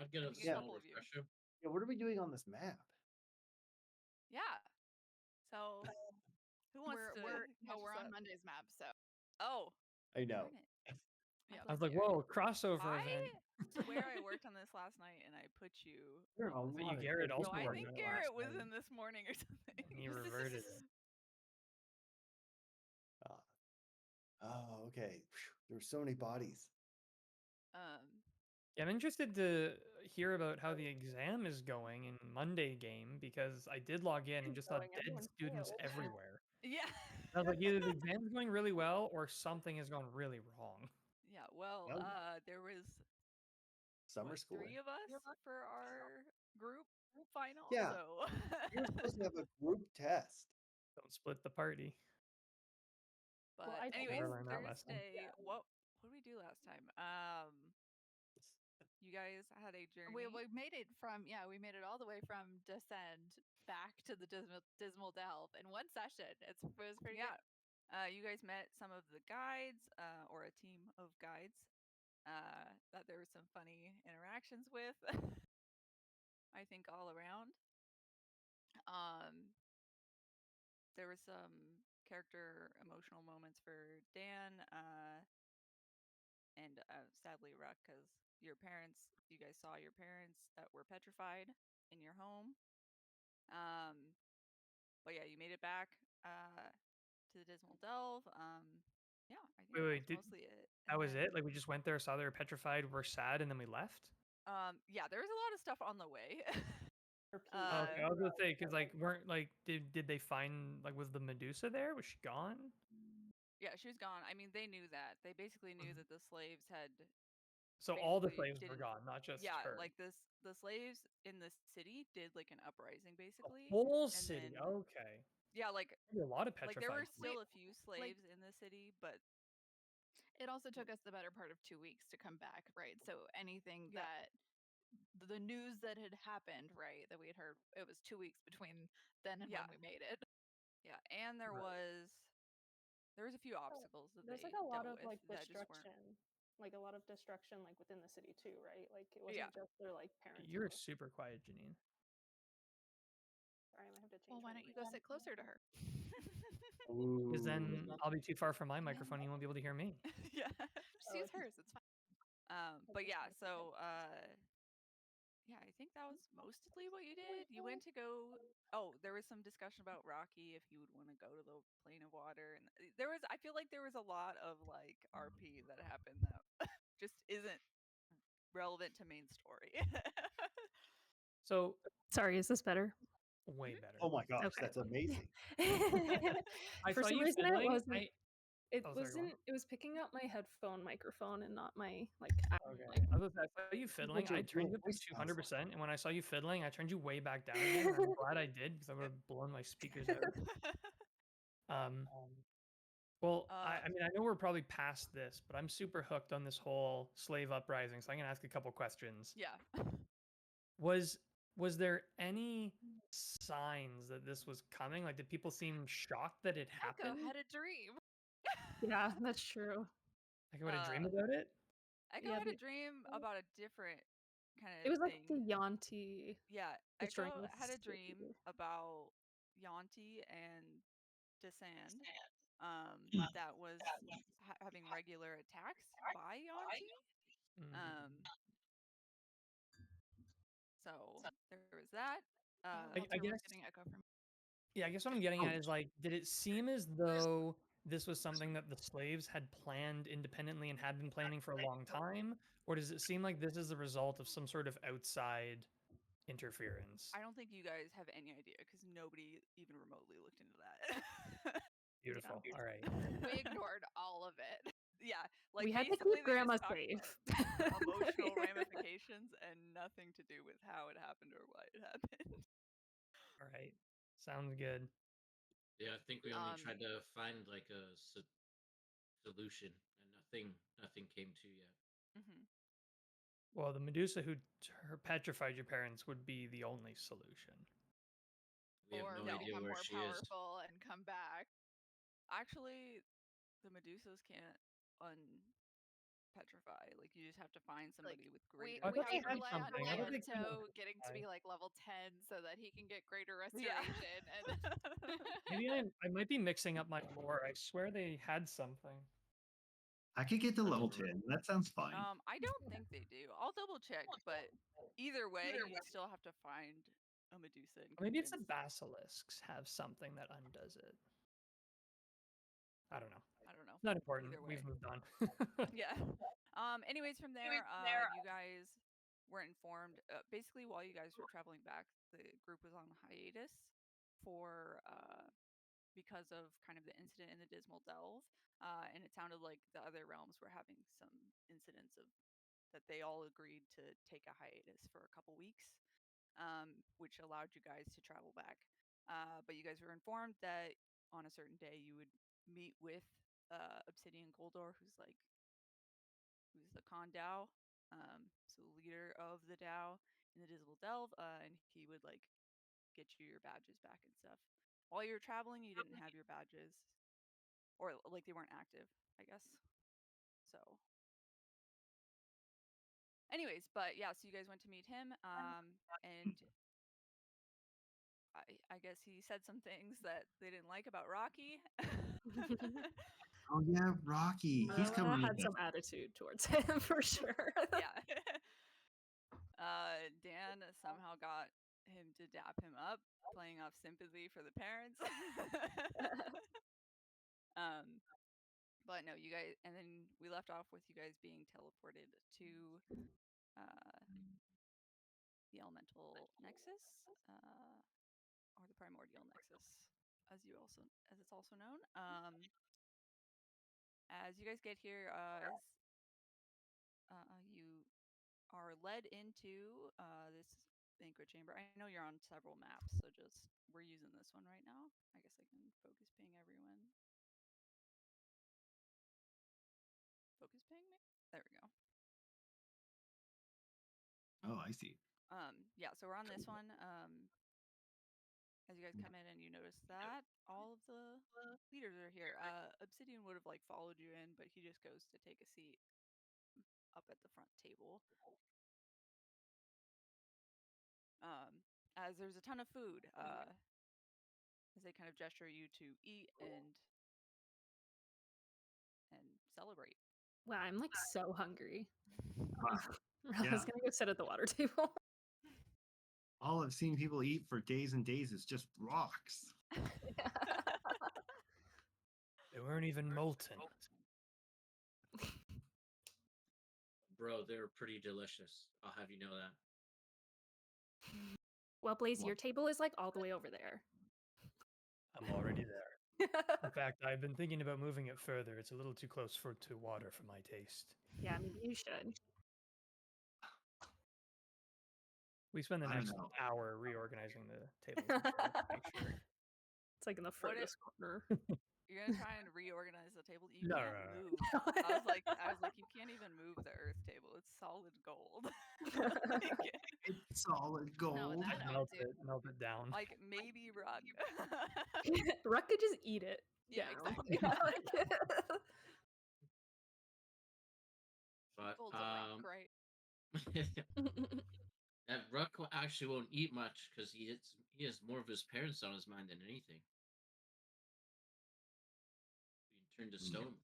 I'd get I a think a Yeah. small couple of you. refresher. Yeah, what are we doing on this map? Yeah. So who wants We're to we're catch no, us we're on up? Monday's map, so Oh, I know. darn it. I Yeah. I was blame like, you. whoa, crossover event. I swear I worked on this last night and I put you There are a on this. But you, lot of Garrett, days also No, I worked morning. on think it last Garrett was night, in this morning or something. and he reverted it. Uh, oh, okay. Phew, there were so many bodies. um, Yeah, I'm interested to hear about how the exam is going in Monday game because I did log in and just saw Going, dead everyone students failed. everywhere. yeah. I was like, either the exam's going really well or something has gone really wrong. Yeah, well, Well, there was summer school. 3 of us for our group final, Yeah. so You were supposed to have a group test. Don't split the party. but Well, I anyways, never learned that lesson. Thursday, what did we do last time? You guys had a journey. we made it we made it all the way from Descend back to the Dismal Delve in one session. It was pretty Yeah. good. You guys met some of the guides, or a team of guides, that there were some funny interactions with. I think all around. There were some character emotional moments for Dan, and sadly Ruck, because you guys saw your parents that were petrified in your home. But yeah, you made it back to the Dismal Delve. Yeah, I think Wait, that was mostly it. that was it? Like we just went there, saw they were petrified, we're sad, and then we left? Yeah, there was a lot of stuff on the way. Okay, I was gonna say, because like did they find, like, was the Medusa there? Was she gone? Yeah, she was gone. I mean, they knew that. They basically knew that the slaves had So all the basically slaves were didn't. gone, not just Yeah, her. like the slaves in the city did like an uprising The basically. whole and city. then- Okay. Yeah, like Maybe a lot of like there were petrified. still a few slaves in the city, but It also took us the better part of 2 weeks to come back, right? So anything that the news that had happened, right, that we had heard, it was 2 weeks between then and when we made it. yeah, and there was a few obstacles that There's they like a lot dealt of like with that just weren't. destruction, like a lot of destruction, like within the city too, right? Like it Yeah. wasn't just their like parents. You're super quiet, Janine. Sorry, I might have to change. Well, why don't you go sit closer to her? Because then I'll be too far from my microphone, you won't be able to hear me. Yeah. Just use hers. It's fine. But yeah, so yeah, I think that was mostly what you did. You went to go. Oh, there was some discussion about Rocky if you would want to go to the plane of water, and I feel like there was a lot of like RP that happened that just isn't relevant to main story. So Sorry, is this better? way better. Oh my gosh, Okay. that's amazing. I For saw some you reason, fiddling. it wasn't. It Oh, sorry, go on. wasn't. It was picking up my headphone microphone and not my like. Okay. like I saw you fiddling. I turned you up to 200%, and when I saw you fiddling, I turned you way back down again. And I'm glad I did because I would have blown my speakers out. Well, I mean, I know we're probably past this, but I'm super hooked on this whole slave uprising, so I'm gonna ask a couple questions. Yeah. Was there any signs that this was coming? Like, did people seem shocked that it Echo happened? had a dream. Yeah, that's true. Like, I would have dreamed about it. Echo had a dream about a different kind of It was thing. like the Yanti. Yeah, destroying Echo the had a city. dream about Yanti and Descend. That was having regular attacks by Yanti. So there was that. I guess. Getting echo from. Yeah, I guess what I'm getting at is like, did it seem as though this was something that the slaves had planned independently and had been planning for a long time, or does it seem like this is the result of some sort of outside interference? I don't think you guys have any idea because nobody even remotely looked into that. Beautiful. Yeah. All right. We ignored all of it. Yeah, like We had to basically keep they just Grandma talked safe. about emotional ramifications and nothing to do with how it happened or why it happened. All right. Sounds good. Yeah, I think we only tried to find like a solution, and nothing came to yet. Mm-hmm. Well, the Medusa who petrified your parents would be the only solution. We have no idea become where more she is. powerful and come back. Actually, the Medusas can't petrify. Like you just have to find somebody with We greater. I thought have they to had rely on something. I thought they kinda Lento getting to be like level 10 so that he can get greater Yeah. restoration. And Maybe I might be mixing up my lore. I swear they had something. I could get to level 10. That sounds fine. I don't think they do. I'll double check, but either way, you'd still have to find a Medusa. And Or maybe it's the convince- basilisks have something that undoes it. I don't know. I don't know. Not important. Either way. We've moved on. Yeah. Anyways, from there, you guys were informed. Basically, while you guys were traveling back, the group was on hiatus for because of kind of the incident in the Dismal Delve, and it sounded like the other realms were having some incidents of that they all agreed to take a hiatus for a couple weeks, which allowed you guys to travel back. But you guys were informed that on a certain day you would meet with Obsidian Goldor, who's the Kondao, so the leader of the Dao in the Dismal Delve, and he would like get you your badges back and stuff. While you were traveling, you didn't have your badges, or like they weren't active, I guess. So, anyways, but yeah, so you guys went to meet him, and I guess he said some things that they didn't like about Rocky. Oh yeah, Rocky. He's coming. had some attitude towards him for sure. Yeah. Dan somehow got him to dap him up, playing off sympathy for the parents. But no, you guys, and then we left off with you guys being teleported to the elemental nexus, or the primordial nexus, as it's also known. As you guys get here, you are led into this banquet chamber. I know you're on several maps, so just we're using this one right now. I guess I can focus ping everyone. Focus ping me? There we go. Oh, I see. Yeah, so we're on this one. As you guys come in and you notice that all of the leaders are here. Obsidian would have like followed you in, but he just goes to take a seat up at the front table. As there's a ton of food, as they kind of gesture you to eat and celebrate. Wow, I'm like so hungry. Wow. I was gonna go sit at the water table. All I've seen people eat for days and days is just rocks. They weren't even molten. Bro, they're pretty delicious. I'll have you know that. Well, Blaze, your table is like all the way over there. I'm already there. In fact, I've been thinking about moving it further. It's a little too close to water for my taste. Yeah, maybe you should. We spend the I don't next know. hour reorganizing the table. To make sure. It's like in the furthest corner. You're gonna try and reorganize the table. You No, can't no, no. move. I was like, you can't even move the earth table. It's solid gold. It's solid gold. that Melt it down. Like maybe Rock. Ruck could just eat it. Yeah, down. exactly. But Gold's a rock, right? that Ruck actually won't eat much because he has more of his parents on his mind than anything. He turned to stone.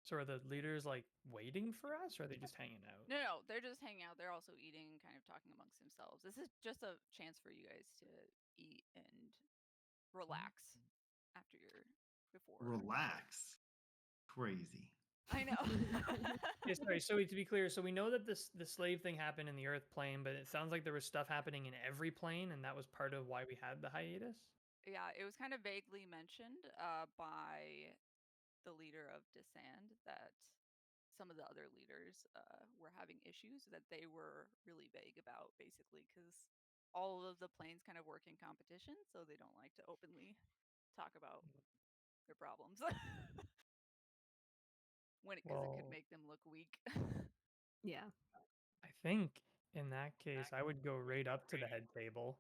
So are the leaders like waiting for us, or are they just hanging out? No, they're just hanging out. They're also eating, kind of talking amongst themselves. This is just a chance for you guys to eat and relax after before. Relax. Crazy. I know. Yeah, sorry. So to be clear, so we know that the slave thing happened in the Earth plane, but it sounds like there was stuff happening in every plane, and that was part of why we had the hiatus. Yeah, it was kind of vaguely mentioned by the leader of Descend that some of the other leaders were having issues that they were really vague about, basically, because all of the planes kind of work in competition, so they don't like to openly talk about their problems. Because it could make them look weak. Yeah. I think in that case, I would go right up to the head table.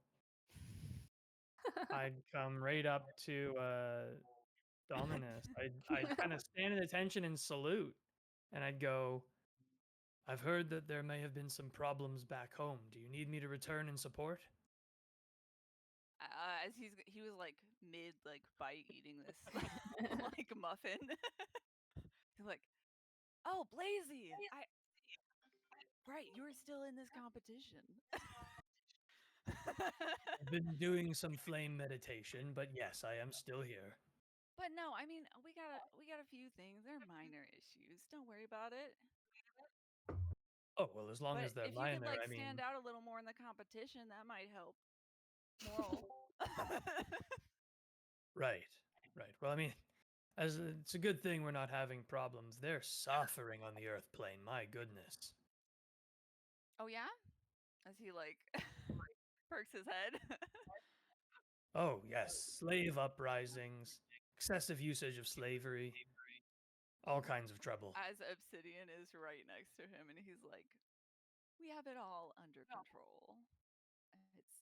I'd come right up to Dominus. I'd kind of stand at attention and salute. and I'd go, I've heard that there may have been some problems back home. Do you need me to return and support? As he was like mid like bite eating this like muffin. He's like, "Oh, Blazy, right, you were still in this competition." I've been doing some flame meditation, but yes, I am still here. But no, I mean, we got a few things. They're minor issues. Don't worry about it. Oh, well, as long But as they're if you could minor, like I mean, stand out a little more in the competition, that might help. Moral. right. Well, I mean, it's a good thing we're not having problems. They're suffering on the Earth plane. My goodness. Oh yeah? As he like perks his head. Oh yes, slave uprisings, excessive usage of slavery, all kinds of trouble. As Obsidian is right next to him, and he's like, "We have it all under control."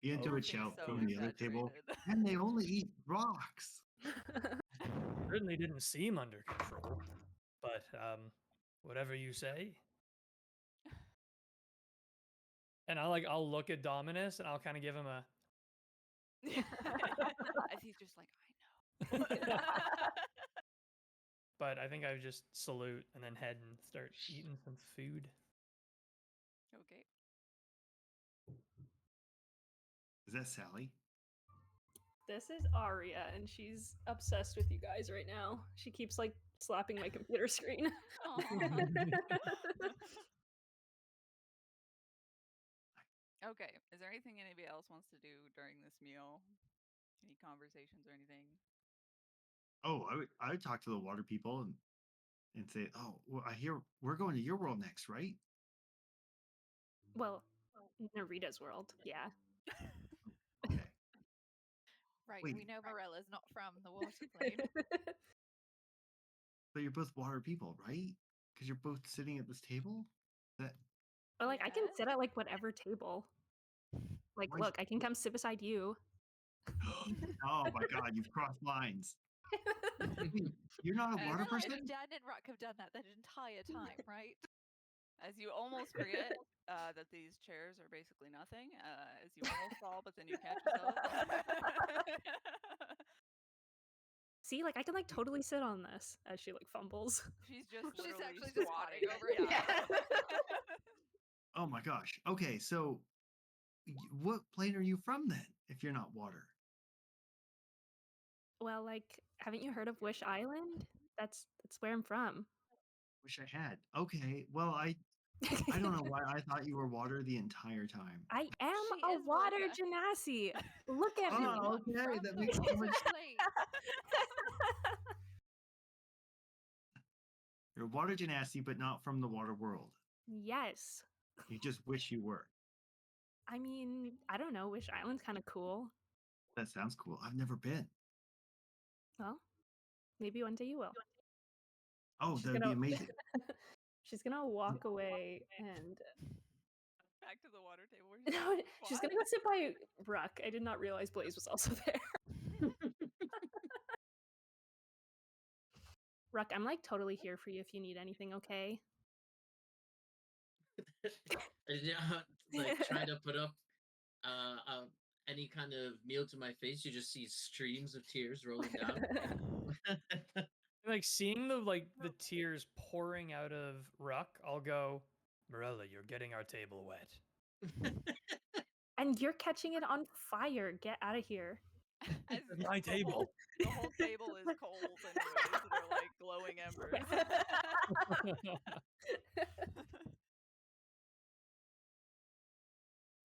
The It's Intuit shout so from the other table, exaggerated. and they only eat rocks. Certainly didn't seem under control, but whatever you say. And I'll look at Dominus and I'll kind of give him a. As he's just like, I know. But I think I would just salute and then head and start eating some food. Okay. Is that Sally? This is Aria, and she's obsessed with you guys right now. She keeps like slapping my computer screen. Okay. Is there anything anybody else wants to do during this meal? Any conversations or anything? Oh, I would talk to the water people and say, oh, well, I hear we're going to your world next, right? Well, Narita's world, yeah. Okay. Right, Wait. we know Morella's not from the water plane. But you're both water people, right? Because you're both sitting at this table. That Or like I can Yes. sit at like whatever table. Like, Why is- look, I can come sit beside you. oh my God, you've crossed lines. Wait, you're not a water person? Dad and Rock have done that entire time, right? As you almost forget that these chairs are basically nothing. As you almost fall, but then you catch yourself. See, like I can like totally sit on this as she like fumbles. She's just She's literally actually just squatting squatting over. over it. Yeah. Oh my gosh. Okay, so what plane are you from then? If you're not water, Well, like, haven't you heard of Wish Island? That's where I'm from. wish I had. Okay, well I don't know why I thought you were water the entire time. I am She a is water water. genasi. Look at me. Oh, okay, that makes so much. You're a water genasi, but not from the water world. Yes. You just wish you were. I mean, I don't know. Wish Island's kind of cool. That sounds cool. I've never been. Well, maybe one day you will. Oh, She's that would be gonna- amazing. She's gonna walk away and Back to the water table. Where no, she's gonna go sit by Ruck. I did not realize Blaze was also there. Ruck, I'm like totally here for you if you need anything, okay? Like trying to put up any kind of meal to my face, you just see streams of tears rolling down. Like seeing the tears pouring out of Ruck, I'll go, Morella, you're getting our table wet. And you're catching it on fire. Get out of here. My table. The whole table is cold anyways. They're like glowing embers.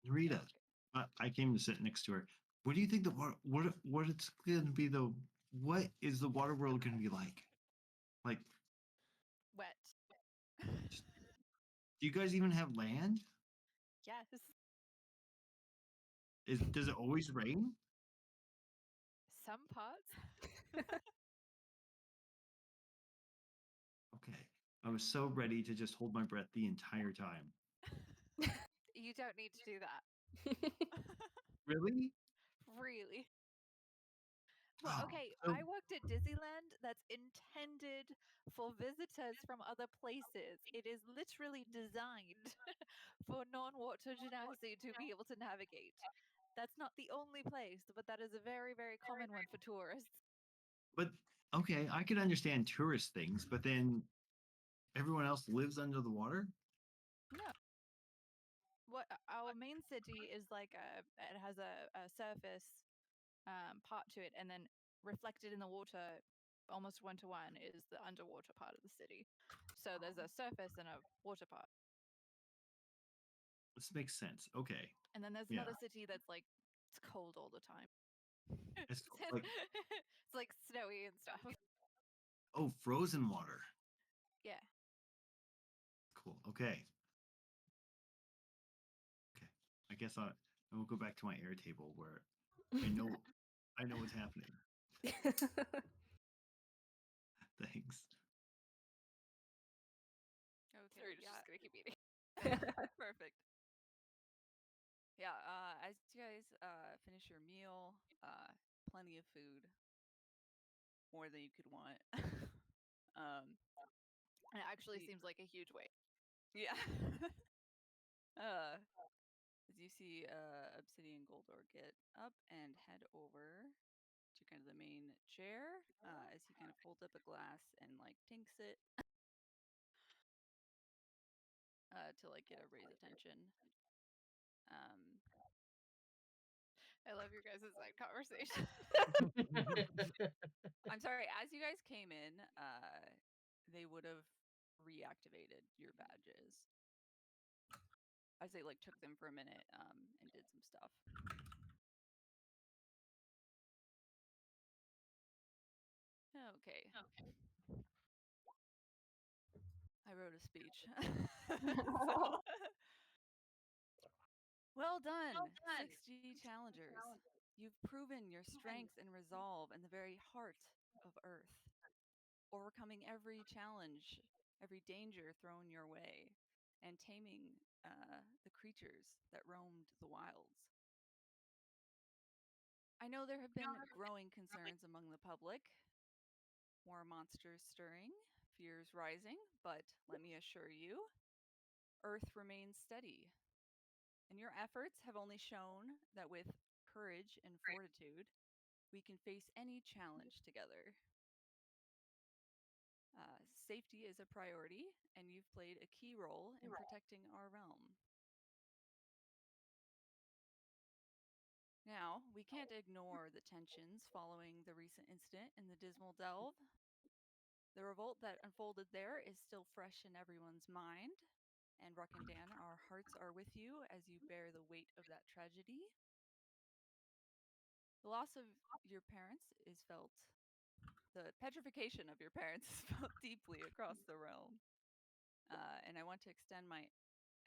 Rita, I came to sit next to her. What do you think the water? What it's going to be the? What is the water world going to be like? Like, Wet. do you guys even have land? Yes. Does it always rain? Some parts. Okay, I was so ready to just hold my breath the entire time. You don't need to do that. Really? Really. Well, okay, I worked at Disneyland that's intended for visitors from other places. It is literally designed for non-water genasi to be able to navigate. That's not the only place, but that is a very, very common one for tourists. But okay, I can understand tourist things, but then everyone else lives under the water? No. What our main city is like it has a surface part to it, and then reflected in the water almost one to one is the underwater part of the city. So there's a surface and a water part. This makes sense. Okay. And then there's Yeah. another city that's like it's cold all the time. It's like It's like snowy and stuff. oh, frozen water. Yeah. Cool. Okay. Okay. I guess I will go back to my air table where I know what's happening. Thanks. Okay. You're just gonna keep eating. Perfect. Yeah, as you guys finish your meal, plenty of food, more than you could want. And it actually seems like a huge weight. Yeah. As you see Obsidian Goldor get up and head over to kind of the main chair, as he kind of holds up a glass and like tinks it to like get everybody's attention. I love your guys' side conversation. I'm sorry, as you guys came in, they would have reactivated your badges. As they like took them for a minute and did some stuff. Okay. I wrote a speech. So, well done, 6G challengers. You've proven your strength and resolve in the very heart of Earth, overcoming every challenge, every danger thrown your way, and taming the creatures that roamed the wilds. I know there have been growing concerns among the public, more monsters stirring, fears rising, but let me assure you, Earth remains steady. And your efforts have only shown that with courage and fortitude, we can face any challenge together. Safety is a priority, and you've played a key role in protecting our realm. Now, we can't ignore the tensions following the recent incident in the Dismal Delve. The revolt that unfolded there is still fresh in everyone's mind, and Ruck and Dan, our hearts are with you as you bear the weight of that tragedy. The loss of your parents is felt, the petrification of your parents is felt deeply across the realm. And I want to extend my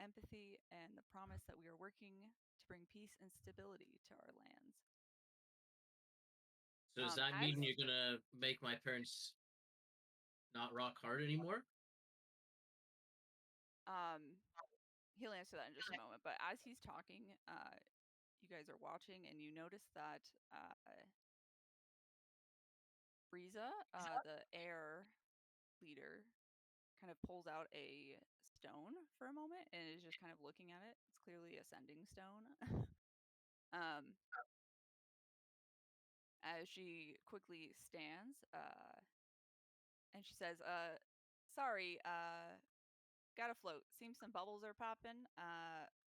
empathy and the promise that we are working to bring peace and stability to our lands. So does that mean you're gonna make my parents not rock hard anymore? He'll answer that in just a moment. But as he's talking, you guys are watching, and you notice that Frieza, the air leader, kind of pulls out a stone for a moment and is just kind of looking at it. It's clearly a sending stone. As she quickly stands, and she says, sorry, gotta float. Seems some bubbles are popping.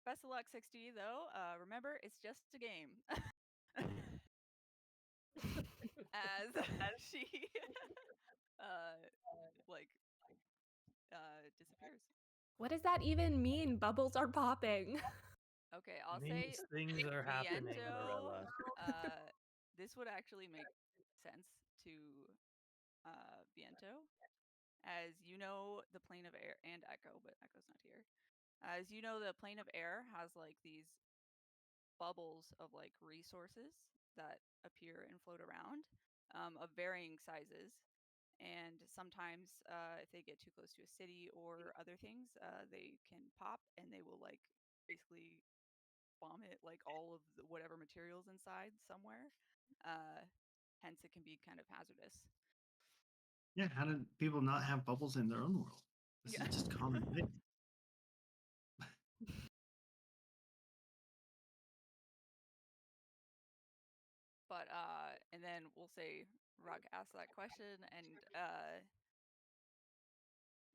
Best of luck, 60, though. Remember, it's just a game. As she disappears. What does that even mean? Bubbles are popping. Okay, I'll Means say things are happening, Viento, Marilla. this would actually make sense to Viento. As you know, the plane of air, and Echo, but Echo's not here. As you know, the plane of air has like these bubbles of like resources that appear and float around of varying sizes. And sometimes, if they get too close to a city or other things, they can pop and they will like basically vomit like all of the, whatever materials inside somewhere. hence it can be kind of hazardous. Yeah, how did people not have bubbles in their own world? This is just common thing. But and then we'll say Rock asked that question, and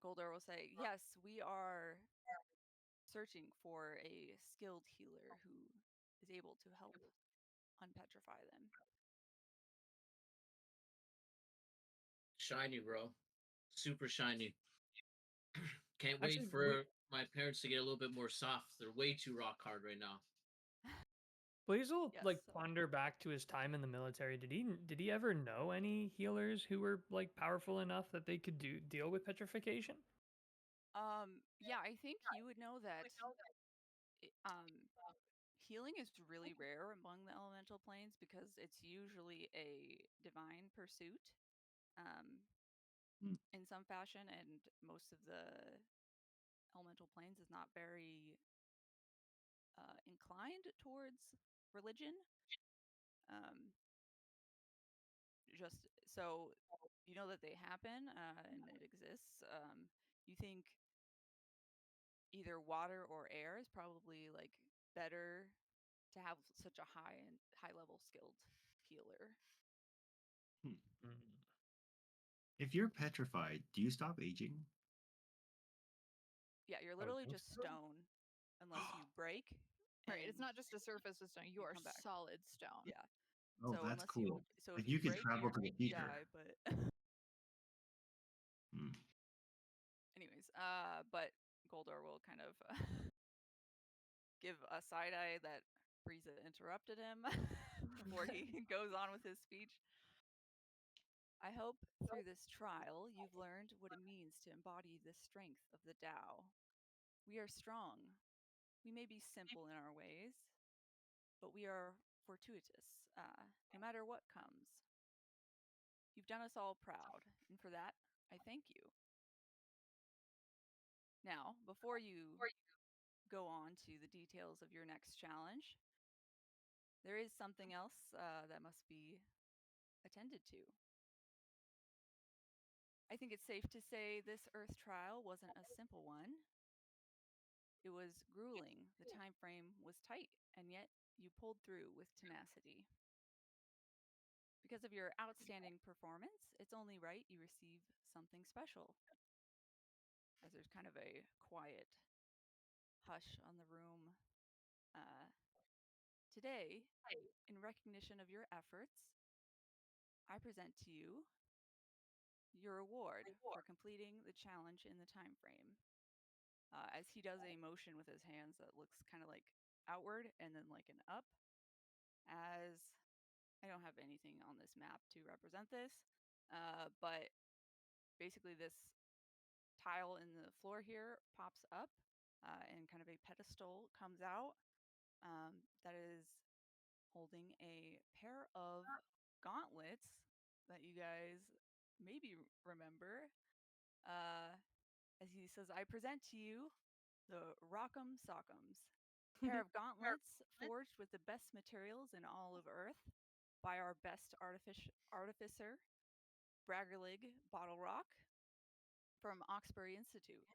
Goldor will say, yes, we are searching for a skilled healer who is able to help unpetrify them. Shiny, bro. Super shiny. Can't wait Actually, for my parents to get a little bit more soft. They're way too rock hard right now. Blazel Yes, like so- ponder back to his time in the military. Did he ever know any healers who were like powerful enough that they could deal with petrification? Yeah, I think you would know that healing is really rare among the elemental planes because it's usually a divine pursuit in some fashion, and most of the elemental planes is not very inclined towards religion. Just so you know that they happen and it exists. You think either water or air is probably like better to have such a high level skilled healer. If you're petrified, do you stop aging? Yeah, you're literally just stone unless you break. Right, it's not just a surface of stone. You are come back. solid stone. Yeah. Oh, So that's unless cool. so Like if you you could break, travel to the future. die, but anyways, but Goldor will kind of give a side eye that Frieza interrupted him before he goes on with his speech. I hope through this trial you've learned what it means to embody the strength of the Tao. We are strong. We may be simple in our ways, but we are fortuitous, no matter what comes. You've done us all proud, and for that, I thank you. Now, before you go on to the details of your next challenge, there is something else that must be attended to. I think it's safe to say this Earth trial wasn't a simple one. It was grueling, the time frame was tight, and yet you pulled through with tenacity. Because of your outstanding performance, it's only right you receive something special. As there's kind of a quiet hush on the room. Today, in recognition of your efforts, I present to you your reward for completing the challenge in the time frame. As he does a motion with his hands that looks kind of like outward and then like an up. As I don't have anything on this map to represent this, but basically this tile in the floor here pops up and kind of a pedestal comes out that is holding a pair of gauntlets that you guys maybe remember. As he says, I present to you the Rock'em Sock'ems, pair of gauntlets forged with the best materials in all of Earth by our best artificer, Braggerlig Bottle Rock from Oxbury Institute.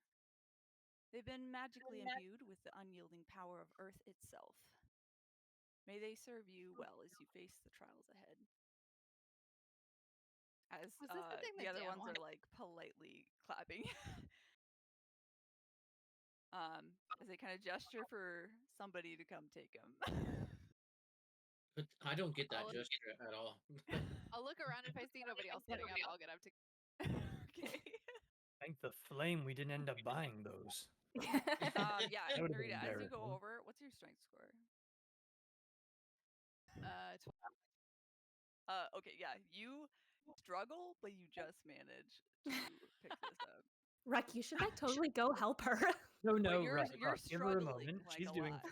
They've been magically imbued with the unyielding power of Earth itself. May they serve you well as you face the trials ahead. As the other ones are like politely clapping. As they kind of gesture for somebody to come take him. But I don't get that gesture at all. I'll look around, if I see nobody else getting up, I'll get up to. Okay. Thank the flame we didn't end up buying those. Yeah, That would've been Narita, as you go embarrassing. over, what's your strength score? 12. Okay, yeah, you struggle, but you just manage to pick this up. Ruck, you should like totally go help her. No, But you're give her a struggling moment. like She's a doing lot.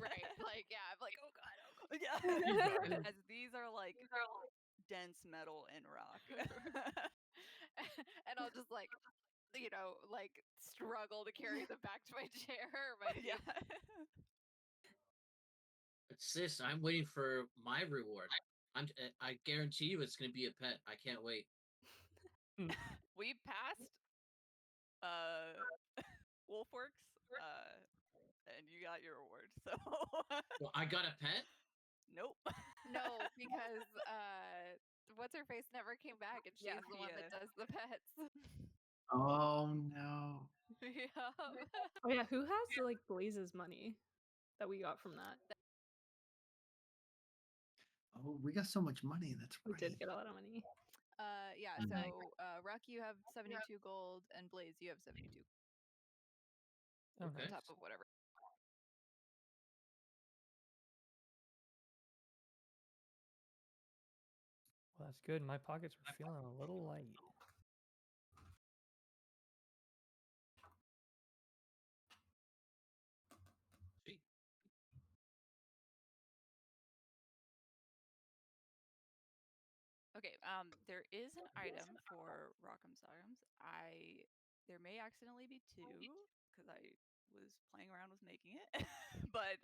Right, like, yeah, I'm like, oh god, oh god. Yeah. As these are like dense metal and rock. And I'll just like, like struggle to carry them back to my chair or my Yeah. But sis, I'm waiting for my reward. I guarantee you it's gonna be a pet. I can't wait. We passed Wolfworks, and you got your award. So Well, I got a pet. nope. No, because what's her face never came back, and she's Yeah, the one that does the pets. Oh no. Yeah. Oh yeah, who has like Blaze's money that we got from that? Oh, we got so much money. That's We right. did get a lot of money. Yeah. Mhm. So, Rocky, you have 72 gold, and Blaze, you have 72 Oh, Okay. on nice. top of whatever. Well, that's good. My pockets were feeling a little light. Sweet. Okay, there is an item for Rock'em Sock'ems. There may accidentally be two because I was playing around with making it, but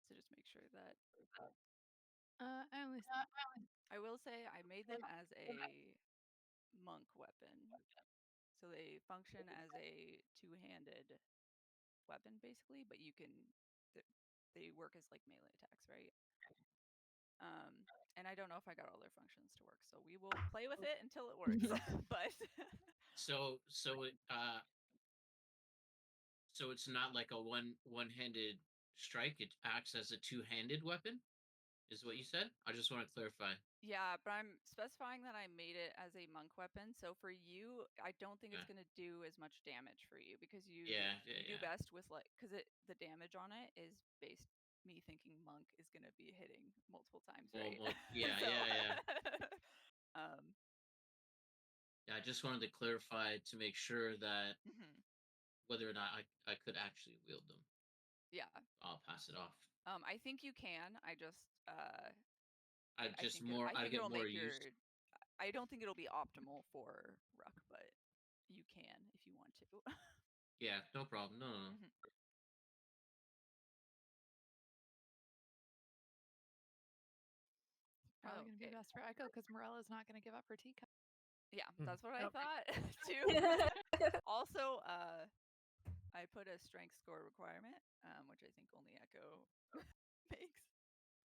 so just make sure that I only. I will say I made them as a monk weapon, so they function as a two-handed weapon basically, but they work as like melee attacks, right? And I don't know if I got all their functions to work, so we will play with it until it works. But So it's not like a one-handed strike. It acts as a two-handed weapon, is what you said. I just want to clarify. yeah, but I'm specifying that I made it as a monk weapon. So for you, I don't think it's Okay. going to do as much damage for you because you Yeah, do best with like because the damage on it is based me thinking monk is going to be hitting multiple times, right? Yeah, So, yeah. um, Yeah, I just wanted to clarify to make sure that mhm. whether or not I could actually wield them. Yeah. I'll pass it off. I think you can. I just I I just think more. I I think get it'll more make your used. I don't think it'll be optimal for Ruck, but you can if you want to. Yeah, no problem. No. Mhm. Probably going to be Okay. best for Echo because Morella's not going to give up her teacup. Yeah, Mm. that's what I Yep. thought too. Also, I put a strength score requirement, which I think only Echo makes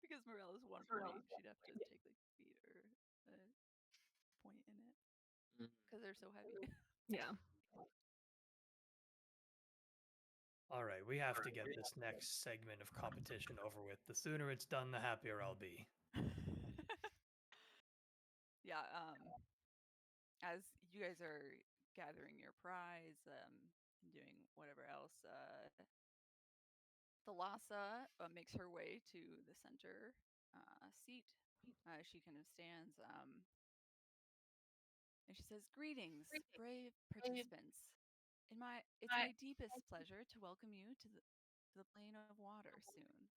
because Morella's 1.8. She'd have to take like feet or a point in it because they're so heavy. Yeah. All right, we have to get this next segment of competition over with. The sooner it's done, the happier I'll be. Yeah. As you guys are gathering your prize, doing whatever else, Thalassa makes her way to the center seat. She kind of stands and she says, "Greetings, brave participants. It's my deepest pleasure to welcome you to the plane of water soon,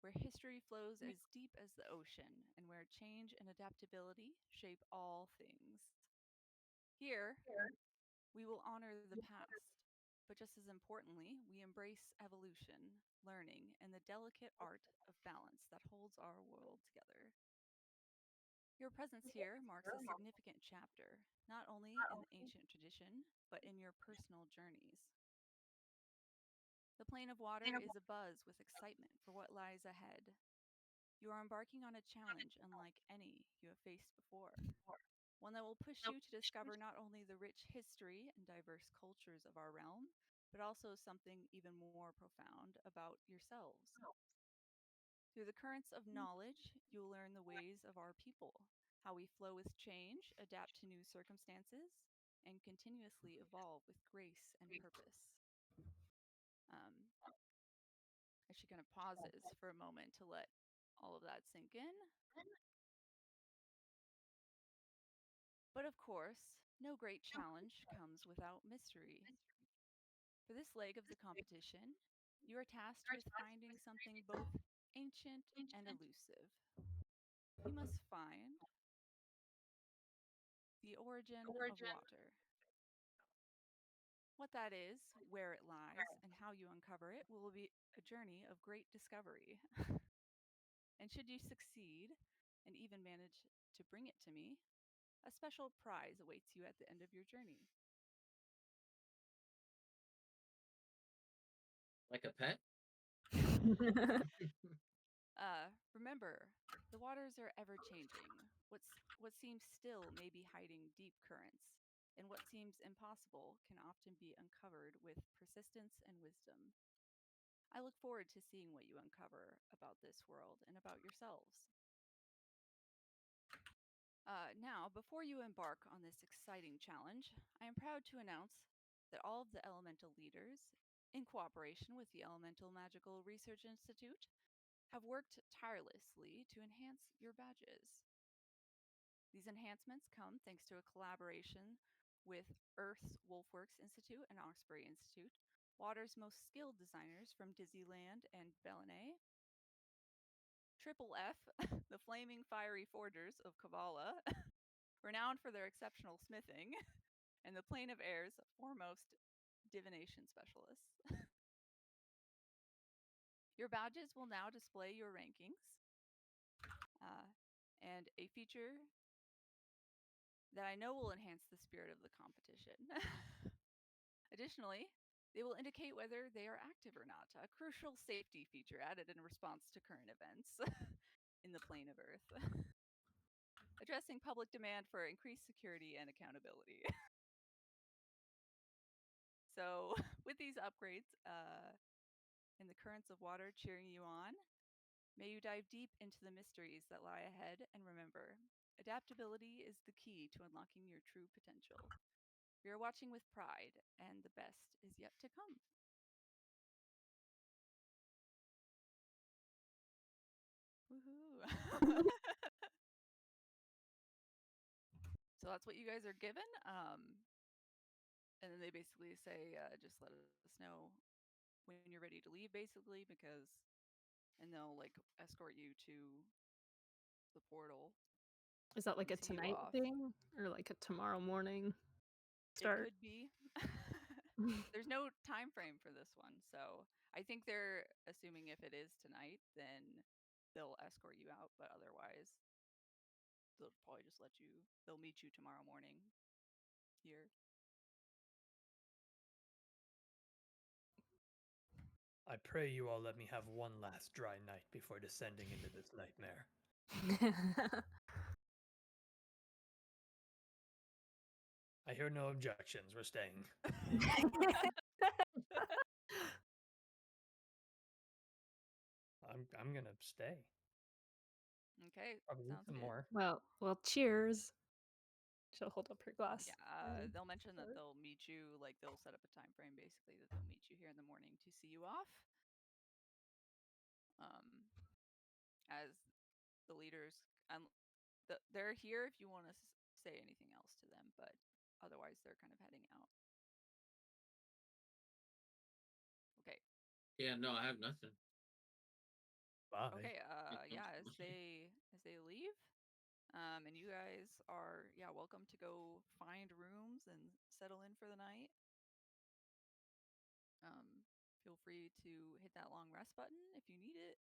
where history flows as deep as the ocean and where change and adaptability shape all things. Here, we will honor the past, but just as importantly, we embrace evolution, learning, and the delicate art of balance that holds our world together. Your presence here marks a significant chapter, not only in the ancient tradition, but in your personal journeys. The plane of water is abuzz with excitement for what lies ahead. You are embarking on a challenge unlike any you have faced before, one that will push you to discover not only the rich history and diverse cultures of our realm, but also something even more profound about yourselves. Through the currents of knowledge, you will learn the ways of our people, how we flow with change, adapt to new circumstances, and continuously evolve with grace and purpose. Um, as she kind of pauses for a moment to let all of that sink in. But of course, no great challenge comes without mystery. For this leg of the competition, you are tasked with finding something both ancient and elusive. You must find the origin of water. What that is, where it lies, and how you uncover it will be a journey of great discovery. And should you succeed and even manage to bring it to me, a special prize awaits you at the end of your journey. Like a pet? Remember, the waters are ever changing. What seems still may be hiding deep currents, and what seems impossible can often be uncovered with persistence and wisdom. I look forward to seeing what you uncover about this world and about yourselves. Now, before you embark on this exciting challenge, I am proud to announce that all of the elemental leaders, in cooperation with the Elemental Magical Research Institute, have worked tirelessly to enhance your badges. These enhancements come thanks to a collaboration with Earth's Wolfworks Institute and Oxbury Institute, Water's most skilled designers from Disneyland and Bellonay, Triple F, the Flaming Fiery Forgers of Kavala, renowned for their exceptional smithing, and the Plane of Air's foremost divination specialists. Your badges will now display your rankings, and a feature that I know will enhance the spirit of the competition. Additionally, they will indicate whether they are active or not, a crucial safety feature added in response to current events in the plane of Earth, addressing public demand for increased security and accountability. So, with these upgrades and the currents of water cheering you on, may you dive deep into the mysteries that lie ahead, and remember, adaptability is the key to unlocking your true potential. We are watching with pride, and the best is yet to come. Woohoo! So that's what you guys are given. And then they basically say, just let us know when you're ready to leave, basically, and they'll like escort you to the portal. Is that like a and see you tonight off. thing or like a tomorrow morning start? It could be. There's no time frame for this one, so I think they're assuming if it is tonight, then they'll escort you out, but otherwise, they'll probably just they'll meet you tomorrow morning here. I pray you all let me have one last dry night before descending into this nightmare. I hear no objections. We're staying. I'm gonna stay. Okay, Probably sounds some good. more. Well, cheers. She'll hold up her glass. Yeah, they'll mention that they'll meet you, like they'll set up a time frame basically that they'll meet you here in the morning to see you off. As the leaders, they're here if you want to say anything else to them, but otherwise they're kind of heading out. Okay. Yeah, no, I have nothing. Bye. Okay. Yeah, Yeah. As they leave, and you guys are welcome to go find rooms and settle in for the night. Feel free to hit that long rest button if you need it.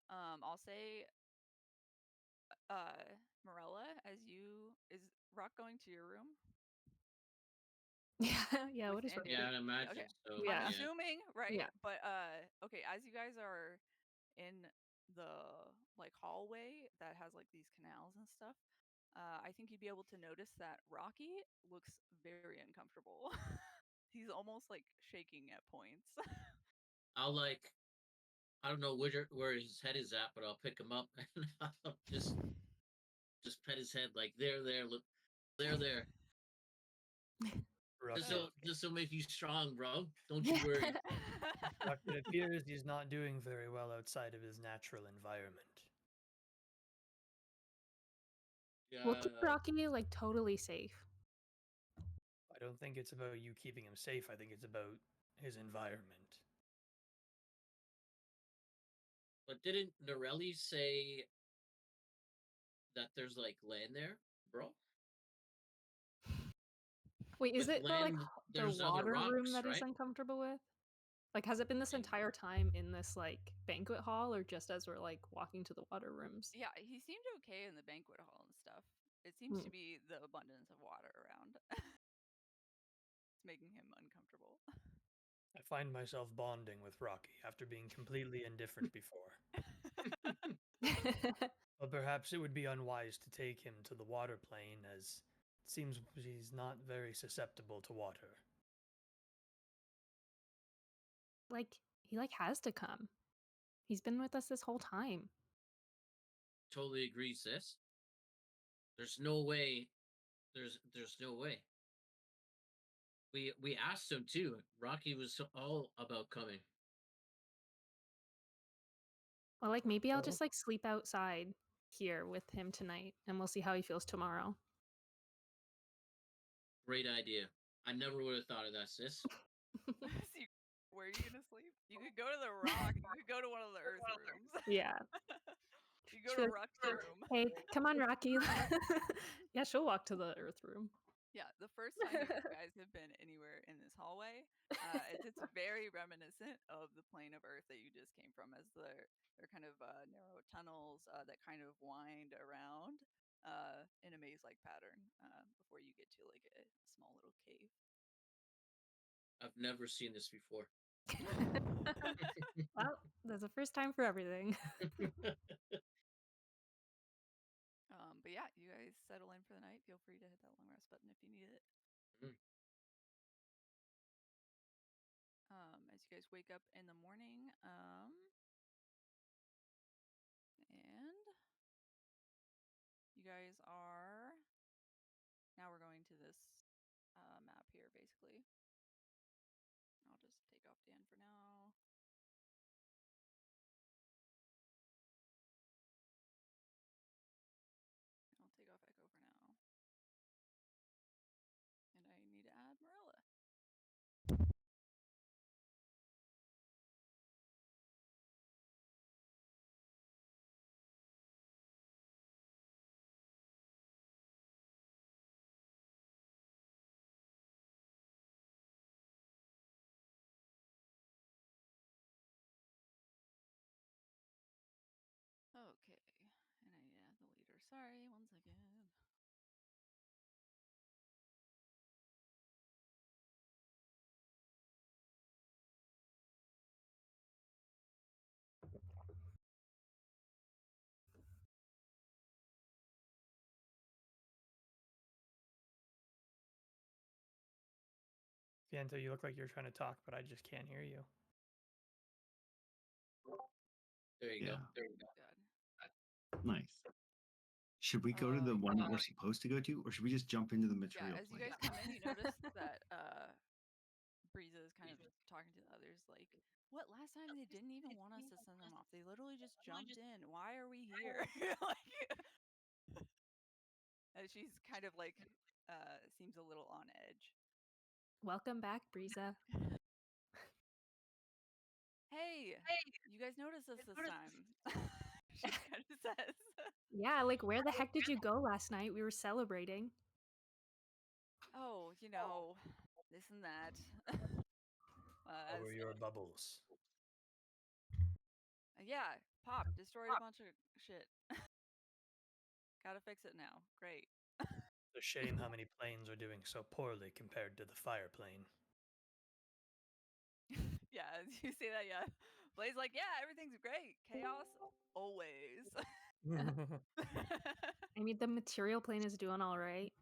I'll say, Morella, is Rock going to your room? Yeah. What is Andy? Yeah, I'd imagine Okay. so. Yeah. I'm assuming, right? Yeah. But okay, as you guys are in the like hallway that has like these canals and stuff, I think you'd be able to notice that Rocky looks very uncomfortable. He's almost like shaking at points. I'll I don't know where his head is at, but I'll pick him up and I'll just pet his head like there, look, there. Rock, This'll make you strong, bro. Don't you worry. Rock, it appears he's not doing very well outside of his natural environment. We'll keep Yeah, Rocky like totally safe. I don't think it's about you keeping him safe. I think it's about his environment. but didn't Norelli say that there's like land there, bro? Wait, is With it the like land, the there's other water room rocks, that he's right? uncomfortable with? Like, has it been this Yeah. entire time in this like banquet hall, or just as we're like walking to the water rooms? Yeah, he seemed okay in the banquet hall and stuff. It seems to Hmm. be the abundance of water around. It's making him uncomfortable. I find myself bonding with Rocky after being completely indifferent before. But perhaps it would be unwise to take him to the water plane, as it seems he's not very susceptible to water. Like, he like has to come. He's been with us this whole time. Totally agree, sis. There's no way. There's no way. We asked him too. Rocky was all about coming. Well, like maybe I'll Well, just like sleep outside here with him tonight, and we'll see how he feels tomorrow. Great idea. I never would have thought of that, sis. See, where are you gonna sleep? You could go to the rock. You could go to one of the earth rooms. Yeah. You go She'll to be like, Rock's room. hey, come on, Rocky. Yeah, she'll walk to the earth room. Yeah, the first time you guys have been anywhere in this hallway, it's very reminiscent of the plane of Earth that you just came from, as they're kind of narrow tunnels that kind of wind around in a maze-like pattern before you get to like a small little cave. I've never seen this before. Well, there's a first time for everything. But yeah, you guys settle in for the night. Feel free to hit that long rest button if you need it. Mhm. As you guys wake up in the morning, and you guys are now we're going to this map here, basically. I'll just take off Dan for now. I'll take off Echo for now. And I need to add Marilla. Okay, and I need to add the leader. Sorry, one second. Fiento, you look like you're trying to talk, but I just can't hear you. There you go. Yeah. There you go. Good. Nice. Should we go to the one that we're supposed to go to, or should we just jump into the Yeah, material as you plane? guys come in, you notice that Breeza is kind of talking to the others like, what, last time they didn't even want us to send them off. They literally just jumped in. Why are we here? Like, and she's kind of like seems a little on edge. Welcome back, Breeza. Hey, you guys noticed us this time. She kind of says. Yeah, like where the heck did you go last night? We were celebrating. Oh, you know, this and that. Over your bubbles. Yeah, Pop destroyed a bunch of shit. Gotta fix it now. Great. It's a shame how many planes are doing so poorly compared to the fire plane. Yeah, as you say that, yeah. Blaze like, yeah, everything's great. Chaos always. I mean, the material plane is doing all right.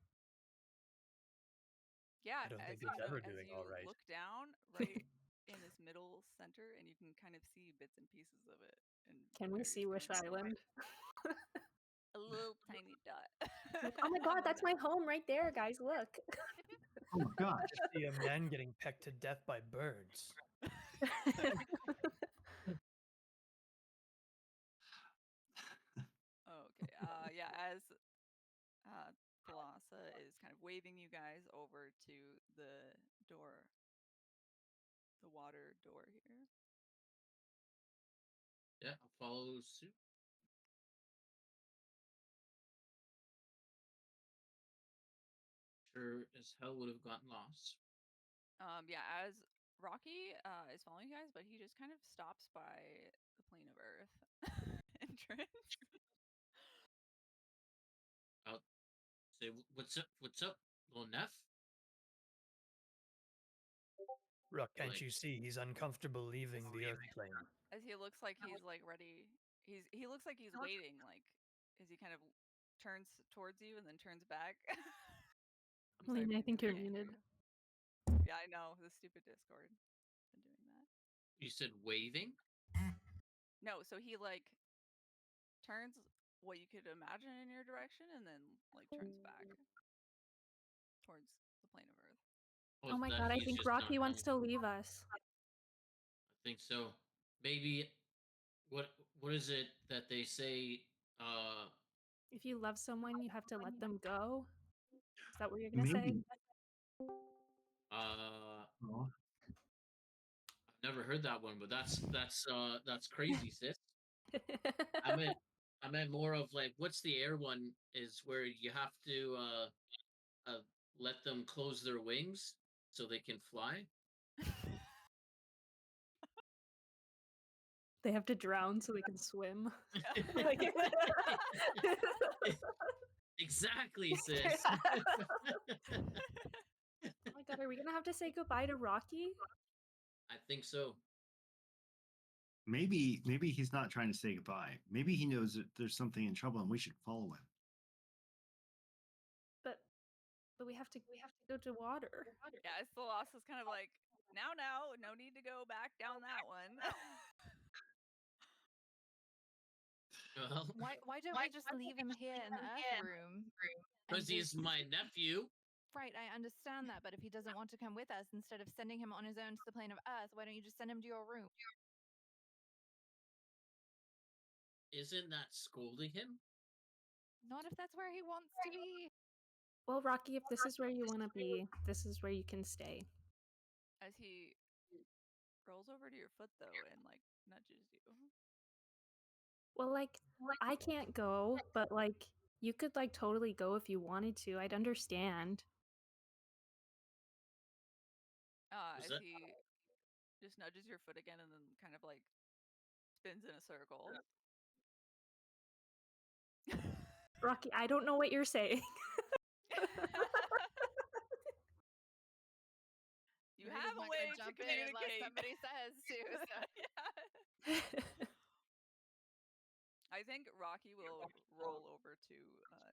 Yeah, I don't as think you it's ever as doing you all right. look down right in this middle center, and you can kind of see bits and pieces of it. And Can we see Wish Island? A little tiny dot. Oh my god, that's my home right there, guys. Look. Oh my god. I just see a man getting pecked to death by birds. Okay. Yeah. As Thalassa is kind of waving you guys over to the door, the water door here. Yeah, I'll follow suit. sure as hell would have gotten lost. Yeah, as Rocky is following you guys, but he just kind of stops by the plane of Earth entrance. I'll say, "What's up? What's up, little Neff?" Rook, You're can't like, you see he's uncomfortable leaving the Earth plane? As he looks like he's like ready. He looks like he's waiting. Like as he kind of turns towards you and then turns back. I'm sorry, Melina, I Melina, think we you're can't hear muted. you. Yeah, I know the stupid Discord been doing that. You said waving? No, so he like turns what you could imagine in your direction and then like turns back towards the plane of Earth. Oh my that god, I he's think just not Rocky wants to coming? leave us. I think so. Maybe what is it that they say? If you love someone, you have to let them go. Is that what you're gonna Maybe. I've Oh, never heard that one, but that's crazy, sis. say? I meant more of like, what's the air one? Is where you have to let them close their wings so they can fly. They have to drown so they can swim. Exactly, sis. Oh my god, are we gonna have to say goodbye to Rocky? I think so. maybe he's not trying to say goodbye. Maybe he knows that there's something in trouble and we should follow him. But we have to go to water. Yeah, it's the loss is kind of like now, no need to go back down that one. Well, Why don't we just leave him here in the Earth room? because he's my nephew. Right, I understand that, but if he doesn't want to come with us, instead of sending him on his own to the plane of Earth, why don't you just send him to your room? Isn't that scolding him? Not if that's where he wants to be. Well, Rocky, if this is where you want to be, this is where you can stay. As he rolls over to your foot though and like nudges you. Well, like I can't go, but like you could like totally go if you wanted to. I'd understand. Was As that- he just nudges your foot again and then kind of like spins in a circle. Rocky, I don't know what you're saying. You Marita's have a not way gonna to jump in unless communicate. somebody says to. So. Yeah. I think Rocky will roll over to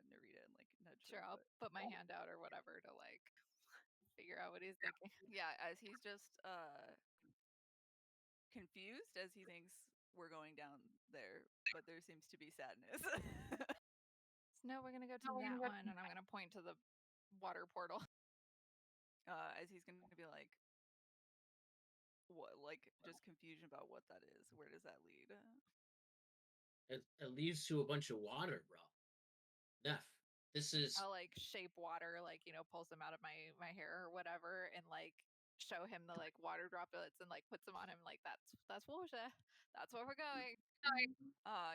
Narita and like nudge Sure, her I'll foot. put my hand out or whatever to like figure out what he's thinking. Yeah, as he's just confused as he thinks we're going down there, but there seems to be sadness. So, no, we're gonna go to that one, and I'm gonna point to the water portal. As he's gonna be like, what, like just confusion about what that is. Where does that lead? it leads to a bunch of water, bro. Neff, this is I'll like shape water, like pull some out of my hair or whatever, and like show him the like water droplets and like put some on him. Like that's water. That's where we're going.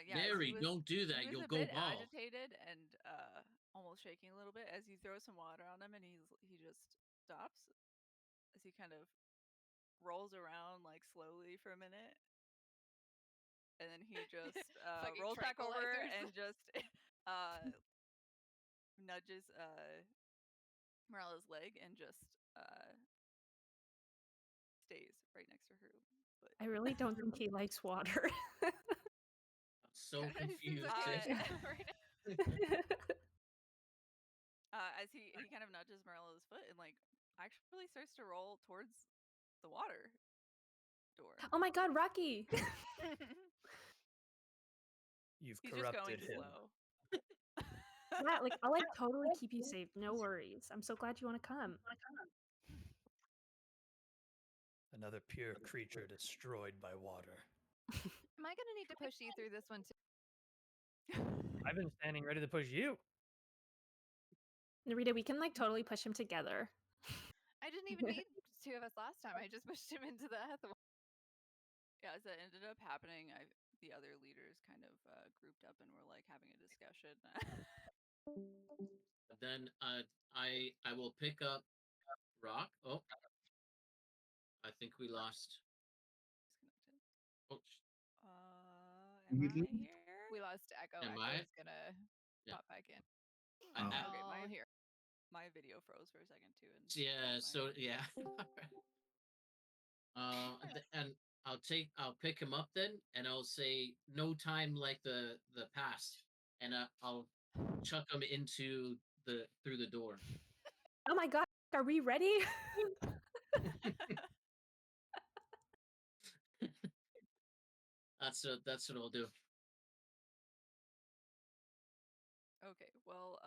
Yeah, as Mary. Don't do he that. was You'll a go bit bald. agitated and almost shaking a little bit as you throw some water on him, and he just stops as he kind of rolls around like slowly for a minute, and then he just Fucking rolls back over tranquilizers. and just nudges Morella's leg and just stays right next to her foot. I really don't think he likes water. I'm so confused. sis. As he kind of nudges Morella's foot and like actually starts to roll towards the water door. Oh my god, Rocky! You've He's just going corrupted him. slow. Yeah, like I'll like totally keep you safe. No worries. I'm so glad you want to come. Another pure creature destroyed by water. Am I gonna need to push you through this one too? I've been standing ready to push you. Narita, we can like totally push him together. I didn't even need two of us last time. I just pushed him into the other one. Yeah, as that ended up happening, the other leaders kind of grouped up and were like having a discussion. Then I will pick up Rock. Oh, I think we lost. Disconnected. Oh, Am I Mhm. here? We lost Echo. Am Echo I? is gonna Yeah. pop back in. Oh. Okay, Oh, here. my video froze for a second too. And yeah. So yeah. And I'll pick him up then, and I'll say no time like the past, and I'll chuck him into through the door. Oh my god, are we ready? That's what I'll do. Okay, well,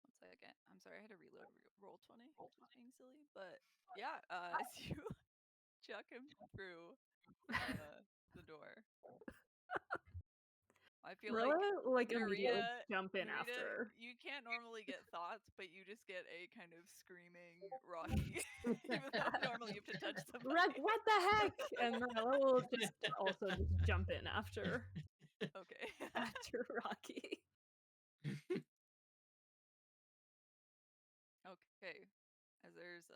1 second. I'm sorry, I had to reload roll 20, which was being silly. But yeah, as you chuck him through the door, I feel like immediately Narita, jump in Narita, after. you can't normally get thoughts, but you just get a kind of screaming Rocky, even though normally you have to touch somebody. What the heck? And Marilla will just also just jump in after Okay. after Rocky. Okay. As there's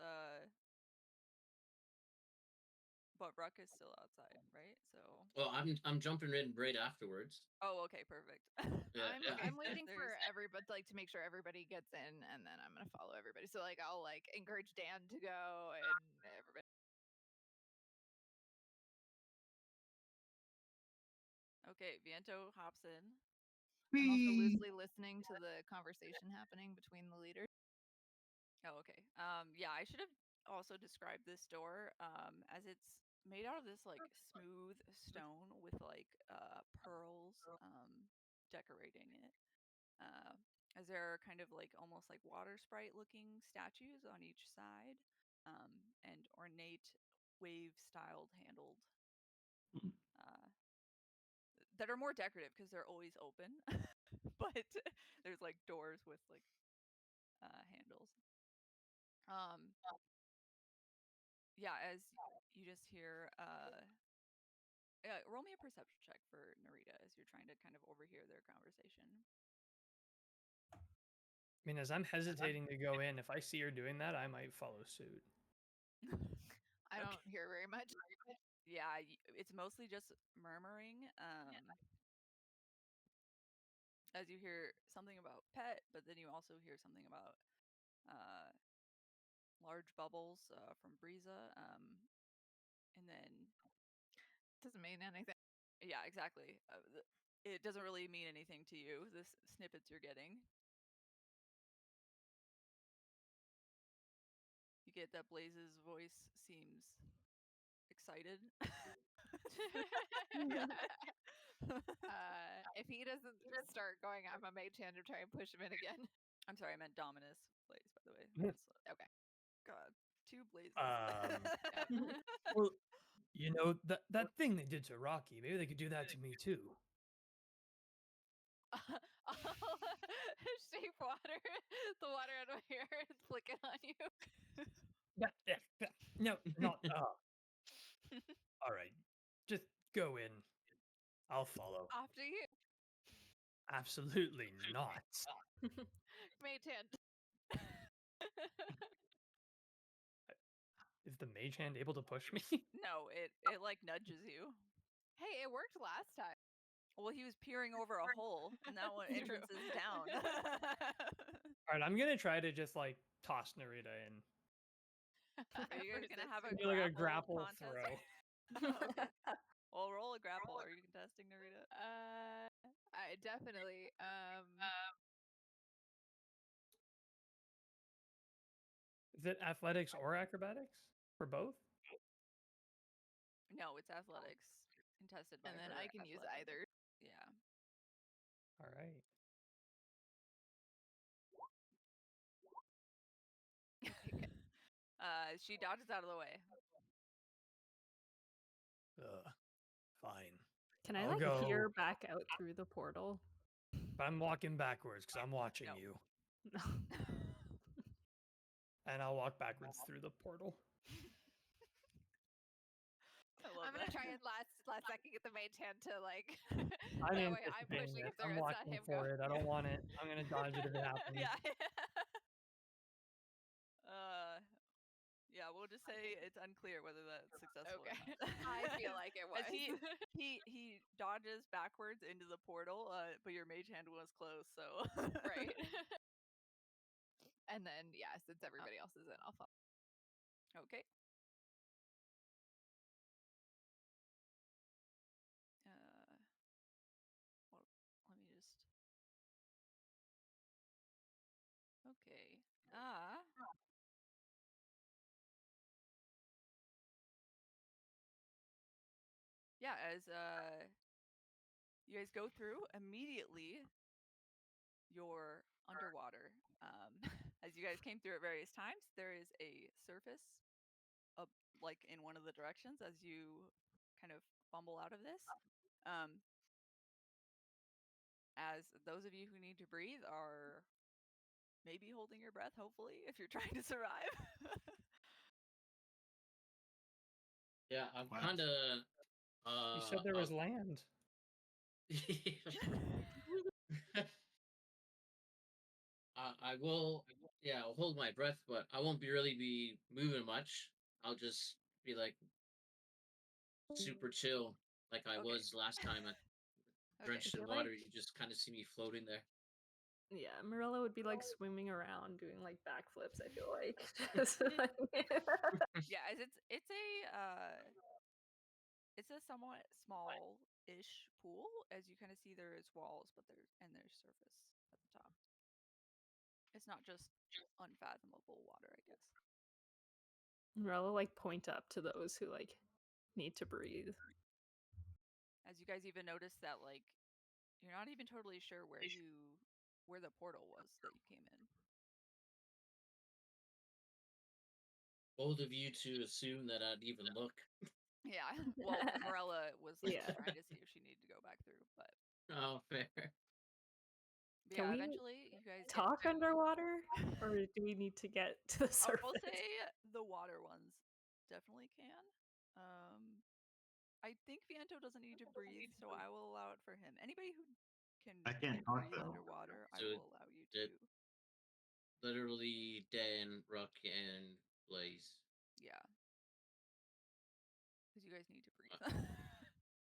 but Ruck is still outside, right? So Well, I'm jumping in right afterwards. oh, okay, perfect. Yeah, I'm waiting for There's- everybody, like, to make sure everybody gets in, and then I'm gonna follow everybody. So, like, I'll like encourage Dan to go, and everybody. Okay, Viento hops in. I'm also Whee! loosely listening to the conversation happening between the leaders. Oh, okay. Yeah, I should have also described this door as it's made out of this like smooth stone with like pearls decorating it. As there are kind of like almost like water sprite looking statues on each side, and ornate wave styled handled Mm. uh, that are more decorative because they're always open, but there's like doors with like handles. Yeah, as you just hear, roll me a perception check for Narita as you're trying to kind of overhear their conversation. I mean, as I'm hesitating to go in, if I see her doing that, I might follow suit. I don't hear very much. Yeah, it's mostly just murmuring. As you hear something about pet, but then you also hear something about large bubbles from Breeza, and then Doesn't mean anything. yeah, exactly. It doesn't really mean anything to you. The snippets you're getting. You get that Blaze's voice seems excited. If he doesn't start going, I'm a mage hand to try and push him in again. I'm sorry, I meant Dominus Blaze, by the way. Okay. God, 2 Blazes. Well, you know that thing they did to Rocky. Maybe they could do that to me too. I'll shape water, the water out of my hair, and flick it on you. Yeah. No, not. All right, just go in. I'll follow. After you, Absolutely not. mage hand. Is the mage hand able to push me? No, it like nudges you. Hey, it worked last time. Well, he was peering over a hole, and that one entrance is down. All right, I'm gonna try to just like toss Narita in. Are you guys gonna have a Do like a grapple contest? throw. Okay. Well, roll a grapple. Are you contesting, Narita? I definitely. Is it athletics or acrobatics for both? No, it's athletics. Contested by And then her I can use athletics. either. Yeah. All right. She dodges out of the way. Fine. Can I I'll like go. peer back out through the portal? But I'm walking backwards because I'm watching No. you. No. And I'll walk backwards through the portal. I'm gonna try and last second get the mage hand to like. I'm that way I'm anticipating pushing him this. through. I'm It's not watching him for going. it. I don't want it. I'm gonna dodge it if it happens. Yeah. Yeah, we'll just say it's unclear whether that's successful Okay. or not. I feel like it was. As he dodges backwards into the portal, but your mage hand was close, so Right. And then yeah, since everybody else is in, I'll follow. Okay. Well, let me just. Okay. Yeah, as you guys go through immediately, you're underwater. As you guys came through at various times, there is a surface up like in one of the directions as you kind of fumble out of this. As those of you who need to breathe are maybe holding your breath, hopefully, if you're trying to survive. Yeah, I'm Wow. kind of. You said there was land. I will. Yeah, I'll hold my breath, but I won't really be moving much. I'll just be like super chill, like I Okay. was last time. I Okay. drenched in feel water. like- You just kind of see me floating there. Yeah, Marilla would be like swimming around doing like backflips, I feel like. Just, like- Yeah, as it's a somewhat small-ish pool. As you kind of see, there is walls, but there's surface at the top. It's not just unfathomable water, I guess. Marilla like point up to those who like need to breathe. As you guys even notice that like you're not even totally sure where the portal was that you came in. Bold of you to assume that I'd even look. Yeah. Well, Morella was like Yeah. trying to see if she needed to go back through, but Oh, fair. Can yeah, we eventually you guys get Talk to- underwater, or do we need to get to the I surface? will say the water ones definitely can. I think Viento doesn't need to breathe, so I will allow it for him. Anybody who can I can't talk, breathe though. underwater, I So will allow you to. Literally Dan, Ruck, and Blaze. Yeah. Because you guys need to breathe.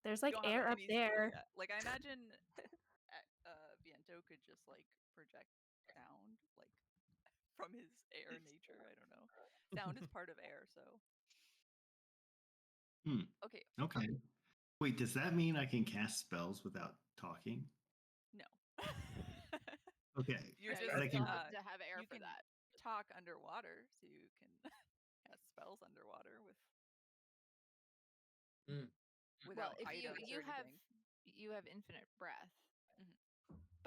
There's You like don't have air up any skill there. yet. Like I imagine Viento could just like project sound like from his air nature. I don't know. Sound is part of air, so. Hmm. Okay. Okay. Wait, does that mean I can cast spells without talking? No. Okay. You're Yeah, just But I you can- still have to have air you for can that. talk underwater, so you can cast spells underwater with Mm. without Well, if items you or have anything. you have infinite breath, Mhm.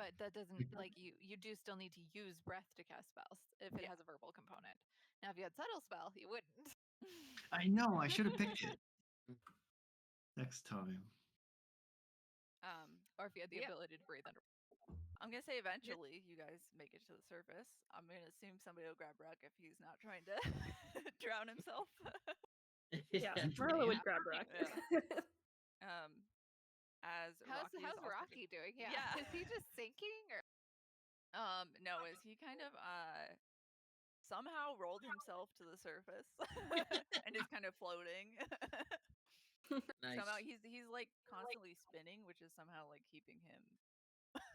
but that doesn't like you do still need to use breath to cast spells if it Yeah. has a verbal component. Now, if you had subtle spell, you wouldn't. I know. I should have picked it next time. Or if you had the Yeah. ability to breathe under. I'm gonna say eventually you guys make it to the surface. I'm gonna assume somebody will grab Ruck if he's not trying to drown himself. Yeah, Yeah. Marilla would Yeah. grab Ruck. Yeah. As How's Rocky is also Rocky doing? Yeah. Yeah. Is he just sinking or? No, is he kind of somehow rolled himself to the surface and is kind of floating. Nice. Somehow he's like constantly spinning, which is somehow like keeping him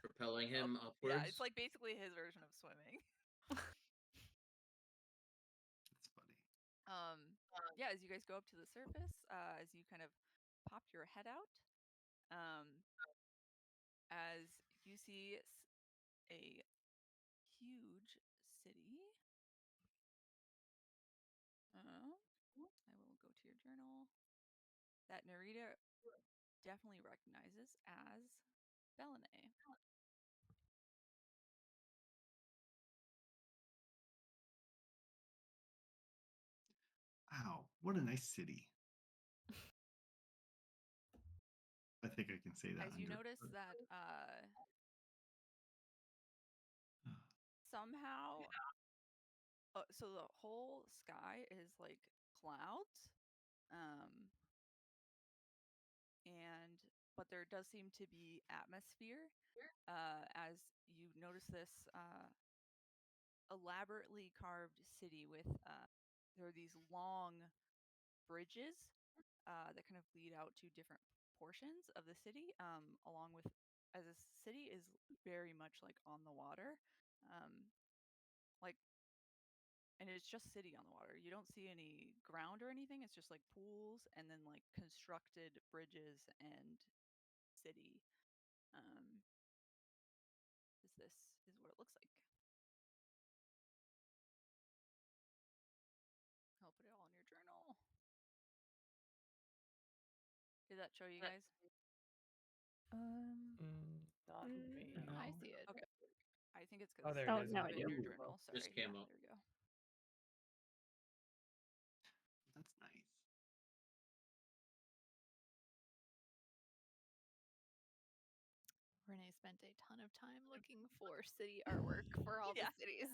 Propelling him up. upwards. Yeah, it's like basically his version of swimming. That's funny. Yeah, as you guys go up to the surface, as you kind of pop your head out, as you see a huge city. I will go to your journal. That Narita definitely recognizes as Belene. Wow, what a nice city. I think I can say that. As you under- notice that somehow, so the whole sky is like clouds, but there does seem to be atmosphere as you notice this elaborately carved city with there are these long bridges that kind of lead out to different portions of the city, along with as the city is very much like on the water, like, and it's just city on the water. You don't see any ground or anything. It's just like pools and then like constructed bridges and city. This is what it looks like. I'll put it all in your journal. Did that show you guys? Not me. No, I see it. Okay. I think it's Oh, because there it's it is. now in I do. your journal. Sorry. Just came up. There you go. That's nice. Renee spent a ton of time looking for city artwork for all Yeah. the cities.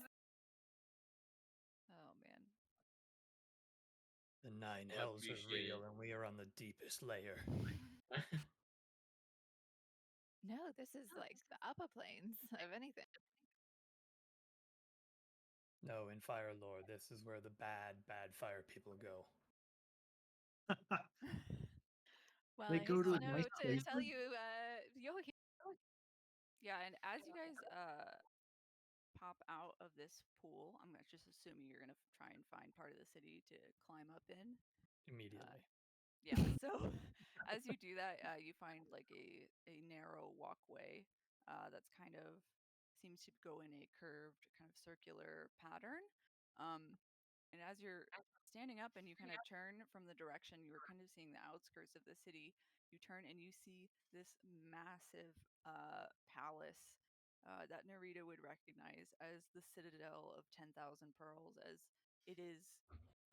Oh man. The nine Well, I hells are appreciate real, it. and we are on the deepest layer. No, this is like the upper planes of anything. No, in Fire Lore, this is where the bad fire people go. Well, They I go hate to to a know nice to place. tell you, Joachim. Yeah, and as you guys pop out of this pool, I'm just assuming you're gonna try and find part of the city to climb up in. Immediately. Yeah, so as you do that, you find like a narrow walkway that's kind of seems to go in a curved kind of circular pattern. And as you're standing up and you kind of turn from the direction you were kind of seeing the outskirts of the city, you turn and you see this massive palace that Narita would recognize as the Citadel of 10,000 Pearls, as it is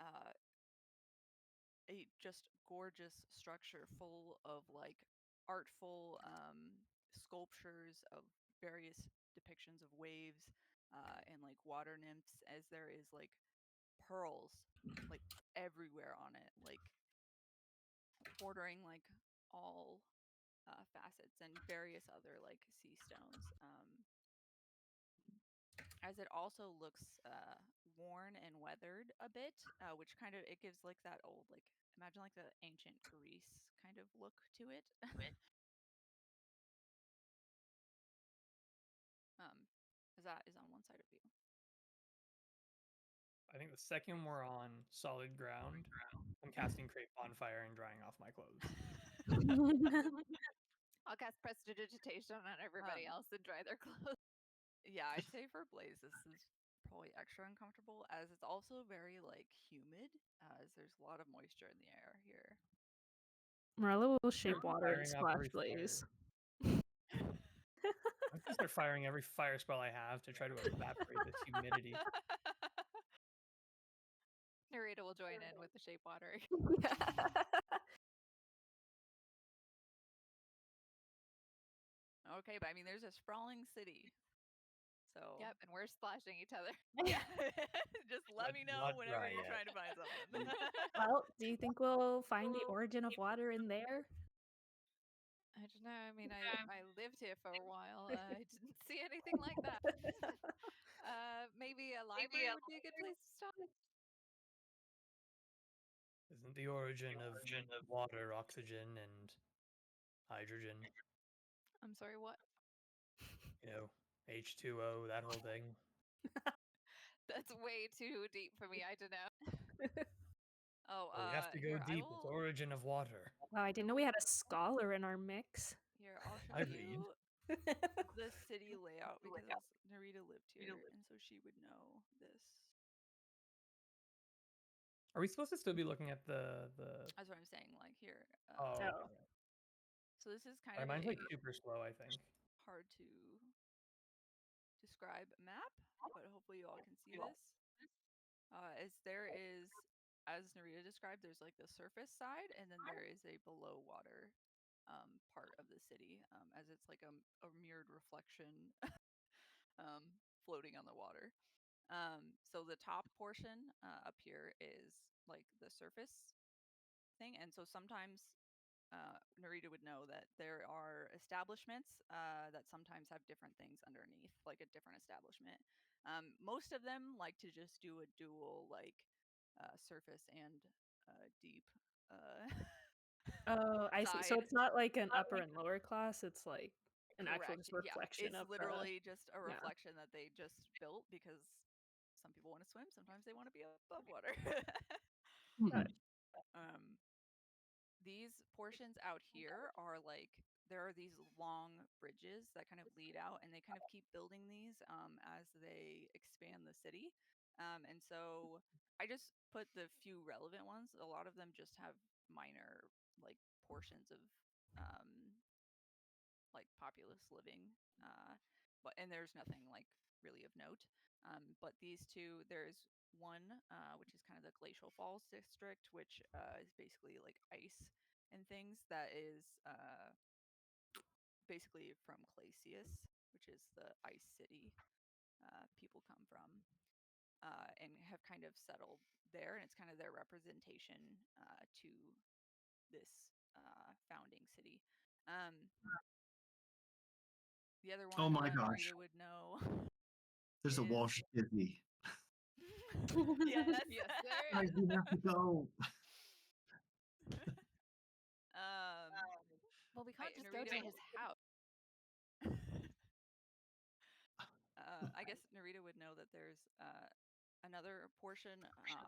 uh, a just gorgeous structure full of like artful sculptures of various depictions of waves and like water nymphs, as there is like pearls like everywhere on it, like bordering like all facets and various other like sea stones. As it also looks worn and weathered a bit, which kind of it gives like that old like imagine like the ancient Greece kind of look to it. As that is on one side of you. I think the second we're on solid ground, I'm casting Create Bonfire and drying off my clothes. I'll cast Prestidigitation on everybody else and dry their clothes. Yeah, I'd say for Blaze this is probably extra uncomfortable as it's also very like humid, as there's a lot of moisture in the air here. Marilla will shape water and Firing up splash every Blaze. I'm gonna start firing every fire spell I have to try to evaporate this humidity. Narita will join in with the shape watering. Okay, but I mean there's a sprawling city. So Yep, and we're splashing each other. yeah. Just let me know Not whenever dry you're yet. trying to find something. Well, do you think we'll find the origin of water in there? I don't know. I mean, I lived here for a while. I didn't see anything like that. Maybe a library would be a good place to start. Isn't the origin of water, oxygen, and hydrogen, I'm sorry, what? H2O, that whole thing? That's way too deep for me. I don't know. Oh, Well, we have to go here, deep. It's origin of water. Wow, I didn't know we had a scholar in our mix. Here, I'll show I read. you the city layout because Narita lived here, and so she would know this. Are we supposed to still be looking at the? That's what I'm saying. Like here. Oh, okay, Oh. right. So this is kind Sorry, of mine's a like super slow. I think. hard to describe map, but hopefully you all can see this. As there is, as Narita described, there's like the surface side, and then there is a below water part of the city, as it's like a mirrored reflection floating on the water. So the top portion up here is like the surface thing, and so sometimes Narita would know that there are establishments that sometimes have different things underneath, like a different establishment. Most of them like to just do a dual, like surface and deep. Oh, I see. So Side. it's not like an upper and lower class. It's like an actual Correct. just reflection It's of literally just a yeah. reflection that they just built because some people want to swim, sometimes they want to be above water. Got it. These portions out here are like there are these long bridges that kind of lead out, and they kind of keep building these as they expand the city. And so I just put the few relevant ones. A lot of them just have minor like portions of like populous living, and there's nothing like really of note. But these two, there's one which is kind of the Glacial Falls district, which is basically like ice and things. That is basically from Glacius, which is the ice city people come from, and have kind of settled there, and it's kind of their representation to this founding city. The other one Oh my gosh. Narita would know. There's a is- Walsh Disney. Yes. Yes, Guys, we have to go. Well, we can't just go Narita- to his house. I guess Narita would know that there's another portion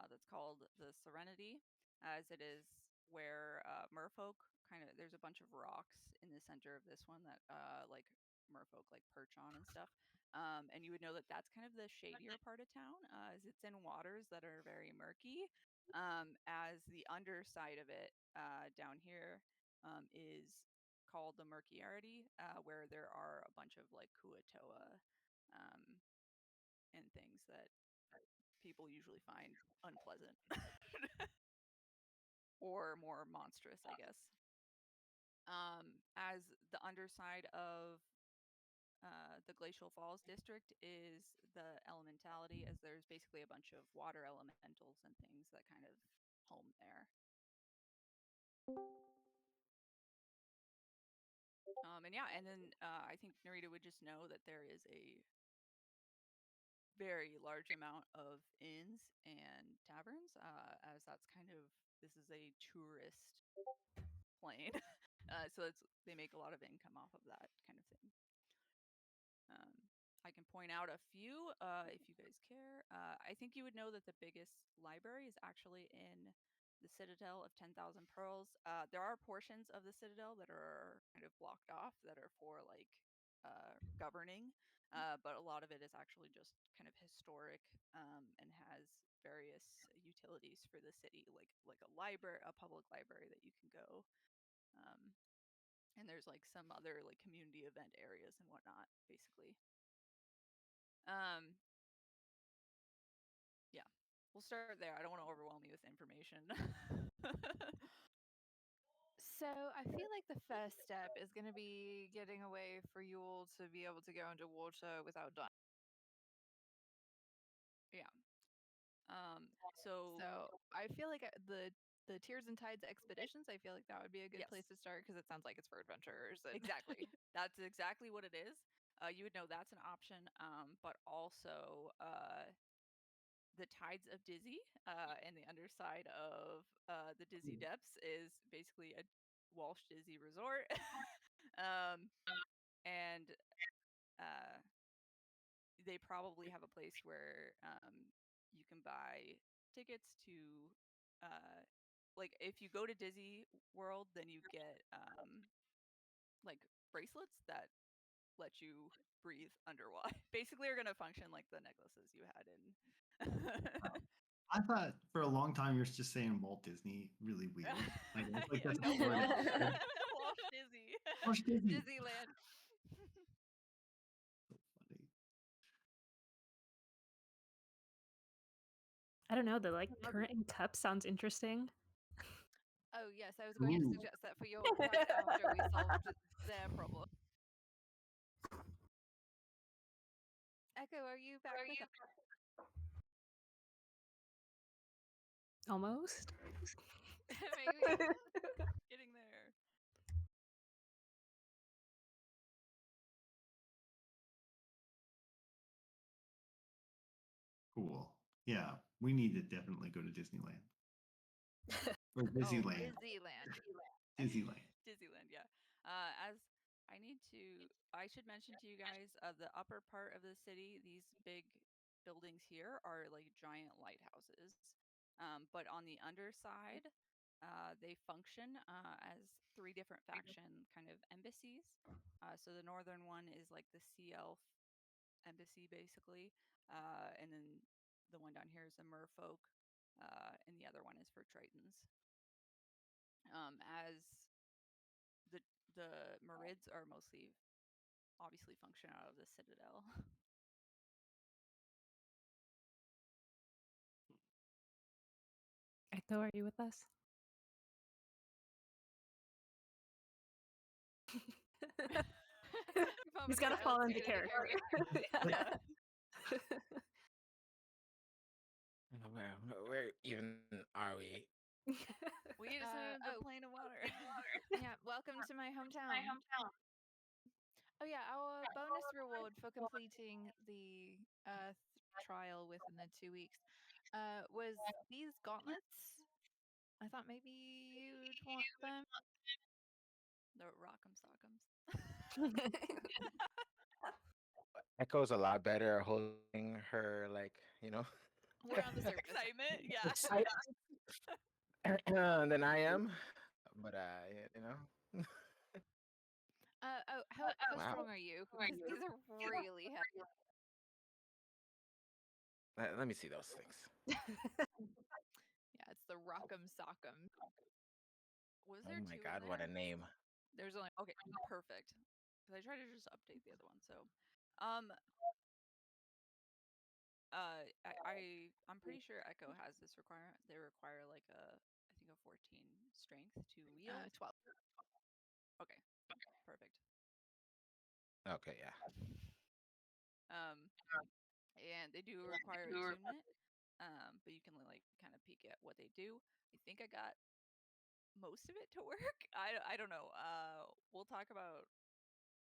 that's called the Serenity, as it is where merfolk kind of. There's a bunch of rocks in the center of this one that like merfolk like perch on and stuff. And you would know that that's kind of the shadier part of town, as it's in waters that are very murky. As the underside of it down here is called the Murkiarity, where there are a bunch of like Kuatoa and things that people usually find unpleasant or more monstrous, I guess. As the underside of the Glacial Falls district is the elementality, as there's basically a bunch of water elementals and things that kind of home there. And then I think Narita would just know that there is a very large amount of inns and taverns, as that's kind of this is a tourist plane, so they make a lot of income off of that kind of thing. I can point out a few if you guys care. I think you would know that the biggest library is actually in the Citadel of 10,000 Pearls. There are portions of the Citadel that are kind of blocked off that are for like governing, but a lot of it is actually just kind of historic and has various utilities for the city, like a library, a public library that you can go. And there's like some other like community event areas and whatnot, basically. Yeah, we'll start there. I don't want to overwhelm you with information. So I feel like the first step is going to be getting a way for you all to be able to go underwater without dying. Yeah. So I feel like the Tears and Tides expeditions, I feel like that would be a good Yes. place to start because it sounds like it's for adventurers. And exactly, that's exactly what it is. You would know that's an option, but also the Tides of Dizzy and the underside of the Dizzy Depths is basically a Walsh Dizzy resort. And they probably have a place where you can buy tickets to like if you go to Disney World, then you get like bracelets that let you breathe underwater. Basically, are going to function like the necklaces you had in. I thought for a long time you're just saying Walt Disney really weird. Like Yeah, that's no, the word. Walsh Disney. Walsh Disney. Disneyland. So funny. I don't know. The like current in cup sounds interesting. oh yes, I was going to Ooh. suggest that for your part after we solved their problem. Echo, are you back with us? Almost. Maybe. Getting there. Cool. Yeah, we need to definitely go to Disneyland. Or Disneyland. Disneyland. Disneyland. Disneyland, yeah. As I should mention to you guys, the upper part of the city, these big buildings here are like giant lighthouses. But on the underside, they function as three different faction kind of embassies. So the northern one is like the Sea Elf embassy, basically, and then the one down here is the Merfolk, and the other one is for Tritons. As the Marids are mostly obviously function out of the Citadel. Echo, are you with us? He's got to fall into character. Yeah. Where even are we? We just entered the plane of water. Yeah, welcome to my hometown. Oh yeah, our bonus reward for completing the trial within the 2 weeks was these gauntlets. I thought maybe you'd want them. The rock'em sock'ems. Echo's a lot better at holding her, like, We're on the surface. Excitement, yeah. than I am. But How Wow. strong are you? Because these are really heavy. Let me see those things. Yeah, it's the rock'em sock'em. Was Oh there my two God, in what a there? name! There's only okay, perfect. Because I tried to just update the other one. So, I'm pretty sure Echo has this requirement. They require like I think a 14 strength to wield. 12. Okay, perfect. Okay, yeah. And they do require attunement. But you can like kind of peek at what they do. I think I got most of it to work. I don't know. We'll talk about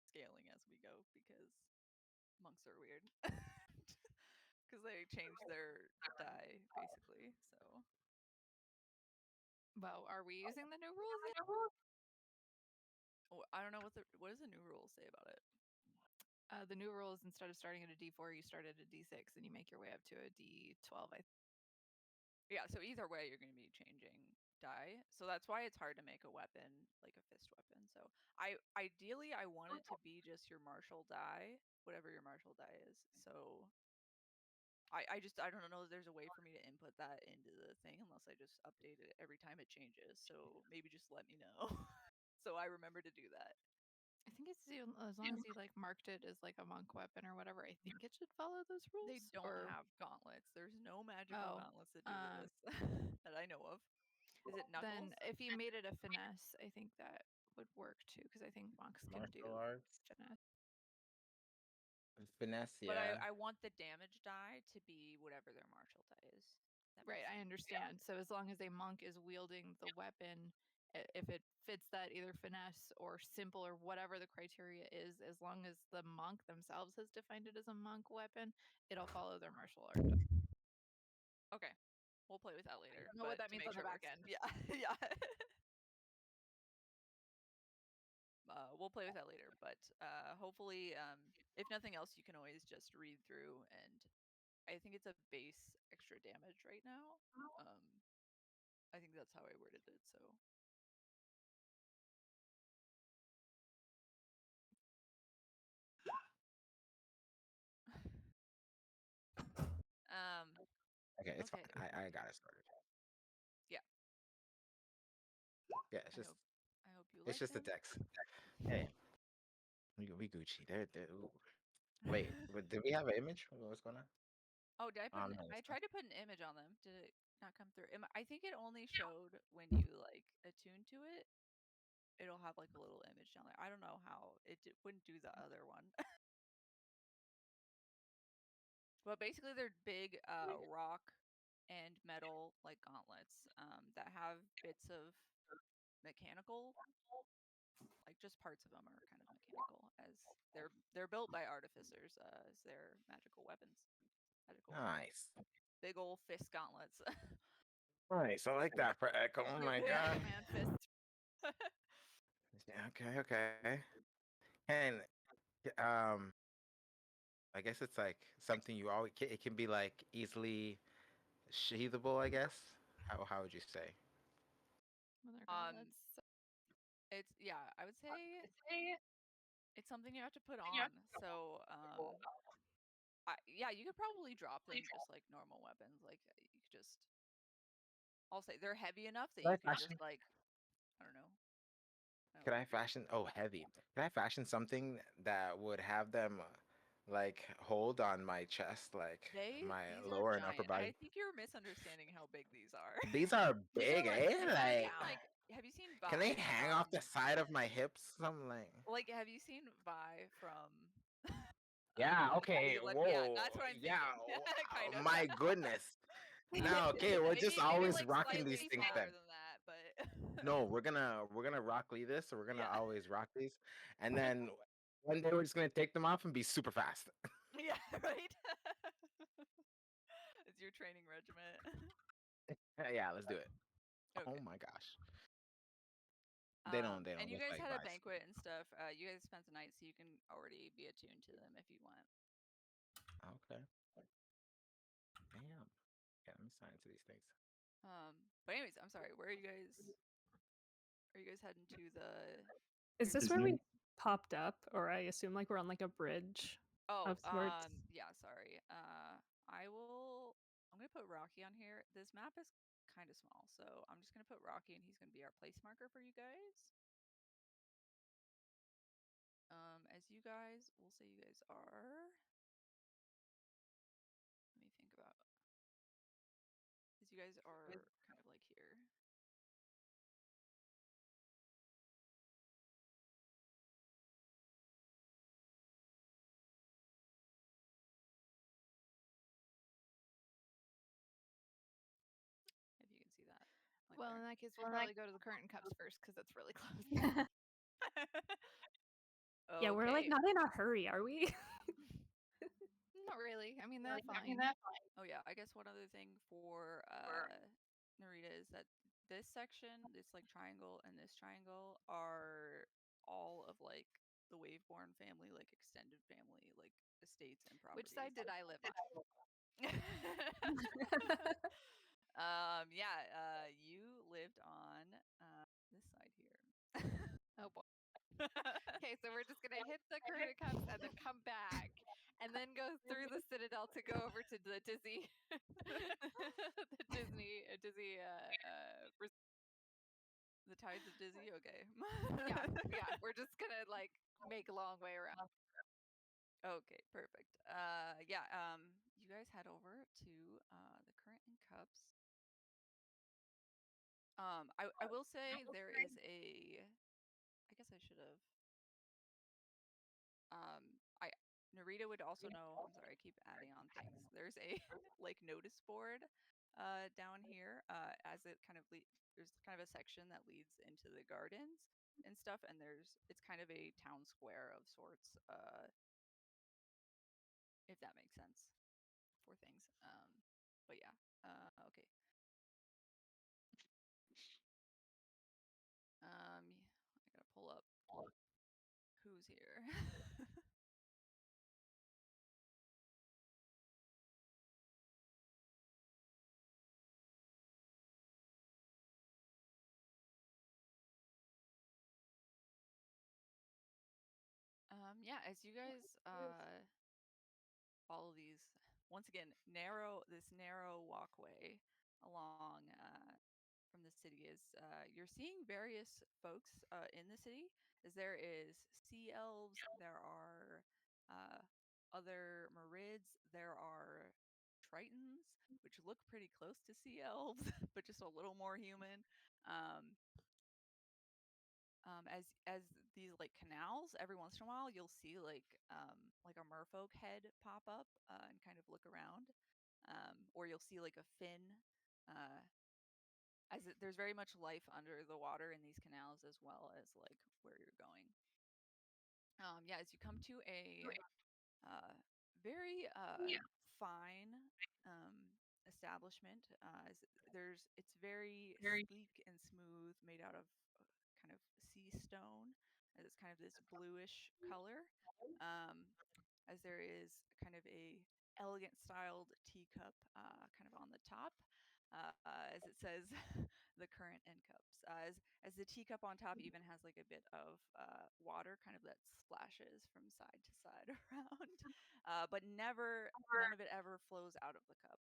scaling as we go because monks are weird. Because they change their die basically. So Well, are we using the new rules yet? I don't know what does the new rules say about it. The new rules, instead of starting at a D4, you start at a D6 and you make your way up to a D12. Yeah, so either way, you're going to be changing die. So that's why it's hard to make a weapon, like a fist weapon. So ideally I want it to be just your martial die, whatever your martial die is. So I don't know if there's a way for me to input that into the thing unless I just update it every time it changes. So maybe just let me know. So I remember to do that. I think it's as long as you like marked it as like a monk weapon or whatever. I think it should follow those rules. They don't have gauntlets. There's no magical gauntlets that do this that I know of. Is it knuckles? Then if you made it a finesse, I think that would work too, because I think monks can do Martial arts, finesse. finesse, But yeah. I want the damage die to be whatever their martial die is. That Right, makes I sense. understand. So as long as a monk is wielding the weapon, if it fits that either finesse or simple or whatever the criteria is, as long as the monk themselves has defined it as a monk weapon, it'll follow their martial art. Okay, we'll play with that later. Know what but that to means make on the sure it back works. end. Yeah, yeah. We'll play with that later, but hopefully, if nothing else, you can always just read through, and I think it's a base extra damage right now. I think that's how I worded it. So. Okay, it's Okay. fine. I got it started. Yeah. Yeah, it's just I hope you like it's just a them. text. Hey, we Gucci. Ooh. Wait, did we have an image? What's going on? Oh, did I put? Oh, no, I it's tried to put an image on them. Did it not come through? I think it only showed when you like attune to it. It'll have like a little image down there. I don't know how wouldn't do the other one. But basically, they're big rock and metal like gauntlets that have bits of mechanical, like just parts of them are kind of mechanical, as they're built by artificers as their magical weapons, magical Nice. Big old fist gauntlets. Nice. I like that for Echo. Oh my god. Man fist. Yeah, okay. And I guess it's like something you always it can be like easily sheathable, I guess. How would you say? Mother gauntlets. It's I would say it's something you have to put on. So you could probably drop them just like normal weapons. Like you could just I'll say they're heavy enough that Could I you could fashion? just like I don't know. Could I fashion? Oh, heavy. Could I fashion something that would have them like hold on my chest, like my These lower are and upper giant. I body? think you're misunderstanding how big these are. These are These are big, like eh? have you seen Can they Vi hang off the side of my hips? Something like. have you seen Vi from Yeah. Okay. Yeah, Whoa. that's what I'm Yeah. thinking. Kind of. My goodness. Now, okay, we're just maybe always like rocking these slightly things smaller then. than that, but No, we're gonna rock Lee this, so we're gonna Yeah. always rock these, and then one day we're just gonna take them off and be super fast. Yeah, right. It's your training regiment. Yeah, let's do it. Oh Okay. my gosh. They don't And you look guys like had a Vice. banquet and stuff. You guys spent the night, so you can already be attuned to them if you want. Okay. Damn. Yeah, let me sign into these things. But anyways, I'm sorry. Where are you guys? Are you guys heading to the? Is this Is where there- we popped up, or I assume like we're on like a bridge Oh, of sorts? yeah. Sorry. I'm gonna put Rocky on here. This map is kind of small, so I'm just gonna put Rocky, and he's gonna be our place marker for you guys. As you guys, we'll say you guys are. Let me think about. As you guys are kind of like here. If you can see that. Like Well, there. in that case, we'll probably go to the current cups first because that's really close. Yeah, we're like Okay. not in a hurry, are we? Not really. I mean, that's fine. Oh yeah, I guess one other thing for Narita is that this section, this like triangle and this triangle are all of like the Waveborn family, like extended family, like estates and properties. Which side did I live on? You lived on this side here. Oh boy. Okay, so we're just gonna hit the current cups and then come back, and then go through the Citadel to go over to the Disney, the Disney. The tides of Dizzy. Okay. Yeah. We're just gonna like make a long way around. Okay, perfect. You guys head over to the current in cups. I will say there is a. I guess I should have. I Narita would also know. I'm sorry, I keep adding on things. There's a like notice board, down here. As it kind of there's kind of a section that leads into the gardens and stuff, and it's kind of a town square of sorts. If that makes sense for things. But yeah. Okay. I gotta pull up who's here. As you guys follow these once again this narrow walkway along from the city is you're seeing various folks in the city as there is sea elves, there are other marids, there are tritons which look pretty close to sea elves but just a little more human. As these like canals, every once in a while you'll see like a merfolk head pop up and kind of look around, or you'll see like a fin. There's very much life under the water in these canals as well as like where you're going. As you come to a very fine establishment. It's very sleek and smooth, made out of kind of sea stone. It's kind of this bluish color. As there is kind of a elegant styled teacup kind of on the top. As it says, the current end cups. As the teacup on top even has like a bit of water, kind of that splashes from side to side around, but none of it ever flows out of the cup.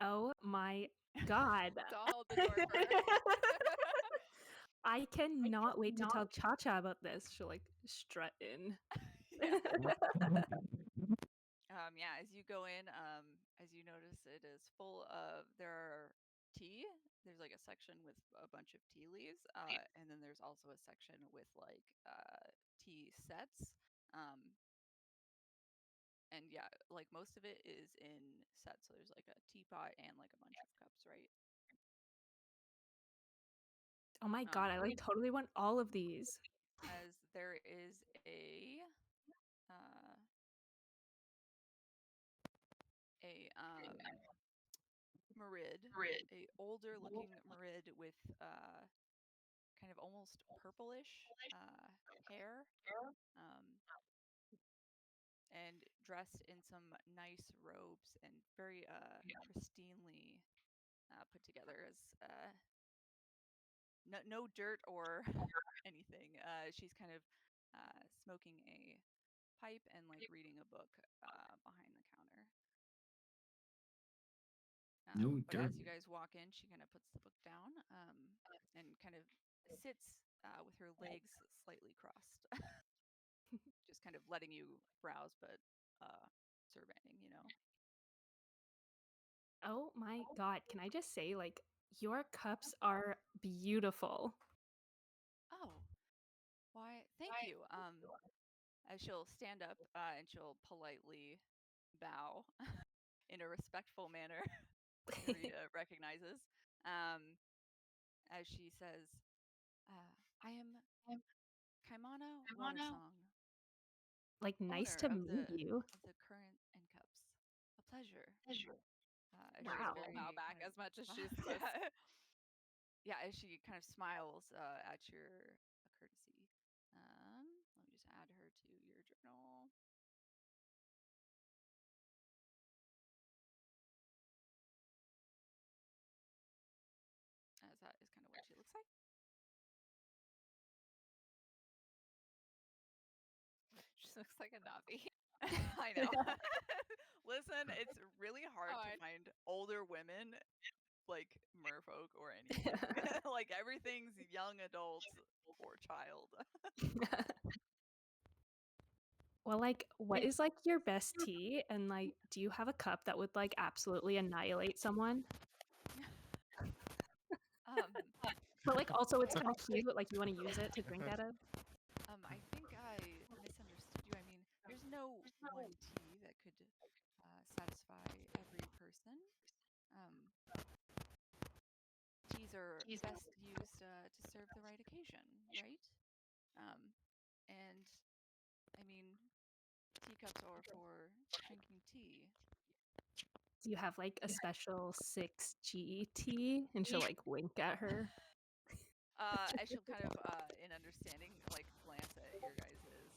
Oh my god. Don't hold the door first. I cannot wait to tell Cha Cha about this. She'll like strut in. Yeah, as you go in, as you notice, it is full of there are tea. There's like a section with a bunch of tea leaves, and then there's also a section with like tea sets. And yeah, like most of it is in sets. So there's like a teapot and like a bunch of cups, right? Oh my god, I like totally want all of these. As there is uh, a Marid, a older looking Marid with kind of almost purplish hair, and dressed in some nice robes and very pristinely put together. As no dirt or anything. She's kind of smoking a pipe and like reading a book behind the counter. No But dirt. as you guys walk in, she kind of puts the book down and kind of sits with her legs slightly crossed, just kind of letting you browse, but surveying, you know. Oh my god, can I just say, like, your cups are beautiful. Oh, why? Thank you. As she'll stand up and she'll politely bow in a respectful manner. Rita recognizes. As she says, I am Kaimana Watersong, Like, nice owner to meet you. of the current end cups. A pleasure. As Wow. she's Will very bow back kind as much as she's of, supposed to. yeah, as she kind of smiles at your courtesy. Let me just add her to your journal. As that is kind of what she looks like. She looks like a Navi. I know. Listen, it's really hard to I- find older women like merfolk or anything. Like everything's young adult or child. Well, like, what is like your best tea? And like, do you have a cup that would like absolutely annihilate someone? But like, also it's kind of cute. Like, you want to use it to drink out of. I think I misunderstood you. I mean, there's no one tea that could satisfy every person. Teas are best used to serve the right occasion, right? And I mean, teacups are for drinking tea. Do you have like a special 6G tea? And she'll like wink at her. As she'll kind of, in understanding, like glance at your guys's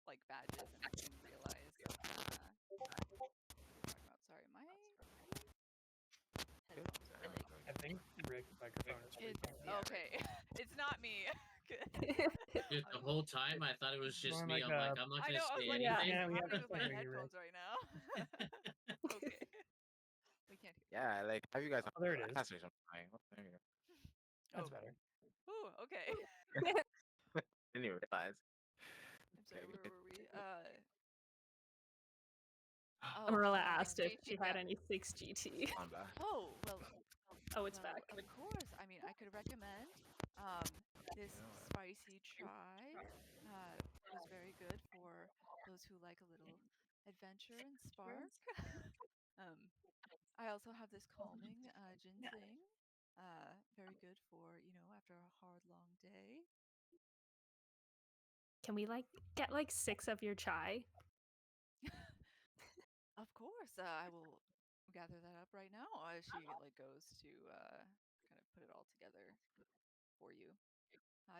like badges and realize what you're talking about. Sorry, my headphones are like. I think Rick's microphone is freaking out. Yeah, okay, it's not me. Dude, the whole time I thought it was just Going me. like I'm like, a- I'm not I gonna know. I was say like, anything. Yeah, we what's have happening with my to hear you, headphones right now? Okay, we can't hear. Yeah, like have you guys on Oh, there it is. class or something? There you go. That's Oh. better. Ooh, okay. Didn't even realize. I'm sorry. Where were we? Amarilla asked if 6G she had any 6G tea. On back. Oh well. Oh, it's back. Of course. I mean, I could recommend this spicy chai. Was very good for those who like a little adventure and spark. I also have this calming ginseng. Very good for, after a hard, long day. Can we like get like 6 of your chai? Of course. course, I will gather that up right now. She like goes to kind of put it all together for you.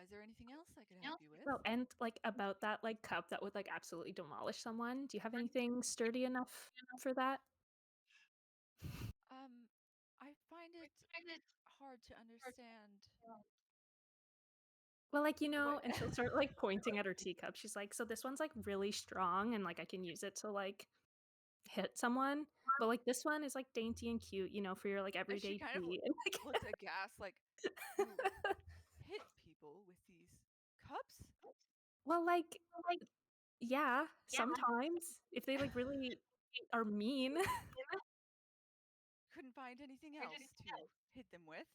Is there anything else I could help you with? Well, and like about that like cup that would like absolutely demolish someone. Do you have anything sturdy enough for that? I find it hard to understand. Well, like, you know, What- and she'll start like pointing at her teacup. She's like, so this one's like really strong and like I can use it to like hit someone. But like this one is like dainty and cute, you know, for your like And everyday she kind of tea. looks aghast, like, you hit people with these cups? Well, like, yeah, sometimes if they like really are mean. Couldn't find anything else to hit them with?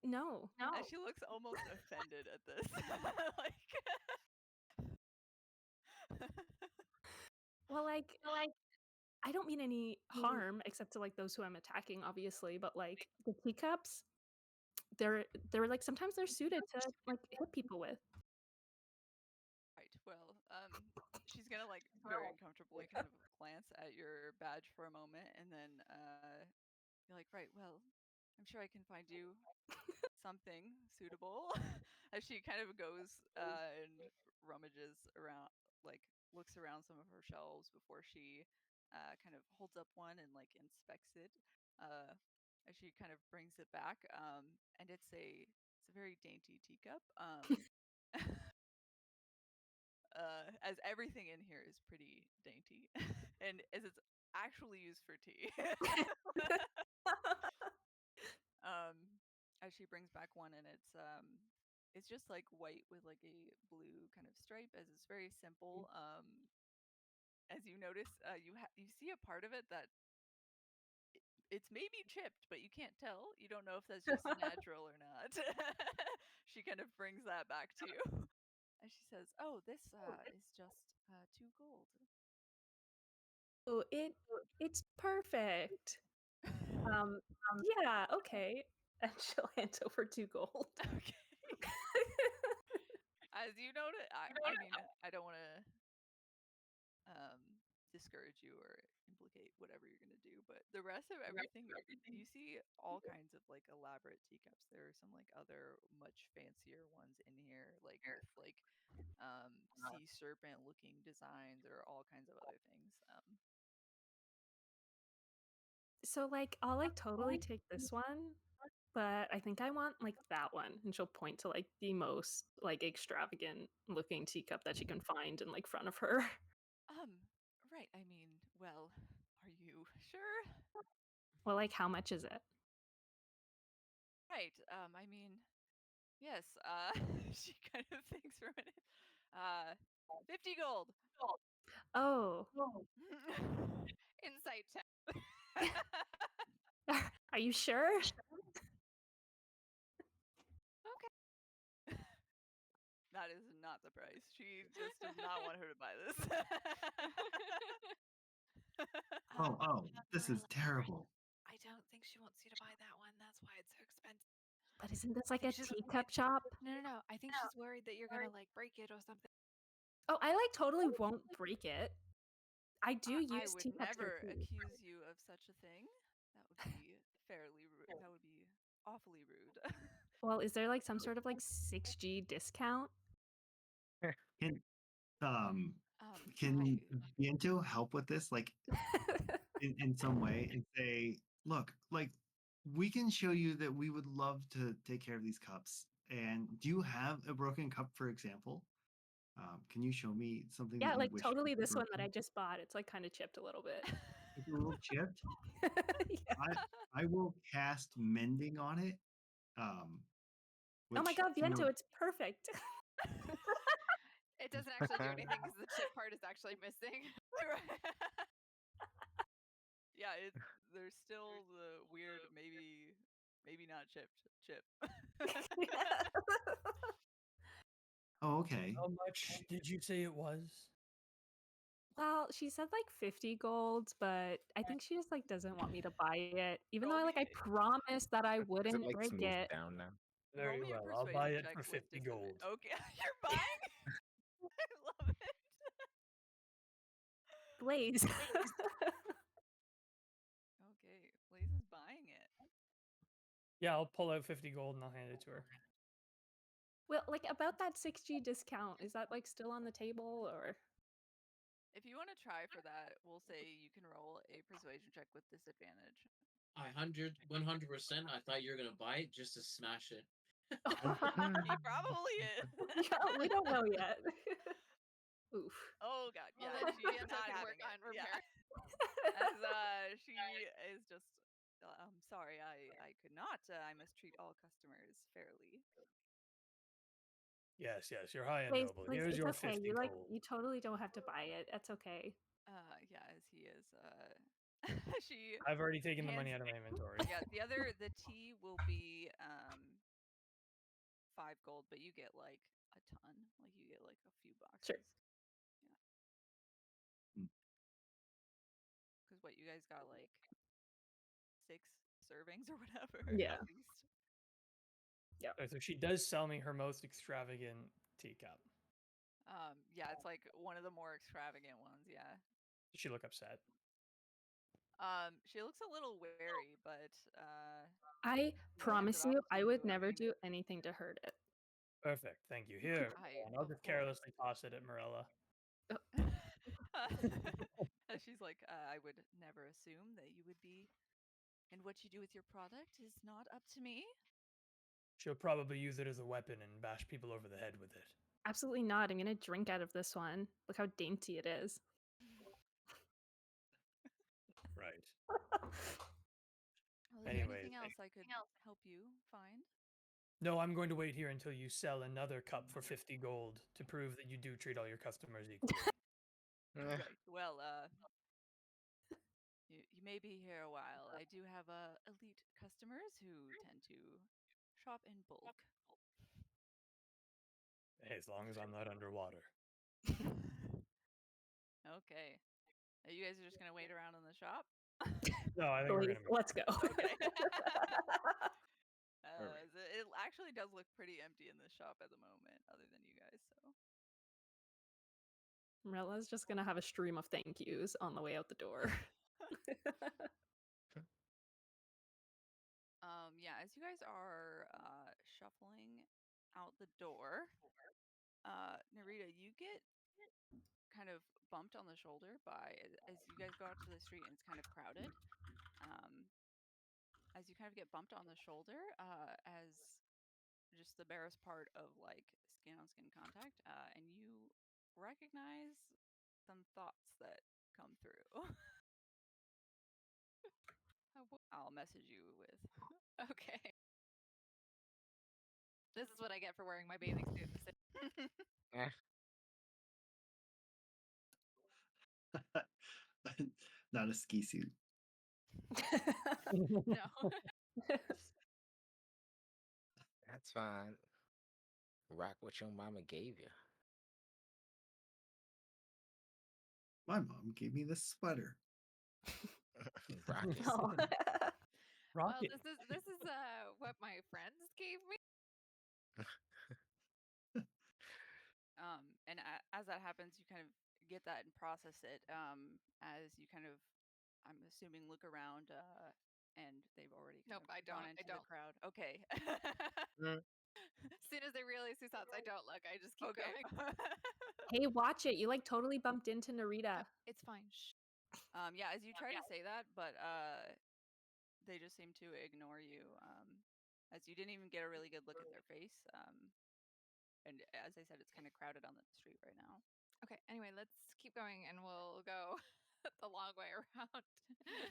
No. And she looks almost offended at this. Like, Well, like, I don't mean any harm except to like those who I'm attacking, obviously, but like the teacups, they're like sometimes they're suited to like hit people with. right. Well, she's gonna like very uncomfortably kind of glance at your badge for a moment, and then you're like, right. Well, I'm sure I can find you something suitable. As she kind of goes and rummages around, like looks around some of her shelves before she kind of holds up one and like inspects it. As she kind of brings it back, and it's a very dainty teacup. As everything in here is pretty dainty, and as it's actually used for tea. um, as she brings back one, and it's just like white with like a blue kind of stripe, as it's very simple. As you notice, you see a part of it that it's maybe chipped, but you can't tell. You don't know if that's just natural or not. She kind of brings that back to you. And she says, "Oh, this is just 2 gold." Oh, it's perfect. Yeah, okay. And she'll hand over 2 gold. Okay. As you notice, I mean, I don't want to discourage you or implicate whatever you're gonna do, but the rest of everything, you see all kinds of like elaborate teacups. There are some like other much fancier ones in here, like with like sea serpent looking designs or all kinds of other things. So like I'll like totally take this one, but I think I want like that one. And she'll point to like the most like extravagant looking teacup that she can find in like front of her. Right. I mean, well, are you sure? Well, like how much is it? Right. I mean, yes. She kind of thinks for a minute. 50 gold. Oh, Insight check. are you sure? Okay. That is not the price. She just does not want her to buy this. Oh, this is terrible. I don't think she wants you to buy that one. That's why it's so expensive. But isn't this like a think she's- teacup shop? No. I think she's worried that you're gonna like break it or something. Oh, I like totally won't break it. I do I use would teacups for never tea. accuse you of such a thing. That would be fairly rude. That would be awfully rude. Well, is there like some sort of like 6G discount? Can um I- can Viento help with this, like in some way, and say, look, like we can show you that we would love to take care of these cups. And do you have a broken cup, for example? Can you show me something Yeah, that you like wish totally was this one that I broken? just bought. It's like kind of chipped a little bit. It's a little chipped. Yeah. I will cast mending on it. Oh my Which, god, you know, Viento, it's perfect. It doesn't actually do anything because the chip part is actually missing. Yeah, there's still the weird maybe not chipped chip. oh, okay. How much did you say it was? Well, she said like 50 gold, but I think she just like doesn't want me to buy it, even though Roll I me- like I promised that I Is it wouldn't like break smooth it. down now? Very Roll me a well. I'll buy persuasion it check for with 50 gold. Okay, you're buying? I love it. Blaze. Yeah, I'll pull out 50 gold and I'll hand it to her. Well, like about that 6G discount, is that like still on the table or? If you want to try for that, we'll say you can roll a persuasion check with disadvantage. 100%. I thought you were gonna buy it just to smash it. He probably is. Yeah, we don't know yet. Oof. Oh god, Well, yeah, then she's Jens not can having work it. on Yeah. repairing. As she is just, I'm sorry, I could not. I must treat all customers fairly. Yes, you're high and Blaze, noble. Blaze, Here's it's your okay. 50 gold. You totally don't have to buy it. That's okay. Yeah, as he is. She I've already taken the money hands- out of my inventory. Yeah, the tea will be 5 gold, but you get like a ton. Like you get like a few boxes. Sure. Yeah. Hmm. Because what you guys got like 6 servings or whatever Yeah. at least. So she does sell me her most extravagant teacup. Yeah, it's like one of the more extravagant ones. Yeah. Does she look upset? She looks a little wary, but I promise you, I would never mean, do anything to hurt it. Perfect, thank you. Here, and I'll of just course. carelessly toss it at Marilla. She's like, I would never assume that you would be, and what you do with your product is not up to me. She'll probably use it as a weapon and bash people over the head with it. Absolutely not. I'm gonna drink out of this one. Look how dainty it is. Right. Well, is there Anyways, anything else I could help you find? No, I'm going to wait here until you sell another cup for 50 gold to prove that you do treat all your customers equally. Right. Well, you may be here a while. I do have elite customers who tend to shop in bulk. Hey, as long as I'm not underwater. Okay. You guys are just gonna wait around in the shop? No, I think we're Blaze, gonna. let's go. Okay. Alright. It actually does look pretty empty in this shop at the moment, other than you guys. So Marilla's just gonna have a stream of thank yous on the way out the door. yeah, as you guys are shuffling out the door, Narita, you get kind of bumped on the shoulder by as you guys go out to the street and it's kind of crowded. As you kind of get bumped on the shoulder, as just the barest part of like skin on skin contact, and you recognize some thoughts that come through. I'll message you with. Okay. This is what I get for wearing my bathing suit in the city. Not a ski suit. No. That's fine. Rock what your mama gave you. My mom gave me this sweater. Rock it. No. Well, Rocket. this is what my friends gave me. And as that happens, you kind of get that and process it. As you kind of, I'm assuming, look around, and they've already kind Nope, of I gone don't. into I the don't. crowd. Okay. As soon as they realize whose thoughts, I don't look. I just keep Okay. going. Hey, watch it. You like totally bumped into Narita. It's fine. Shh. Yeah, as you try to say that, but they just seem to ignore you. As you didn't even get a really good look at their face. And as I said, it's kind of crowded on the street right now. Okay. Anyway, let's keep going, and we'll go the long way around.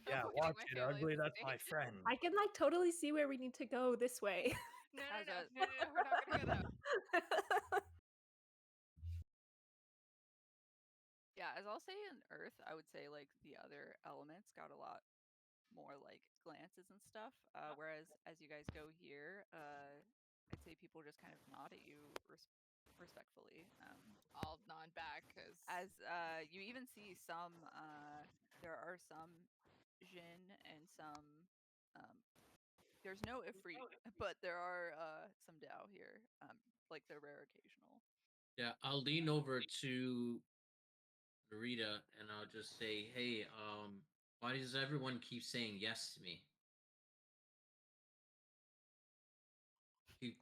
Yeah, avoiding watch my it, family's ugly. That's my estate. friend. I can like totally see where we need to go this way. No, As no, no, a- no, no, no. We're not gonna go that way. Yeah, as I'll say in Earth, I would say like the other elements got a lot more like glances and stuff. Whereas as you guys go here, I'd say people just kind of nod at you respectfully. I'll nod back because As you even see some, there are some Jin and some. There's no Ifrit, but there are some Dao here. Like they're rare occasional. Yeah, I'll lean over to Rita and I'll just say, "Hey, why does everyone keep saying yes to me?" Keep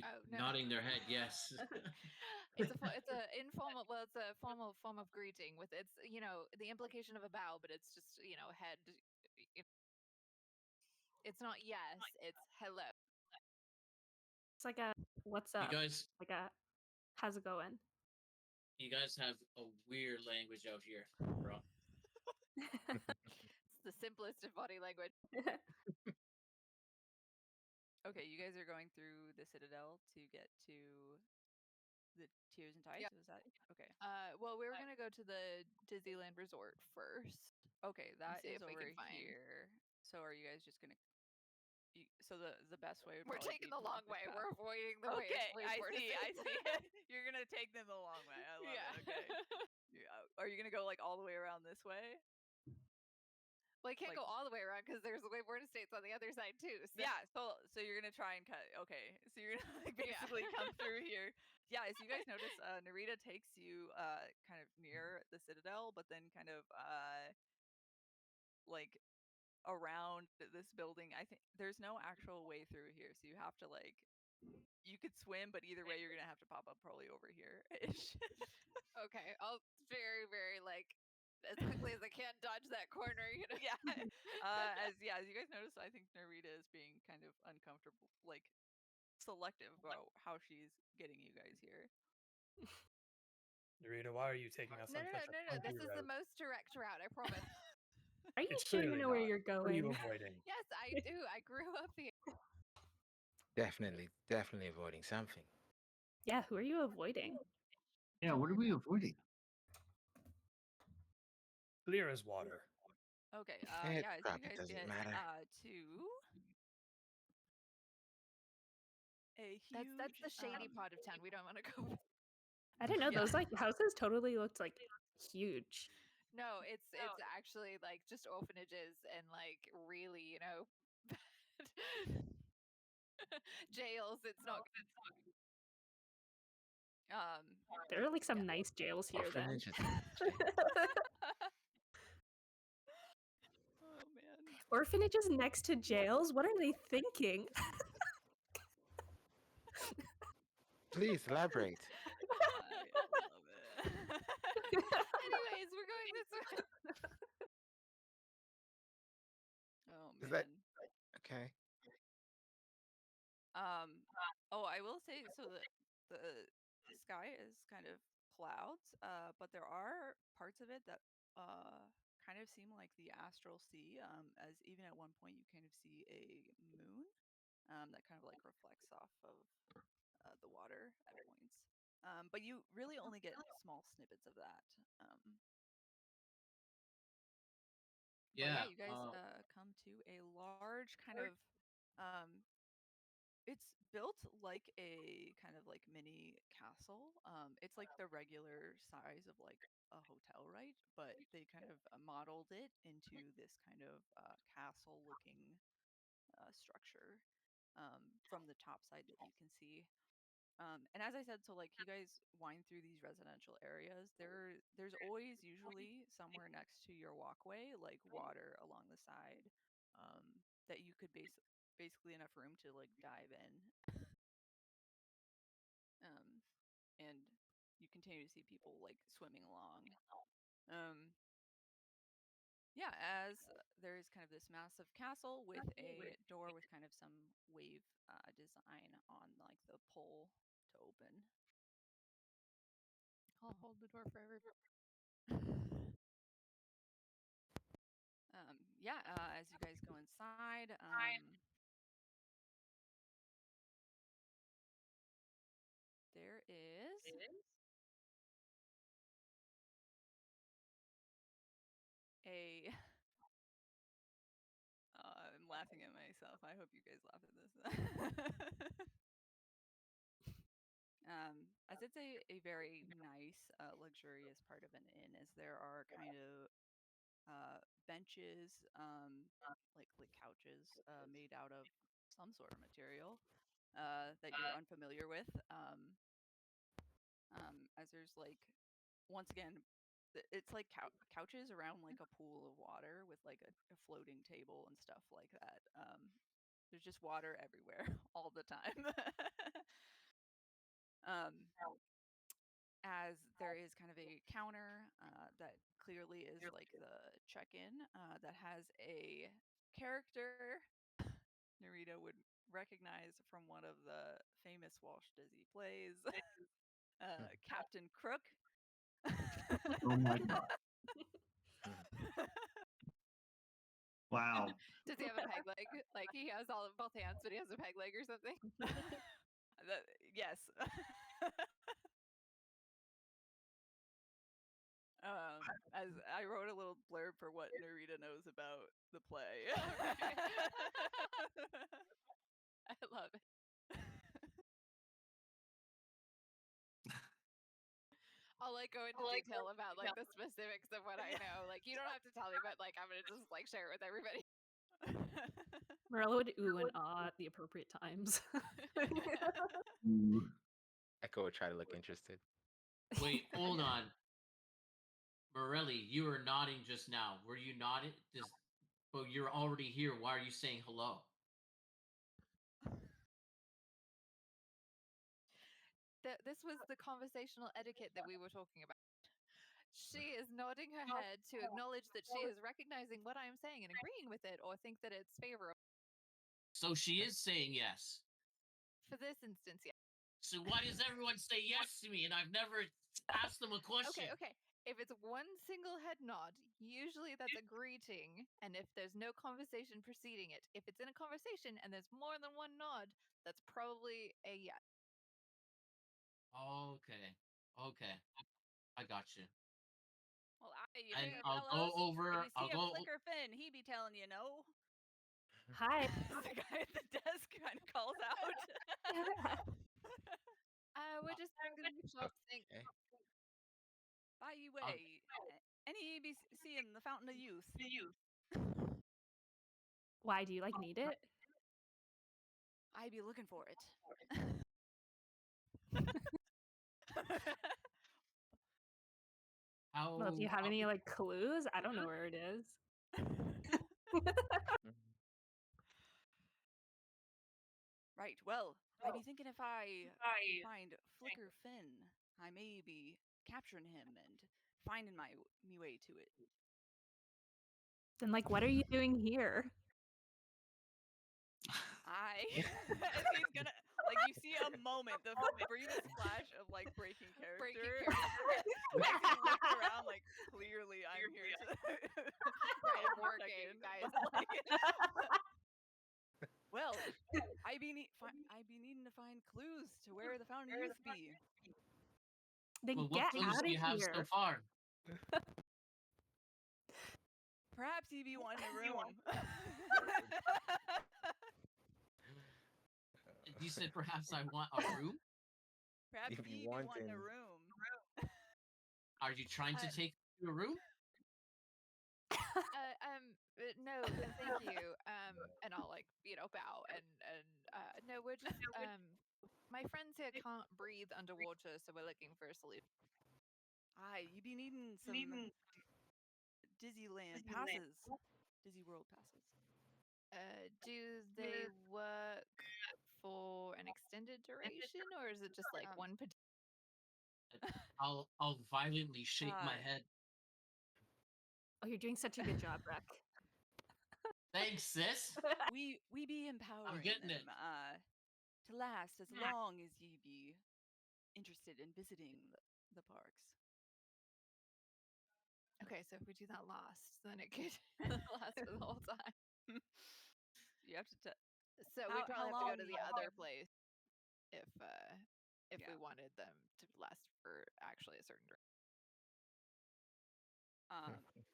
Oh, no. nodding their head. Yes. It's a informal. Well, it's a formal form of greeting with it's the implication of a bow, but it's just head. It's not yes. It's hello. It's like a what's You up? guys, Like a how's it going? you guys have a weird language out here, bro. It's the simplest of body language. Okay, you guys are going through the Citadel to get to the Tears and Tides. Yeah. Was that okay? Well, we were gonna go to the Disneyland Resort first. Okay, that see is if we over can find- here. So are you guys just gonna? So the best way would We're probably taking be the to walk long this way. path. We're avoiding the way. Okay, it's I least see. I worth see. You're gonna take them the long way. I love Yeah. it. Okay. Are you gonna go like all the way around this way? Well, I can't Like- go all the way around because there's the Wayborn Estates on the other side too. So. Yeah. So you're gonna try and cut. Okay. So you're gonna like Yeah. basically come through here. Yeah. As you guys notice, Narita takes you kind of near the Citadel, but then kind of like around this building. I think there's no actual way through here, so you have to like. You could swim, but either way, you're gonna have to pop up probably over here. Okay, I'll very, very like as quickly as I can dodge that corner. Yeah. As you guys notice, I think Narita is being kind of uncomfortable, like selective about how she's getting you guys here. Narita, why are you taking us No, on no, such no, a no, no. This funky is the road? most direct route. I promise. Are you It's sure you clearly know where not. you're What are you going? avoiding? Yes, I do. I grew up here. Definitely avoiding something. Yeah, who are you avoiding? Yeah, what are we avoiding? Clear as water. Okay. Eh, Yeah. As you crap, it guys doesn't get matter. to a huge. That's the shady part of town. We don't want to go. I don't know. Yeah. Those like houses totally looked like huge. No, it's actually like just orphanages and like really jails. It's not. There are like some nice jails here then. Orphanages. Oh man. Orphanages next to jails? What are they thinking? Please elaborate. I love it. Anyways, we're going this way. Oh Is that- man. Okay. Oh, I will say so the sky is kind of clouds, but there are parts of it that kind of seem like the astral sea. As even at one point you kind of see a moon that kind of like reflects off of the water at points. But you really only get small snippets of that. But yeah, Yeah. you guys come to a large kind of it's built like a kind of like mini castle. It's like the regular size of like a hotel, right? But they kind of modeled it into this kind of castle looking structure from the top side that you can see. And as I said, so like you guys wind through these residential areas, there's always usually somewhere next to your walkway, like water along the side, that you could basically enough room to like dive in. And you continue to see people like swimming along. Yeah, as there is kind of this massive castle with a door with kind of some wave design on like the pole to open. I'll hold the door forever. Yeah, as you guys go inside, there is a. I'm laughing at myself. I hope you guys laugh at this. As it's a very nice, luxurious part of an inn, as there are kind of benches, like couches, made out of some sort of material that you're unfamiliar with. As there's like, once again, it's like couches around like a pool of water with like a floating table and stuff like that. There's just water everywhere all the time. As there is kind of a counter that clearly is like the check-in that has a character Narita would recognize from one of the famous Walsh Disney plays, Captain Crook. Oh my god! Wow. Does he have a peg leg? Like he has both hands, but he has a peg leg or something? Yes. As I wrote a little blurb for what Narita knows about the play. I love it. I'll like go into detail about like the specifics of what I know. Like you don't have to tell me, but like I'm gonna just like share it with everybody. Morella would ooh and ah at the appropriate times. Ooh. Echo would try to look interested. Wait, hold on. Morelli, you were nodding just now. Were you nodding? But you're already here. Why are you saying hello? This was the conversational etiquette that we were talking about. She is nodding her head to acknowledge that she is recognizing what I am saying and agreeing with it, or think that it's favorable. So she is saying yes. For this instance, yeah. So why does everyone say yes to me and I've never asked them a question? Okay. If it's one single head nod, usually that's a greeting, and if there's no conversation preceding it. If it's in a conversation and there's more than one nod, that's probably a yes. Okay. I got you. Well, And I'll go over. If you see a flicker fin, he be telling you no. Hi. The guy at the desk kind of calls out. We're just going to shop thing. By the way, any be seeing the Fountain of Youth? Why do you like need it? I be looking for it. How? Well, do you have any like clues? I don't know where it is. Right. Well, I be thinking if I find Flicker Finn, I may be capturing him and finding me way to it. Then like, what are you doing here? As he's gonna, like, you see a moment, the briefest flash of like breaking character. As he looks around, like, clearly I'm here to I'm working, guys. Well, I be needing to find clues to where the Fountain of Youth be. Then Well, get what clues out do you of have so here. far? Perhaps he be wanting a room. You said perhaps I want a room? Perhaps If he you be want wanting a him. room. Are you trying to take me to a room? No, thank you. And I'll like, bow and no, we're just my friends here can't breathe underwater, so we're looking for a solution. You be needing some Disneyland passes. Disney World passes. Do they work for an extended duration, or is it just like one particular? I'll violently shake my head. Oh, you're doing such a good job, Breck. Thanks, sis. We be empowering getting them to last as long as ye be interested in visiting the parks. Okay, so if we do that last, then it could last for the whole time. You have to. So we probably have to go to the other long- place if Yeah. we wanted them to last for actually a certain duration.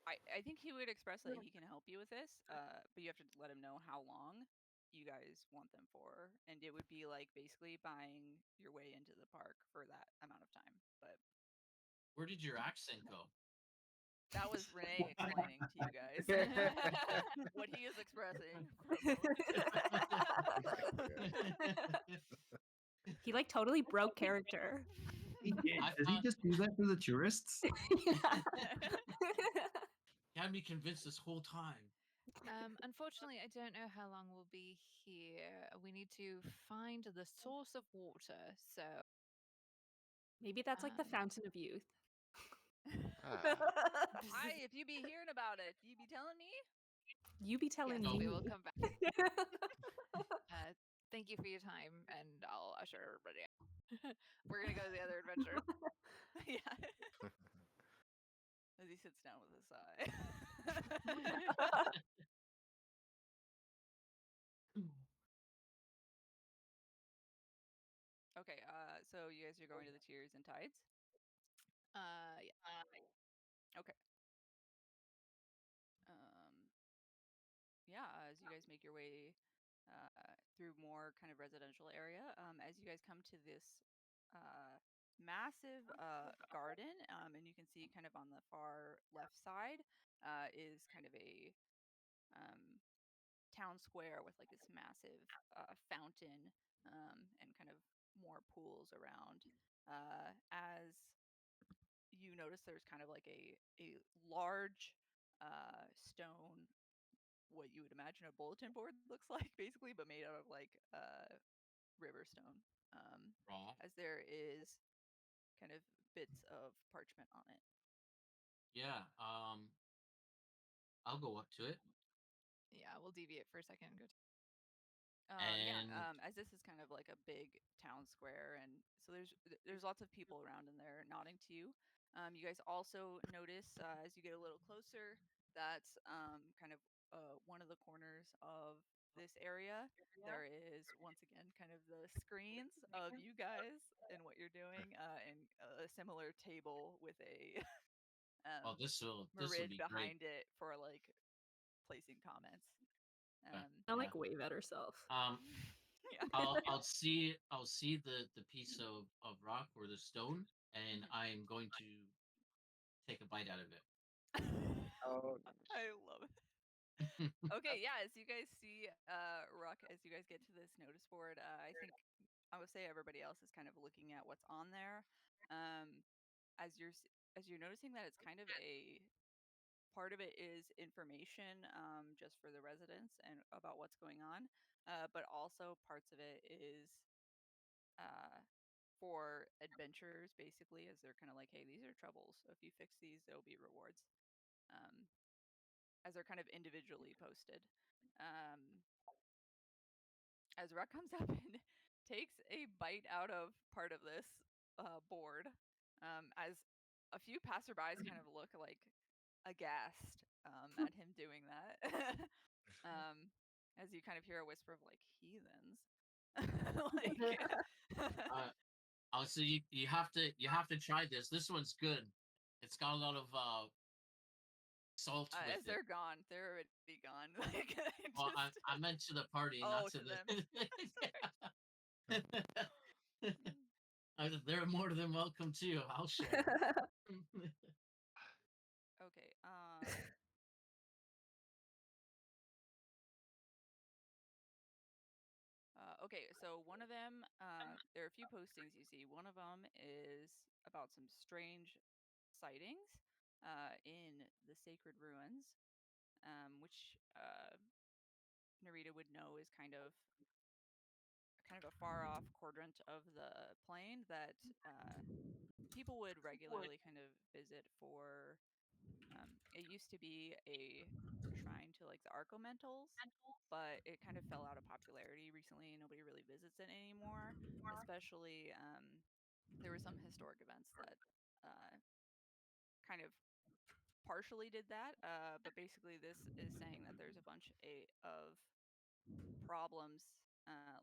I think he would express that he can help you with this, but you have to let him know how long you guys want them for, and it would be like basically buying your way into the park for that amount of time. But Where did your accent go? that was Renee explaining to you guys what he is expressing. He like totally broke character. He did. Did he just do that for the tourists? You had me convinced this whole time. Unfortunately, I don't know how long we'll be here. We need to find the source of water. So Maybe that's like the Um, fountain of youth. If you be hearing about it, you be telling me. You be telling yes, me. we will come back. Thank you for your time, and I'll assure everybody we're gonna go to the other adventure. Yeah. As he sits down with a sigh. Okay, so you guys are going to the Tears and Tides? Yeah. Okay. Yeah, as you guys make your way through more kind of residential area, as you guys come to this massive garden, and you can see kind of on the far left side is kind of a town square with like this massive fountain and kind of more pools around. As you notice, there's kind of like a large stone, what you would imagine a bulletin board looks like, basically, but made out of like river stone. Raw. As there is kind of bits of parchment on it. Yeah. I'll go up to it. Yeah, we'll deviate for a second. Good. As this is kind of like a big town square, and so there's lots of people around in there nodding to you. You guys also notice as you get a little closer that kind of one of the corners of this area there is once again kind of the screens of you guys and what you're doing, and a similar table with a Oh, this will Marid be great. behind it for like placing comments. I like wave at herself. Yeah. I'll see the piece of rock or the stone, and I'm going to take a bite out of it. Oh, I love it. Okay, yeah, as you guys see Ruck, as you guys get to this notice board, I think I would say everybody else is kind of looking at what's on there. As you're noticing that it's kind of a part of it is information just for the residents and about what's going on, but also parts of it is for adventurers, basically, as they're kind of like, hey, these are troubles. So if you fix these, there'll be rewards. As they're kind of individually posted. As Ruck comes up and takes a bite out of part of this board, as a few passerbys kind of look like aghast at him doing that. As you kind of hear a whisper of like heathens. Like So you have to try this. This one's good. It's got a lot of salt as with they're it. gone, they're already gone. Like, Well, I meant to the party, not to them. They're more than welcome too. I'll share. Okay. Okay, so one of them, there are a few postings you see. One of them is about some strange sightings in the sacred ruins, which Narita would know is kind of a far off quadrant of the plane that people would regularly kind of visit for. It used to be a shrine to like the Archomentals, but it kind of fell out of popularity recently. Nobody really visits it anymore. Especially, there were some historic events that kind of partially did that. But basically, this is saying that there's a bunch of problems.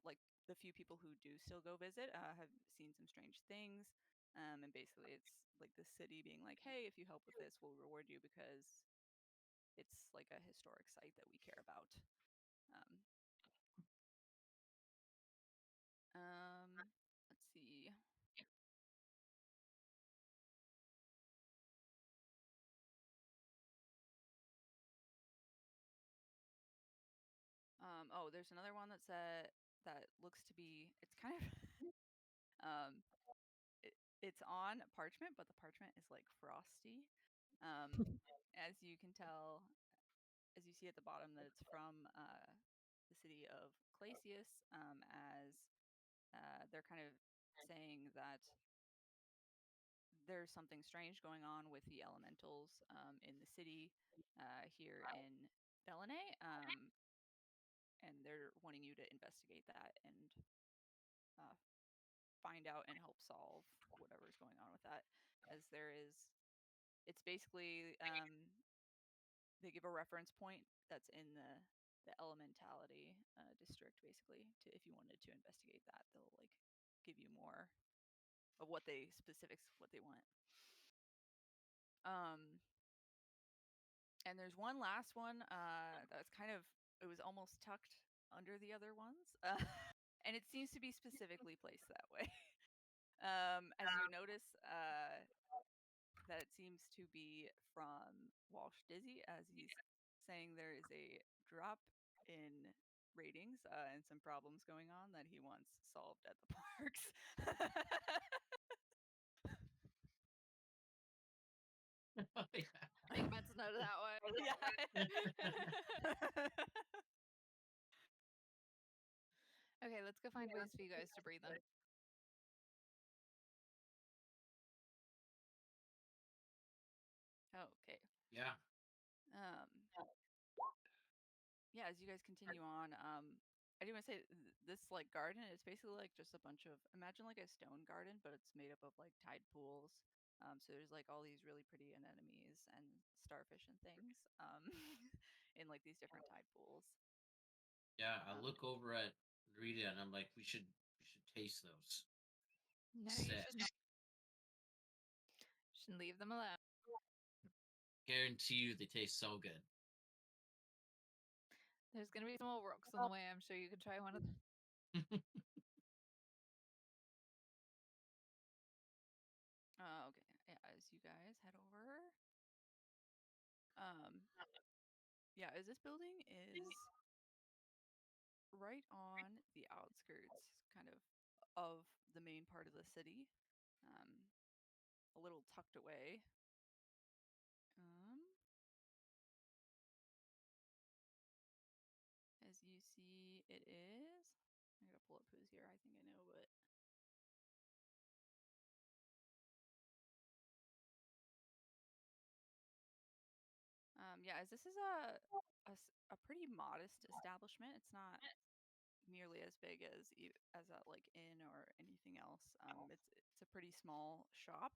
Like the few people who do still go visit have seen some strange things. And basically, it's like the city being like, "Hey, if you help with this, we'll reward you because it's like a historic site that we care about." Let's see. Oh, there's another one that said that looks to be. It's kind of um, it's on parchment, but the parchment is like frosty. As you can tell, as you see at the bottom, that it's from the city of Clasius, as they're kind of saying that there's something strange going on with the elementals in the city here in Bellene, and they're wanting you to investigate that and find out and help solve whatever's going on with that. As it's basically they give a reference point that's in the elementality district, basically, to if you wanted to investigate that, they'll like give you more of what they want. And there's one last one that's it was almost tucked under the other ones, and it seems to be specifically placed that way. As you notice that it seems to be from Walsh Dizzy, as he's saying there is a drop in ratings and some problems going on that he wants solved at the parks. Oh, yeah. Make mental note of that one. Yeah. Okay, let's go find ways for you guys to breathe then. Okay. Yeah. Yeah, as you guys continue on, I do want to say this like garden is basically like just a bunch of, imagine like a stone garden, but it's made up of like tide pools. So there's like all these really pretty anemones and starfish and things in like these different tide pools. Yeah, I look over at Rita and I'm like, we should taste those. No, you Set. should not. Shouldn't leave them alone. Guarantee you they taste so good. There's gonna be some old rocks on the way. I'm sure you could try one of them. Okay. Yeah, as you guys head over. Yeah, as this building is right on the outskirts kind of the main part of the city. A little tucked away. As you see, it is. I gotta pull up who's here. I think I know, but yeah, as this is a pretty modest establishment. It's not nearly as big as a like inn or anything else. It's a pretty small shop.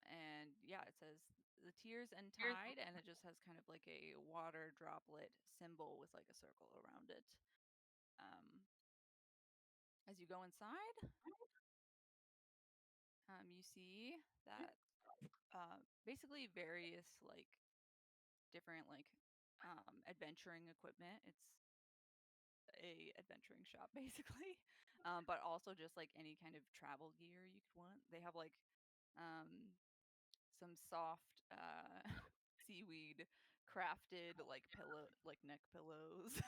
And yeah, it says the Tears and Tide, and it just has kind of like a water droplet symbol with like a circle around it. As you go inside, you see that basically various like different like adventuring equipment. It's a adventuring shop basically, but also just like any kind of travel gear you could want. They have like some soft seaweed crafted like neck pillows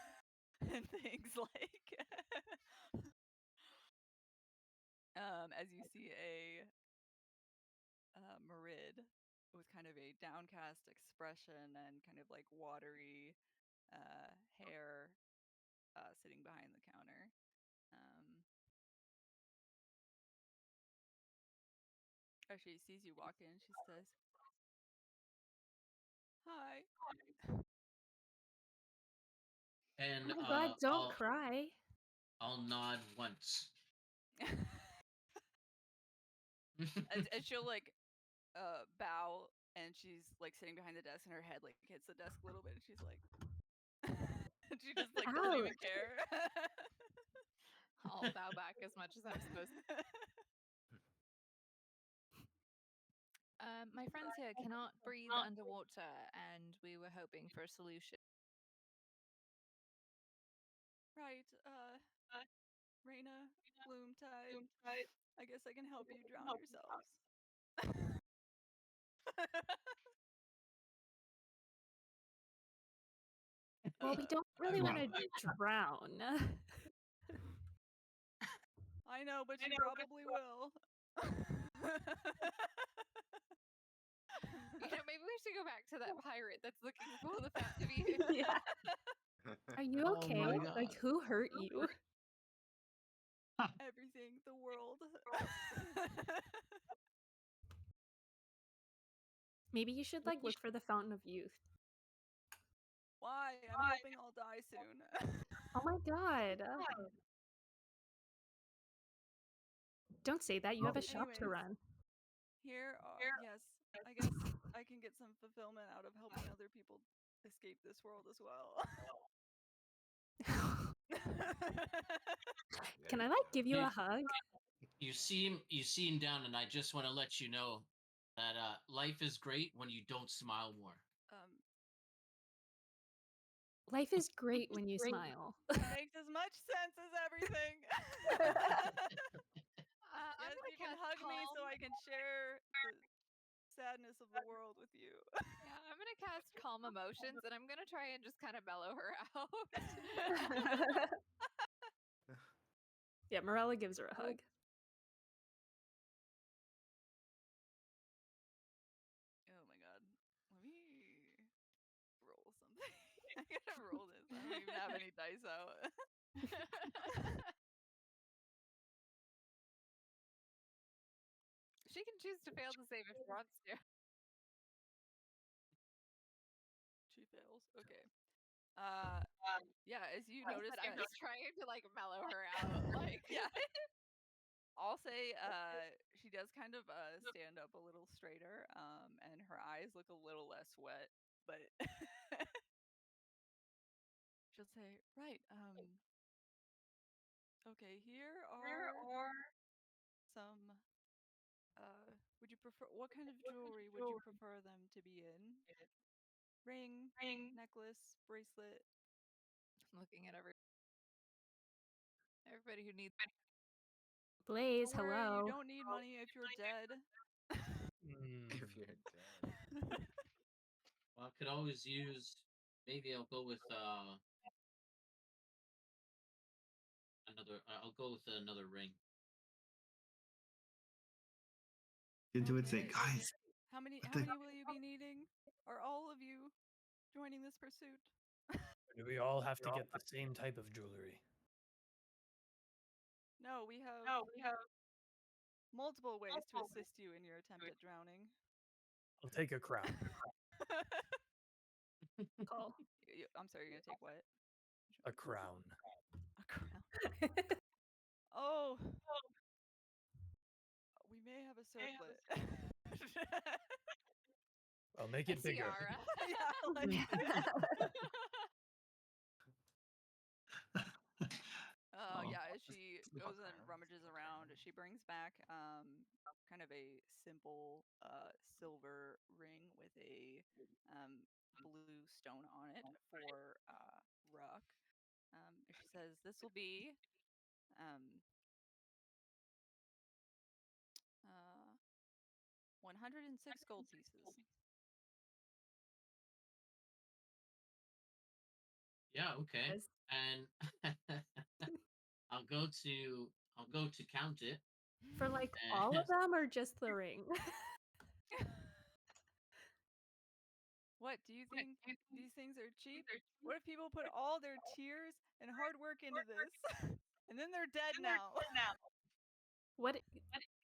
and things like as you see a Marid with kind of a downcast expression and kind of like watery hair sitting behind the counter. As she sees you walk in, she says, "Hi." And Oh my god, don't cry. I'll nod once. And she'll like bow, and she's like sitting behind the desk, and her head like hits the desk a little bit, and she's like, and she just like doesn't even care. I'll bow back as much as I'm supposed to. My friends here cannot breathe underwater, and we were hoping for a solution. Right, Raina, Bloom Tide. I guess I can help you drown yourselves. Well, we don't really want to drown. I know, but you probably will. to that pirate that's looking for the fountain of youth. Yeah. Are you Oh okay? my Like, God. who hurt you? Everything, the world. Maybe you should like look for the fountain of youth. Why? I'm hoping I'll die soon. Oh my god. Don't say that. You have a shop to Anyways. run. Here are, yes, I guess I can get some fulfillment out of helping other people escape this world as well. Can I like give you a hug? You seem down, and I just want to let you know that life is great when you don't smile more. Life is great when you smile. It makes as much sense as everything. I'm Yes, gonna you can cast hug me so calm. I can share the sadness of the world with you. Yeah, I'm gonna cast calm emotions, and I'm gonna try and just kind of mellow her out. Yeah, Morella gives her a hug. Oh my god. Let me roll something. I gotta roll this. I don't even have any dice out. She can choose to fail the save if she wants to. She fails. Okay. Yeah, as you I notice said, that I'm just trying to like mellow her out. Like, yeah. I'll say she does kind of stand up a little straighter, and her eyes look a little less wet, but she'll say, right, okay, here are some would you prefer, what kind of jewelry would you prefer them to be in? Ring, necklace, bracelet. I'm looking at everybody who needs. Blaze, Don't worry, hello. you don't need money if you're dead. If you're dead. Well, I could always use. Maybe I'll go with another. I'll go with another ring. Into it, say, Okay. guys. How many What the- will you be needing? Are all of you joining this pursuit? Do we all have to get the same type of jewelry? No, we have multiple ways to assist you in your attempt at drowning. I'll take a crown. Call. I'm sorry, you're gonna take what? A crown. A crown. Oh, we may have a circlet. I'll make A it bigger. tiara. Yeah, like, Oh. yeah, as she Sleep goes on and crowns. rummages around, she brings back kind of a simple silver ring with a blue stone on it for Ruck. She says this will be 106 gold pieces. Yeah. Okay. Yes. And I'll go to count it. For like all of them or just the ring? What, do you think these things are cheap? What if people put all their tears and hard work into this, and then they're dead now? What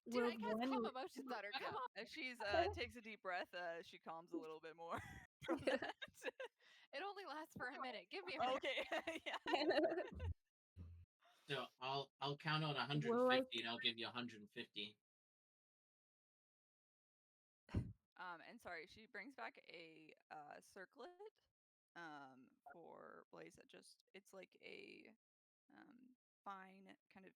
Dude, will I cast one calm emotions on her. Come on. As she's takes a deep breath, she calms a little bit more from that. It only lasts for a minute. Give me a minute. Okay, yeah. So I'll count on 150, Well, like- and I'll give you 150. And sorry, she brings back a circlet for Blaze that just, it's like a fine kind of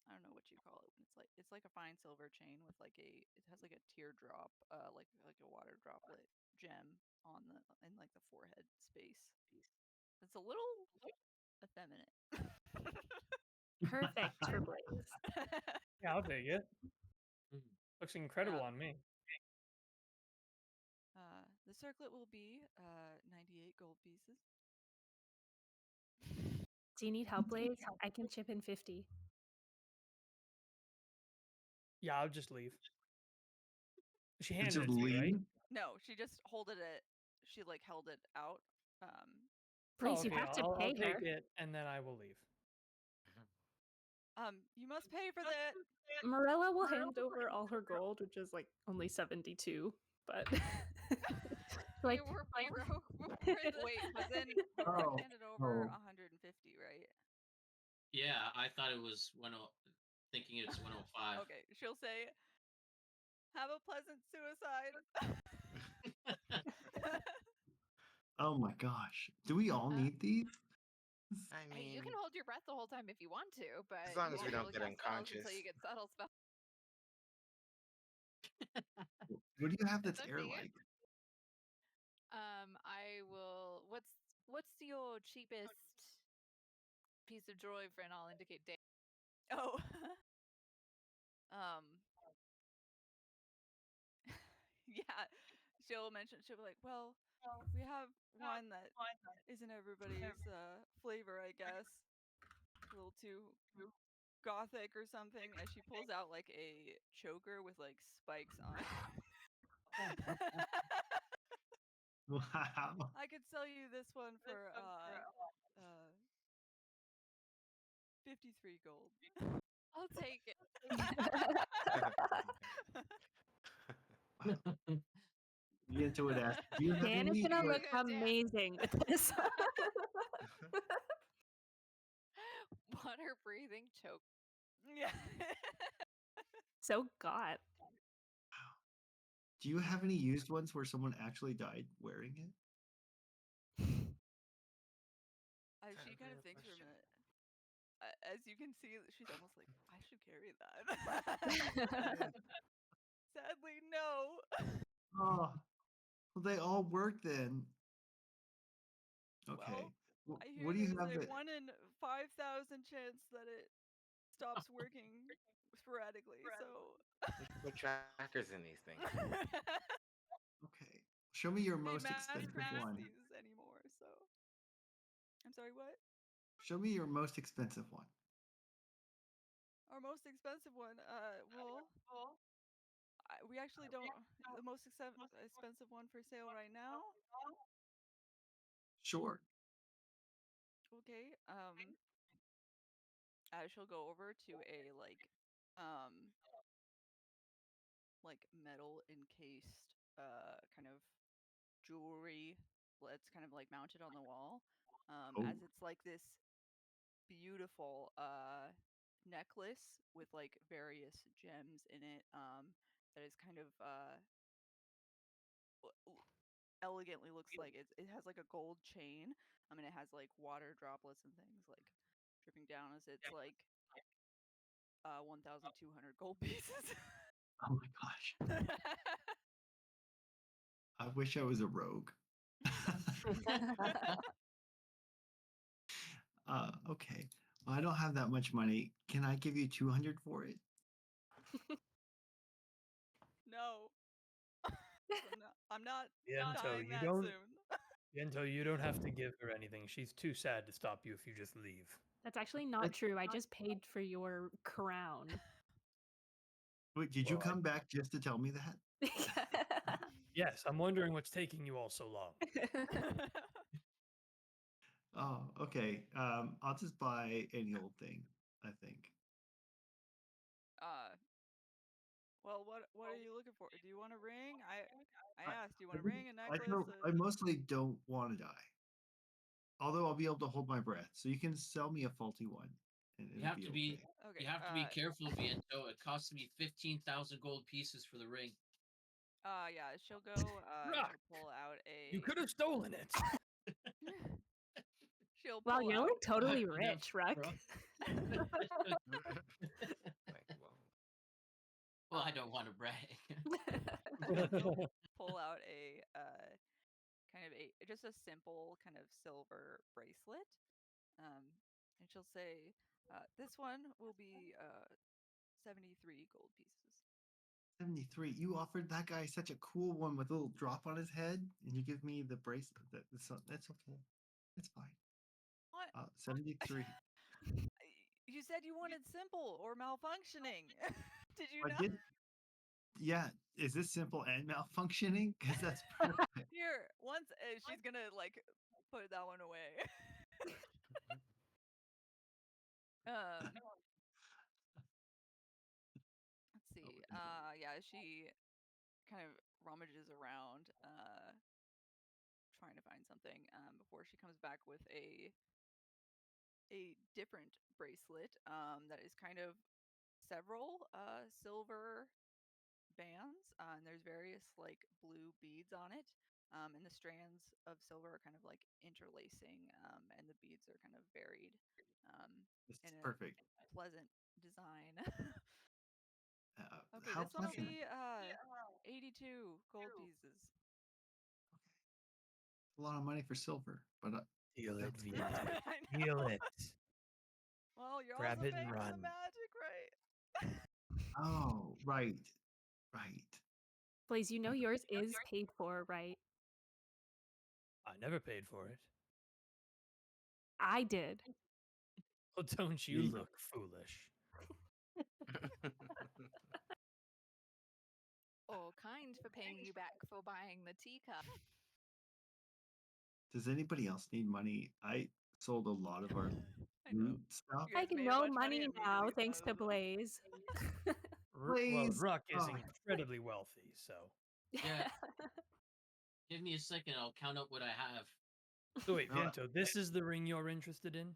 I don't know what you call it when it's like a fine silver chain with like it has like a teardrop like a water droplet gem on the in like the forehead space. It's a little effeminate. Perfect for Blaze. Yeah, I'll take it. Mm. Looks incredible on me. The circlet will be 98 gold pieces. Do you need help, Blaze? I can chip in 50. Yeah, I'll just leave. She Just handed it to me, right? leave? No, she just held it out. Breeze, you okay, have to I'll pay her. take it and then I will leave. You must pay for that. Marilla will hand over all her gold, which is like only 72, but like You were broke before this. Wait, but then Oh, handed over oh. 150, right? Yeah, I thought it was thinking it's 105. Okay, she'll say, "Have a pleasant suicide." Oh my gosh. Do we all need these? I Hey, you mean, can hold your breath the whole time if you want to, but as long you as we won't be don't able to get cast spells until unconscious. you get subtle spells. What do you have that's It's up to air you. like? I will. What's your cheapest piece of jewelry for, and I'll indicate date. Oh. Yeah. She'll be like, well, we have one that isn't everybody's flavor, I guess. A little too gothic or something, as she pulls out like a choker with like spikes on it. Wow. I could sell you this one for 53 gold. I'll take it. Yenta would ask, do you have Dan is any? gonna look Dan. amazing with this. Water breathing choke. Yeah. So got. Do you have any used ones where someone actually died wearing it? She kind of thinks for a minute. As you can see, she's almost like, I should carry that. Sadly, no. Oh, well, they all work then. Okay. Well, I hear What do you there's have a that? 1 in 5,000 chance that it stops working sporadically. So Put trackers in these things. Okay. Show me your they most mass expensive produce one. these anymore. So I'm sorry, what? Show me your most expensive one. Our most expensive one. We actually don't. The most expensive one for sale right now. Sure. Okay. She'll go over to a metal encased kind of jewelry that's kind of like mounted on the wall. Oh. As it's like this beautiful necklace with like various gems in it. That is kind of elegantly looks like it has like a gold chain. And it has like water droplets and things like dripping down as it's like 1,200 gold pieces. Oh my gosh. I wish I was a rogue. Okay. Well, I don't have that much money. Can I give you 200 for it? No. I'm not Yento, dying you that don't. soon. Yento, you don't have to give her anything. She's too sad to stop you if you just leave. That's actually not true. I just paid for your crown. Wait, did you Well, come back just to tell me that? Yes, I'm wondering what's taking you all so long. Oh, okay. I'll just buy any old thing, I think. Well, what are you looking for? Do you want a ring? I asked, do you want a think- ring, a necklace? I mostly don't want to die. Although I'll be able to hold my breath. So you can sell me a faulty one. And You have to be okay. Okay. you have to be careful, Viento. It costs me 15,000 gold pieces for the ring. Yeah, she'll go she'll pull out a You could have stolen it. she'll Wow, pull you're out like totally Enough, rich, Ruck. bro. Like, whoa. Well, I don't want to brag. pull out a kind of just a simple kind of silver bracelet. And she'll say, this one will be 73 gold pieces. 73. You offered that guy such a cool one with a little drop on his head, and you give me the bracelet. That's okay. It's fine. What? 73. You said you wanted simple or malfunctioning. Did you I not? did. Yeah, is this simple and malfunctioning? Because that's perfect. Here, once she's gonna like put that one away. Let's see. Yeah, she kind of rummages around, trying to find something before she comes back with a different bracelet that is kind of several silver bands, and there's various like blue beads on it. And the strands of silver are kind of like interlacing, and the beads are kind of varied This in is a perfect. pleasant design. Uh, Okay, how this one will pleasant. be 82 gold pieces. A lot of money for silver, but Deal it, that's V. I know. Deal it. Well, you're Grab also it and paying for the run. magic, right? oh, right. Blaze, you know yours is paid for, right? I never paid for it. I did. Well, don't you Yeah. look foolish? Oh, kind for paying you back for buying the teacup. Does anybody else need money? I sold a lot of our I know. loot stuff. You I guys can made a roll bunch of money money now, immediately thanks to from Blaze. Well, Please. Ruck is Oh. incredibly wealthy, so. Yeah. Give me a second. I'll count up what I have. So wait, No, Viento, this is the ring you're interested in?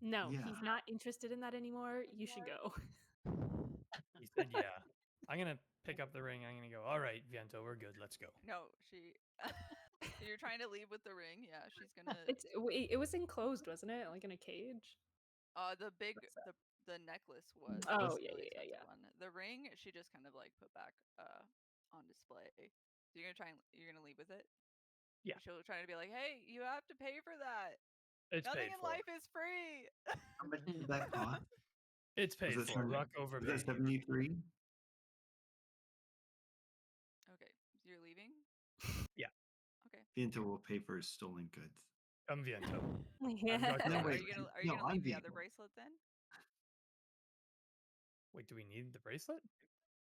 No, Yeah. he's not interested in that anymore. You should go. He said, yeah. I'm going to pick up the ring. I'm going to go, all right, Viento, we're good. Let's go. No, she. You're trying to leave with the ring. Yeah, she's gonna. It was enclosed, wasn't it? Like in a cage. The big the necklace was. Oh, the yeah, really yeah, expensive yeah. one. The ring she just kind of like put back on display. So you're gonna leave with it. Yeah. She'll try to be like, hey, you have to pay for that. It's Nothing paid in for. life is free. How much did that cost? It's paid Was for. that Ruck Was overpaid. that 73? Okay, so you're leaving. Yeah. Okay. Viento will pay for his stolen goods. Come, Viento. Yeah. Ruck No, over wait. Are you gonna I'm leave the other Viento. bracelet then? Wait, do we need the bracelet?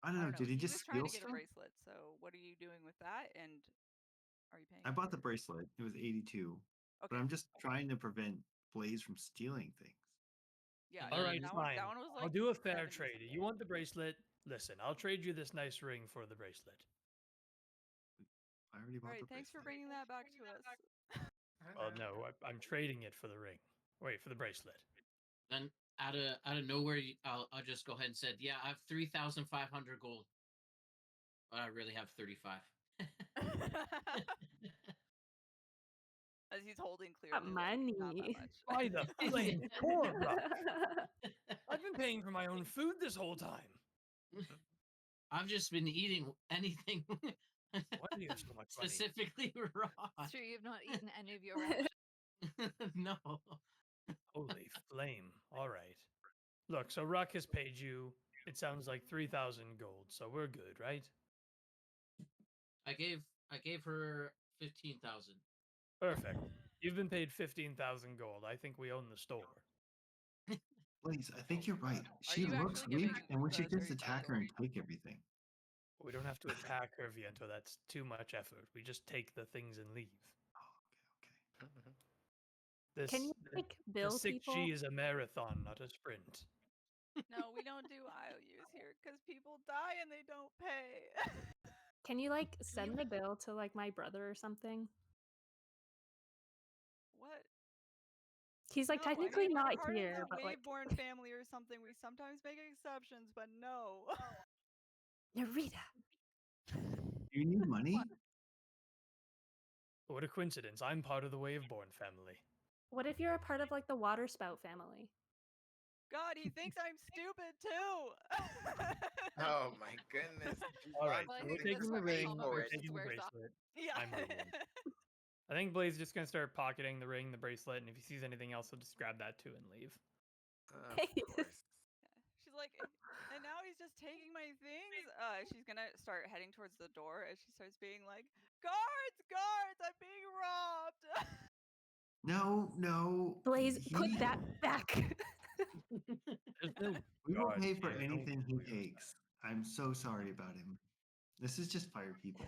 I don't know. Did he He just was trying steal to get a stuff? bracelet. So what are you doing with that? And are you paying? I bought the for- bracelet. It was 82. Okay. But I'm just trying to prevent Blaze from stealing things. Yeah. And All then- right, that fine. One, that one was like. I'll do a fair 70 trade. something. You want the bracelet? Listen, I'll trade you this nice ring for the bracelet. I already All bought right. the Thanks for bracelet. bringing that back to us. Oh no, I'm trading it for the ring. Wait, for the bracelet. Then out of nowhere, I'll just go ahead and said, yeah, I have 3,500 gold. But I really have 35. As he's holding Got clearly like, not that money. much. By the flame core, Ruck. I've been paying for my own food this whole time. I've just been eating anything. Why do you have so much money? Specifically raw. It's true, you've not eaten any of your rations. No. Holy flame. All right. Look, so Ruck has paid you, it sounds like 3,000 gold, so we're good, right? I gave her 15,000. Perfect. You've been paid 15,000 gold. I think we own the store. Blaze, I think you're right. She you looks actually weak, giving and we the should just 35 attack her and gold? take everything. We don't have to attack her, Viento. That's too much effort. We just take the things and leave. Oh, okay. This, Can you like the bill 6G people? is a marathon, not a sprint. No, we don't do IOUs here because people die and they don't pay. Can you like send the bill to like my brother or something? What? He's like No, I technically mean, not we're part here, of the but like Waveborn family or something. We sometimes make exceptions, but no. Narita. Do you need money? What a coincidence. I'm part of the Waveborn family. What if you're a part of like the water spout family? God, he thinks I'm stupid too. Oh my goodness. She All right, bought Well, I so we're think something taking that's the where ring, common we're sense taking the wears off. bracelet. Yeah. I'm moving. I think Blaze is just going to start pocketing the ring, the bracelet, and if he sees anything else, he'll just grab that too and leave. Of course. She's like, and now he's just taking my things. She's gonna start heading towards the door as she starts being like, guards, I'm being robbed. No. Blaze, put that back. There's no We will guards pay for here, don't anything he worry. takes. I'm so sorry about him. This is just fire people.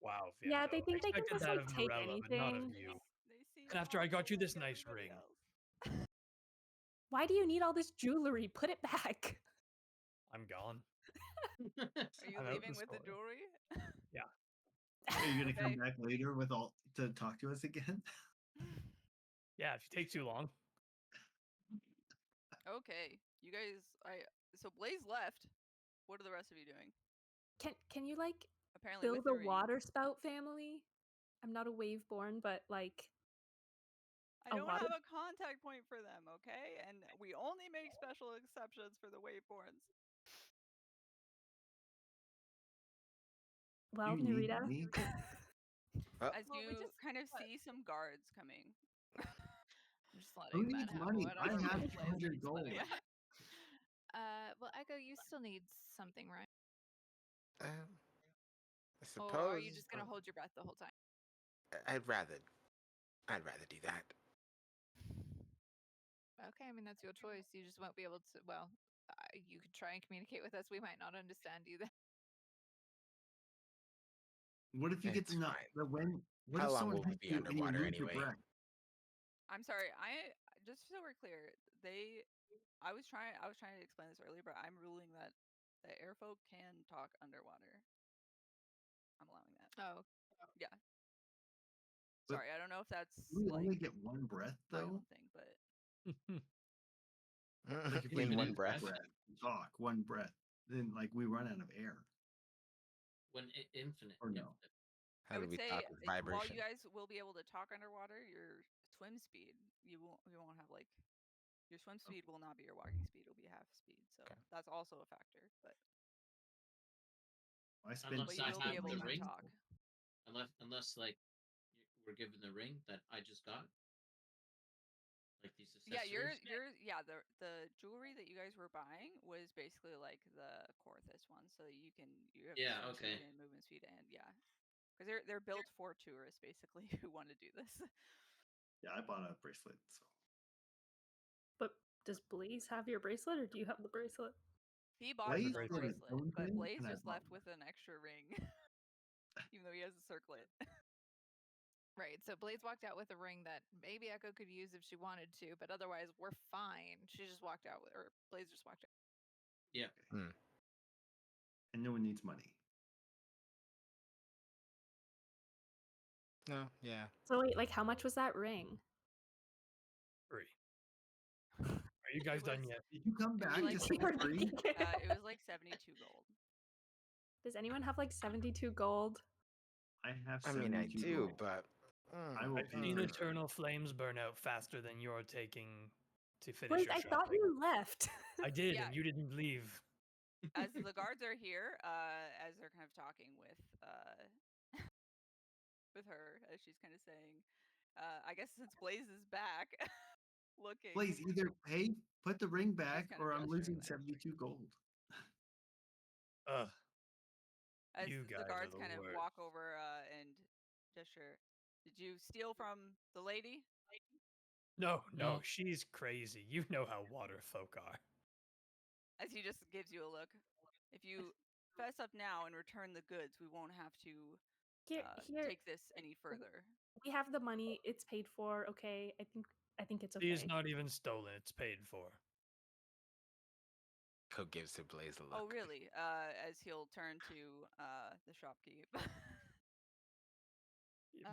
Wow, Fiendo. Yeah, they think I they can expected just that like of take Morella, but not of anything. you. They see And after I got you this nice everybody ring. else. Why do you need all this jewelry? Put it back. I'm gone. Are you I'm out leaving the with the store. jewelry? Yeah. Are you gonna come Okay. back later with all to talk to us again? Yeah, if you take too long. Okay, you guys. So Blaze left. What are the rest of you doing? Can you like Apparently build with the a ring. water spout family? I'm not a waveborn, but like I a don't water. have a contact point for them, okay? And we only make special exceptions for the waveborns. Well, You need Narita. money? As Well, we you just- kind of see some guards coming. I'm just Who letting that needs happen. money? I Whatever. have Blaze 200 needs gold. money. Yeah. Well, Echo, you still need something, right? I Or suppose. are you just gonna hold your breath the whole time? I'd rather do that. Okay, I mean that's your choice. You just won't be able to. Well, you could try and communicate with us. We might not understand you then. What if you get It's enough? fine. What How if long someone will we hits be you and you underwater lose your anyway? breath? I'm sorry. I just so we're clear, I was trying to explain this earlier, but I'm ruling that the airfolk can talk underwater. I'm allowing that. Oh, Yeah. But Sorry, I don't know if that's We like only get one breath my though. own thing, but Like if we In one lose breath. talk one breath, then like we run out of air. When infinite. Or no. infinite. How I do would we say talk with while vibration? you guys will be able to talk underwater, your swim speed you won't have like your swim speed will not be your walking speed. It'll be half speed. So Okay. that's also a factor. But I spent Unless you I will be have able the to ring. talk. Unless like we're given the ring that I just got. Like these Yeah, accessories. the jewelry that you guys were buying was basically like the Corthus one, so you have Yeah, swim okay. speed and movement speed and because they're built for tourists basically who want to do this. Yeah, I bought a bracelet. So But does Blaze have your bracelet, or do you have the bracelet? He bought Blaze his own did his bracelet, own but thing, Blaze and I just bought left one. with an extra ring, even though he has a circlet. right. So Blaze walked out with a ring that maybe Echo could use if she wanted to, but otherwise we're fine. She just walked out with, or Blaze just walked out. Yeah. And no one needs money. No, yeah. So wait, like how much was that ring? 3. Are you guys done was- yet? Did you come It was back like- to say free? It was like 72 gold. Does anyone have like 72 gold? I have I 72 mean, I do, gold. but I will I've pay seen for it. eternal flames burn out faster than you're taking to finish Blaze, your I shopping. thought you left. I did, Yeah. and you didn't leave. As the guards are here, as they're kind of talking with with her, as she's kind of saying, I guess since Blaze is back, looking. Please either put the ring back, kind of or I'm losing gesturing 72 gold. Ugh. As You the guys are guards the kind of worst. walk over and gesture. Did you steal from the lady? No, No. she's crazy. You know how water folk are. As he just gives you a look. If you fess up now and return the goods, we won't have to Here, take this any further. we have the money. It's paid for. Okay, I think it's okay. She is not even stolen. It's paid for. Cook gives to Blaze a look. Oh, really? As he'll turn to the shopkeep.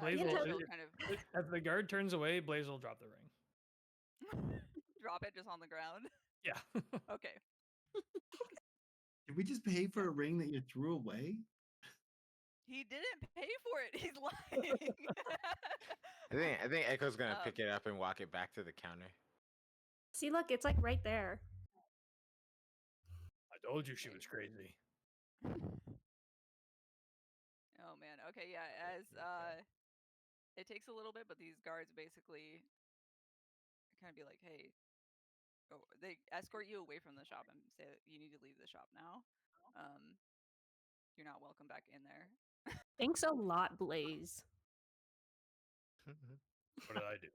Blaze yeah, will, she'll kind of as the guard turns away, Blaze will drop the ring. drop it just on the ground. Yeah. Okay. Did we just pay for a ring that you threw away? He didn't pay for it. He's lying. I think Echo's gonna pick it up and walk it back to the counter. See, look, it's like right there. I told you she was crazy. Oh man. Okay, yeah, as it takes a little bit, but these guards basically kind of be like, "Hey, they escort you away from the shop and say that you need to leave the shop now. You're not welcome back in there." Thanks a lot, Blaze. What did I do?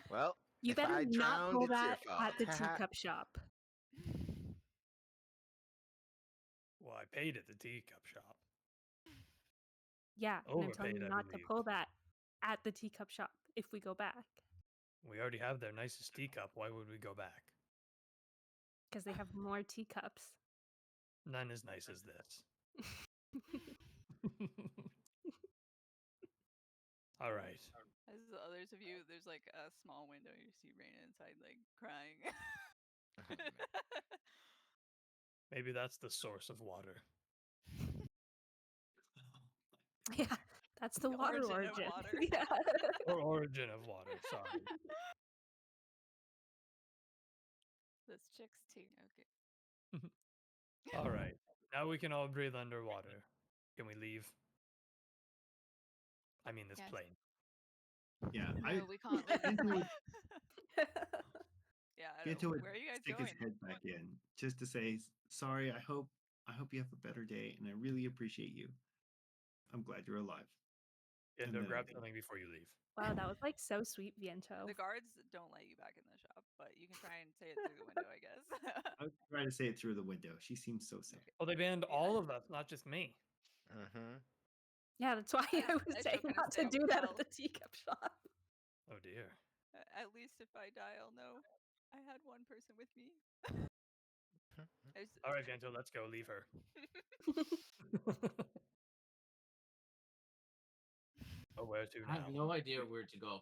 Well, You if better I not drowned, pull it's your that fault. at the teacup shop. I paid at the teacup shop. Yeah, and I'm telling Overpaid, you I not to believe. pull that at the teacup shop if we go back. We already have their nicest teacup. Why would we go back? Because they have more teacups. None as nice as this. All right. As the others of you, there's like a small window. You see Raina inside, like crying. Maybe that's the source of water. Yeah, that's the water origin of water. Yeah. Or origin of water, sorry. This chick's tea. Okay. All right. Now we can all breathe underwater. Can we leave? I mean, this Yes. plane. Yeah, No, we can't leave. Yeah, I Get don't to know. Where are you guys stick going? his head back in just to say sorry. I hope you have a better day, and I really appreciate you. I'm glad you're alive. And then grab I think- something before you leave. Wow, that was like so sweet, Viento. The guards don't let you back in the shop, but you can try and say it through the window, I guess. I was trying to say it through the window. She seems so sad. Well, they banned all of us, not just me. Mm-hmm. Yeah, that's why I was I saying still kinda not stay to out do with that Cal. at the teacup shop. Oh dear. At least if I die, I'll know I had one person with me. All right, Viento, let's go. Leave her. Oh, where to I have now? no idea where to go.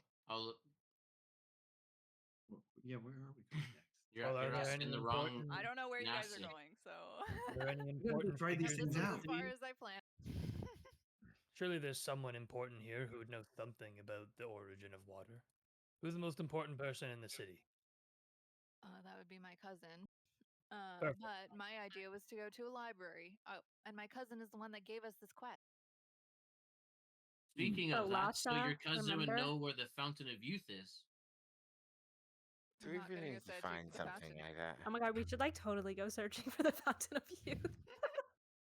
Yeah, where are we going next? You're, Well, are you're there asking any the wrong. important- I don't know where you guys are Nasty. going, so. Are there any gotta go important try these figures in things the out. As far city? as I planned. Surely there's someone important here who would know something about the origin of water. Who's the most important person in the city? That would be my cousin. Perfect. But my idea was to go to a library. Oh, and my cousin is the one that gave us this quest. Speaking Oh, of that, so your Lasha, cousin would remember? know where the Fountain of Youth is. Do I'm we not really getting need a to statue find for something Fountain. like that? Oh my god, we should like totally go searching for the Fountain of Youth.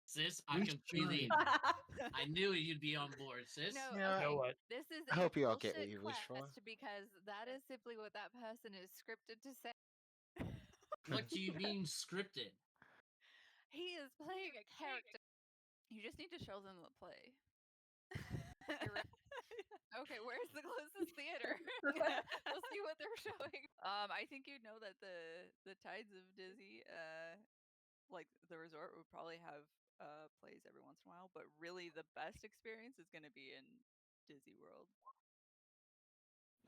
Sis, I We can should. believe. I knew you'd be on board, sis. No, Yeah. You know okay. what? This is I a hope you all get what bullshit you wish for. quest because that is simply what that person is scripted to say. What do you mean scripted? He is playing a character. You just need to show them the play. You're right. Okay, where's the closest theater? We'll see what they're showing. I think you'd know that the Tides of Dizzy, like the resort, would probably have plays every once in a while, but really the best experience is going to be in Dizzy World.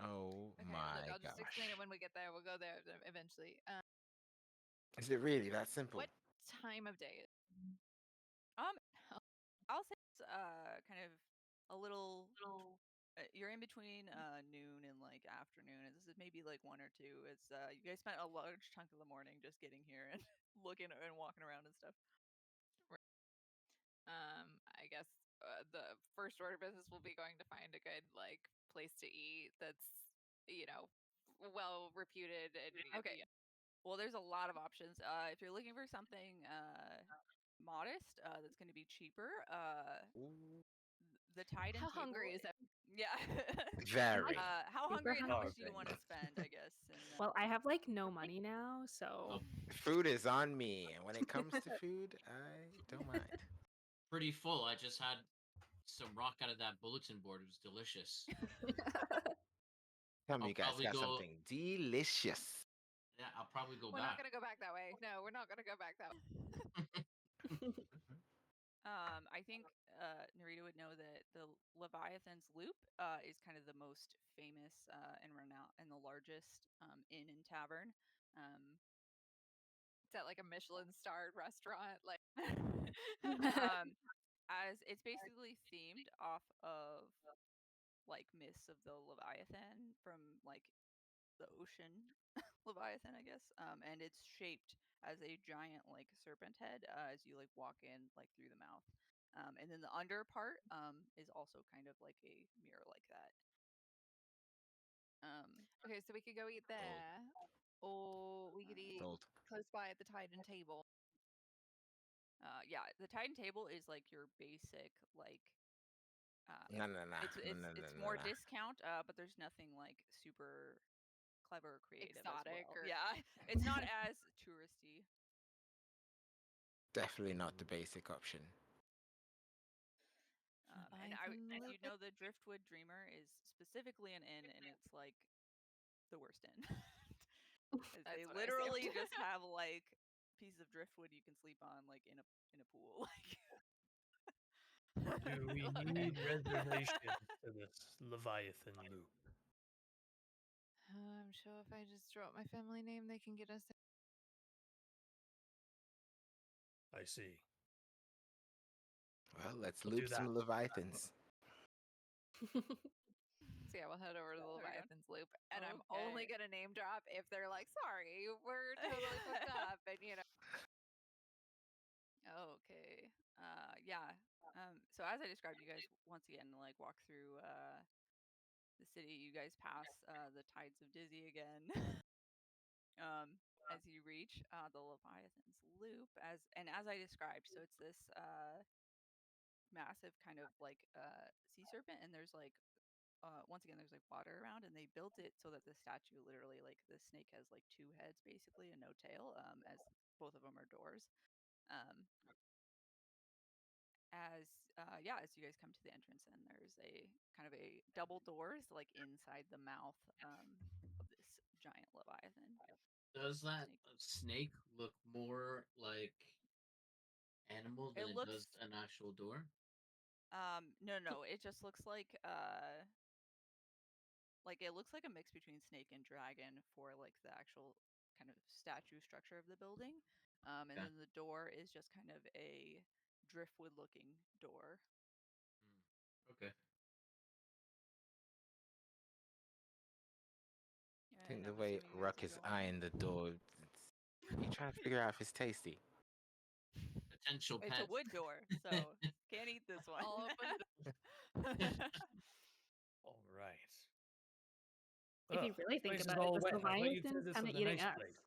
Oh Okay, my look, I'll just explain it gosh. when we get there. We'll go there eventually. Is it really that simple? What time of day? I'll say it's kind of a little. You're in between noon and like afternoon. This is maybe like 1 or 2. It's you guys spent a large chunk of the morning just getting here and looking and walking around and stuff. I guess the first order of business will be going to find a good like place to eat that's well reputed and Okay. Well, there's a lot of options. If you're looking for something modest, that's going to be cheaper. Ooh, The Tide and How Table. hungry is it? Yeah. very. How Super hungry and how hungry. much do you want to spend? I guess. And, Well, I have like no money now, so Oh, Food is on me, and when it comes to food, I don't mind. pretty full. I just had some rock out of that bulletin board. It was delicious. Tell me I'll you guys probably got go- something delicious. Yeah, I'll probably go We're not back. gonna go back that way. No, we're not gonna go back that way. I think Narita would know that the Leviathan's Loop is kind of the most famous and renowned and the largest inn and tavern. It's at like a Michelin-starred restaurant. Like, As it's basically themed off of like myths of the Leviathan from like the ocean Leviathan, I guess. And it's shaped as a giant like serpent head as you like walk in like through the mouth. And then the under part is also kind of like a mirror like that. okay, so we could go eat there, or we could eat Gold. close by at the Tide and Table. Yeah, the Titan Table is like your basic like. No, no, no. It's no, no, it's no, more no. discount, but there's nothing like super clever or creative. Exotic as well. or- Yeah, it's not as touristy. Definitely not the basic option. You know, the Driftwood Dreamer is specifically an inn, and it's like the worst inn. They literally just have like pieces of driftwood you can sleep on, like in a pool. Do we need reservations to this Leviathan loop? I'm sure if I just drop my family name, they can get us there. I see. Well, let's We'll do loop some that. Leviathans. So yeah, we'll head over to the Leviathan's loop, and I'm only gonna name drop if they're like, "Sorry, we're totally fucked up," and you know. Okay. Yeah. So as I described, you guys once again like walk through the city. You guys pass the Tides of Dizzy again. As you reach the Leviathan's loop, as I described, so it's this massive kind of like sea serpent, and there's like once again there's like water around, and they built it so that the statue literally, like, the snake has like two heads basically and no tail, as both of them are doors. Um, as you guys come to the entrance, and there's a kind of a double doors like inside the mouth of this giant Leviathan. Does that snake look more like animal than it does an actual door? No. It just looks like it looks like a mix between snake and dragon for like the actual kind of statue structure of the building. And then the door is just kind of a driftwood looking door. Okay. I think the way Ruck is eyeing the door, you trying to figure out if it's tasty. Potential pet. It's a wood door, so can't eat this one. All right. If you really think place is about all it, this wet. I thought you'd say Leviathan's this kind was of a eating nice us. place.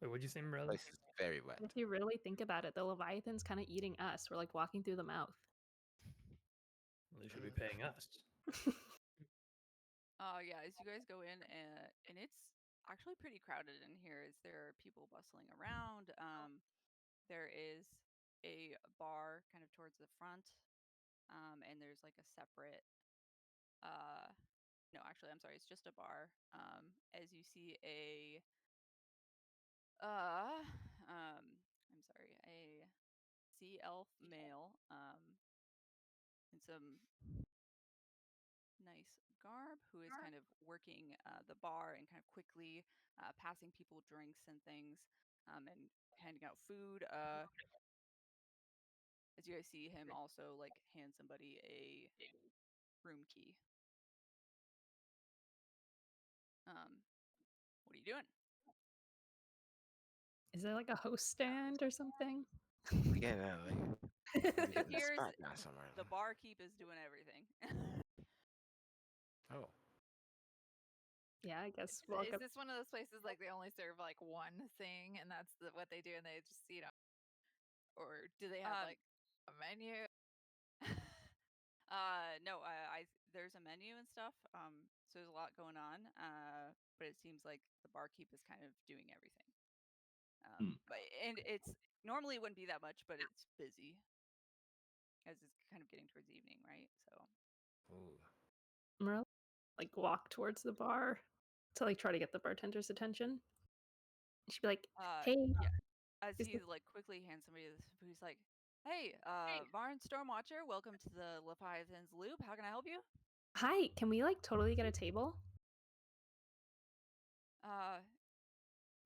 Wait, what'd you say, brother? Place is very wet. If you really think about it, the Leviathan's kind of eating us. We're like walking through the mouth. Well, they should be paying us. Yeah, as you guys go in, and it's actually pretty crowded in here. As there are people bustling around. There is a bar kind of towards the front, and there's like a separate. No, actually, I'm sorry. It's just a bar. As you see a. I'm sorry, a sea elf male. In some nice garb, who is kind of working the bar and kind of quickly passing people drinks and things, and handing out food. As you guys see him also like hand somebody a room key. What are you doing? Is there like a host stand or something? Yeah, like getting the spot down somewhere. The barkeep is doing everything. Oh. Yeah, I guess. Is this one of those places like they only serve like one thing and that's what they do, and they just, you know, or do they have like a menu? No, there's a menu and stuff. So there's a lot going on. But it seems like the barkeep is kind of doing everything. And it's normally it wouldn't be that much, but it's busy as it's kind of getting towards evening, right? So. Merle, like walk towards the bar to like try to get the bartender's attention. She'd be like, "Hey." Yeah. As he like quickly hands somebody this, he's like, "Hey, Varn Stormwatcher, welcome to the Leviathan's Loop. How can I help you?" Hi, can we like totally get a table?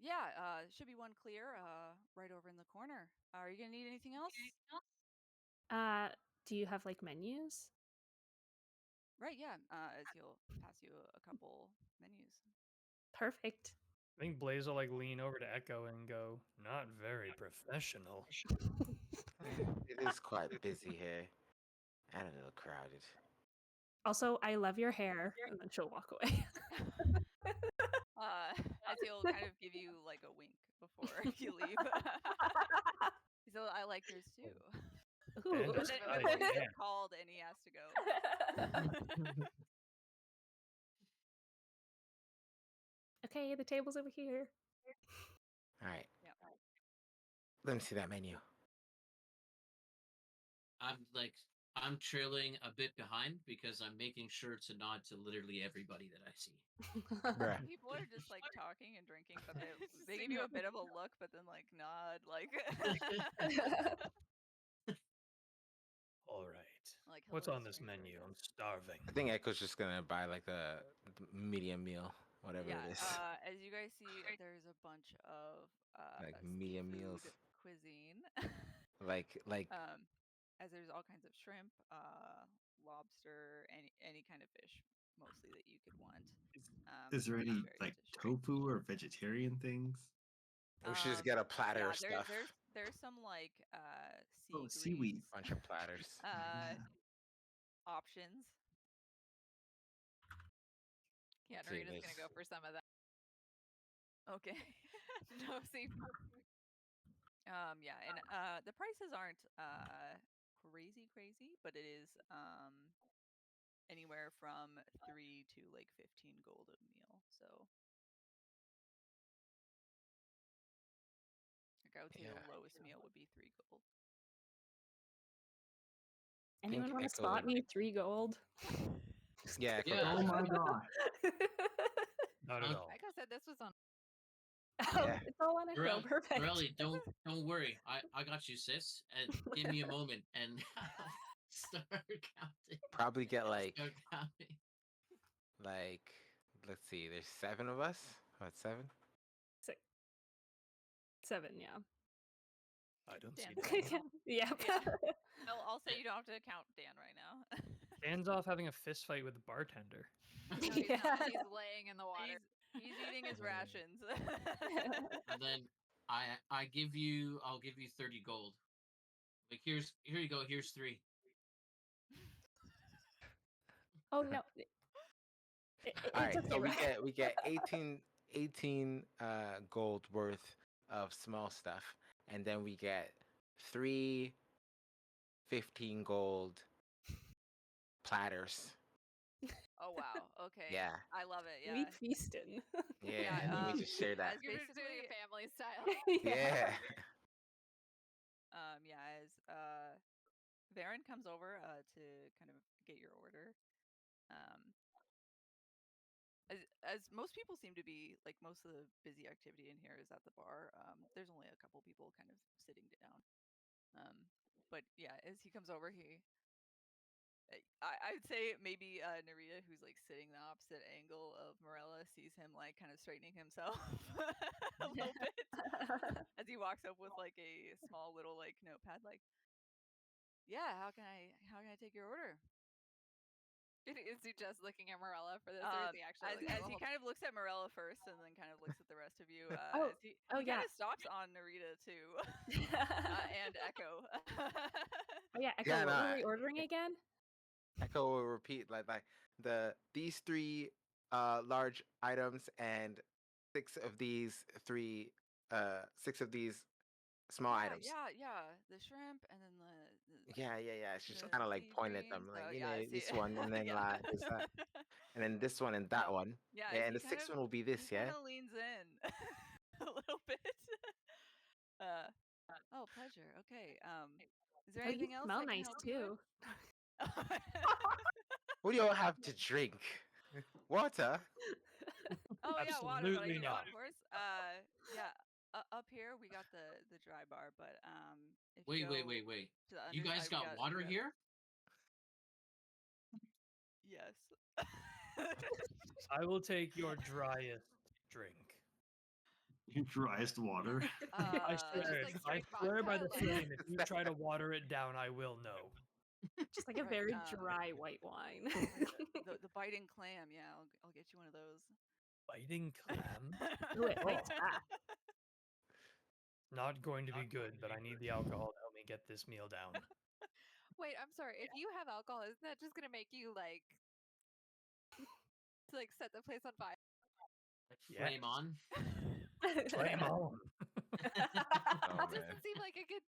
Yeah, should be one clear, right over in the corner. Are you gonna need anything else? Do you have like menus? Right, yeah. As he'll pass you a couple menus. Perfect. I think Blaze will like lean over to Echo and go, "Not very professional." It is quite busy here and a little crowded. Also, I love your hair, and then she'll walk away. As he'll kind of give you like a wink before you leave. So I like yours too. Ooh. But then he gets called and he has to go. Okay, the table's over here. All right. Yeah. Let me see that menu. I'm trailing a bit behind because I'm making sure to nod to literally everybody that I see. Bruh. People are just like talking and drinking, but they give you a bit of a look, but then like nod, like. All right. Like, What's hello, on this stranger, menu? yes. I'm starving. I think Echo's just gonna buy like the medium meal, whatever Yeah, it is. as you guys see, there's a bunch of Like medium seafood meals. cuisine. Like As there's all kinds of shrimp, lobster, any kind of fish, mostly that you could want. Is there it's any very like just straight. tofu or vegetarian things? we should just get a platter Yeah, of stuff. there's some like sea Oh, seaweed. greens Bunch of platters. options. Yeah, See, Narita's gonna go for some of that. Okay. No, see, Yeah, and the prices aren't crazy, but it is anywhere from 3 to like 15 gold a meal. So like I would say Yeah. the lowest meal would be 3 gold. Anyone want to Echo spot would- me 3 gold? Yeah, Echo. Yeah. Oh my god. Not at all. like I said, this was on. Oh, Yeah. it's all on Echo. Perfect. Morelli, don't worry. I got you, sis. And give me a moment and start counting. Probably get like Start counting. let's see, there's 7 of us. What, 7? 7, yeah. I don't see Dan. Dan. Yeah. Yeah. I'll say you don't have to count Dan right now. Dan's off having a fist fight with the bartender. No, he's Yeah. not. He's laying in the water. He's eating his rations. And then I'll give you 30 gold. Like here you go, here's 3. Oh no. All right, It's so okay. we get 18 gold worth of small stuff, and then we get 3 15 gold platters. Oh wow. Okay. Yeah. I love it. Yeah. We feasting. Yeah, and then we just share that. As You're just doing basically it family style. Yeah. yeah, as Varen comes over to kind of get your order. As most people seem to be, like most of the busy activity in here is at the bar. There's only a couple people kind of sitting down. But yeah, as he comes over, I would say maybe Narita, who's like sitting the opposite angle of Morella, sees him like kind of straightening himself a little bit as he walks up with like a small little like notepad, like, yeah, how can I take your order? Is he just looking at Morella for this, or is he actually as he kind of looks at Morella first and then kind of looks at the rest of you? Oh, as he yeah. kind of stops on Narita too, and Echo. Oh yeah, Echo, Yeah, what no, were we ordering again? Echo will repeat like these 3 large items and 6 of these small items. Yeah. The shrimp and then the Yeah. It's just the kind of like sea pointing at them, greens. like Oh, yeah, I see this it. one, and then Yeah. this that, and then this one and that one. Yeah, Yeah, as and he the 6th kind one will be this. he Yeah. kind of leans in a little bit. Oh, pleasure. Okay. Is there Oh, you anything else smell I can nice help you too. with? What do you all have to drink? Water. Oh yeah, water. But Absolutely not. of course. Yeah. Up here we got the dry bar, but if you Wait. go to the You guys underside, got water we got- here? Yes. I will take your driest drink. Your driest water. I just swear, like I straight swear by vodka, the like- flame, if you try to water it down, I will know. Just like a Right, very dry white wine. the biting clam. Yeah, I'll get you one of those. Biting clam? Ooh, it bites back. Not going to be good, but I need the alcohol to help me get this meal down. Wait, I'm sorry. If you have alcohol, isn't that just gonna make you like to like set the place on fire? Flame on. Flame on. Oh man, Doesn't seem like a good.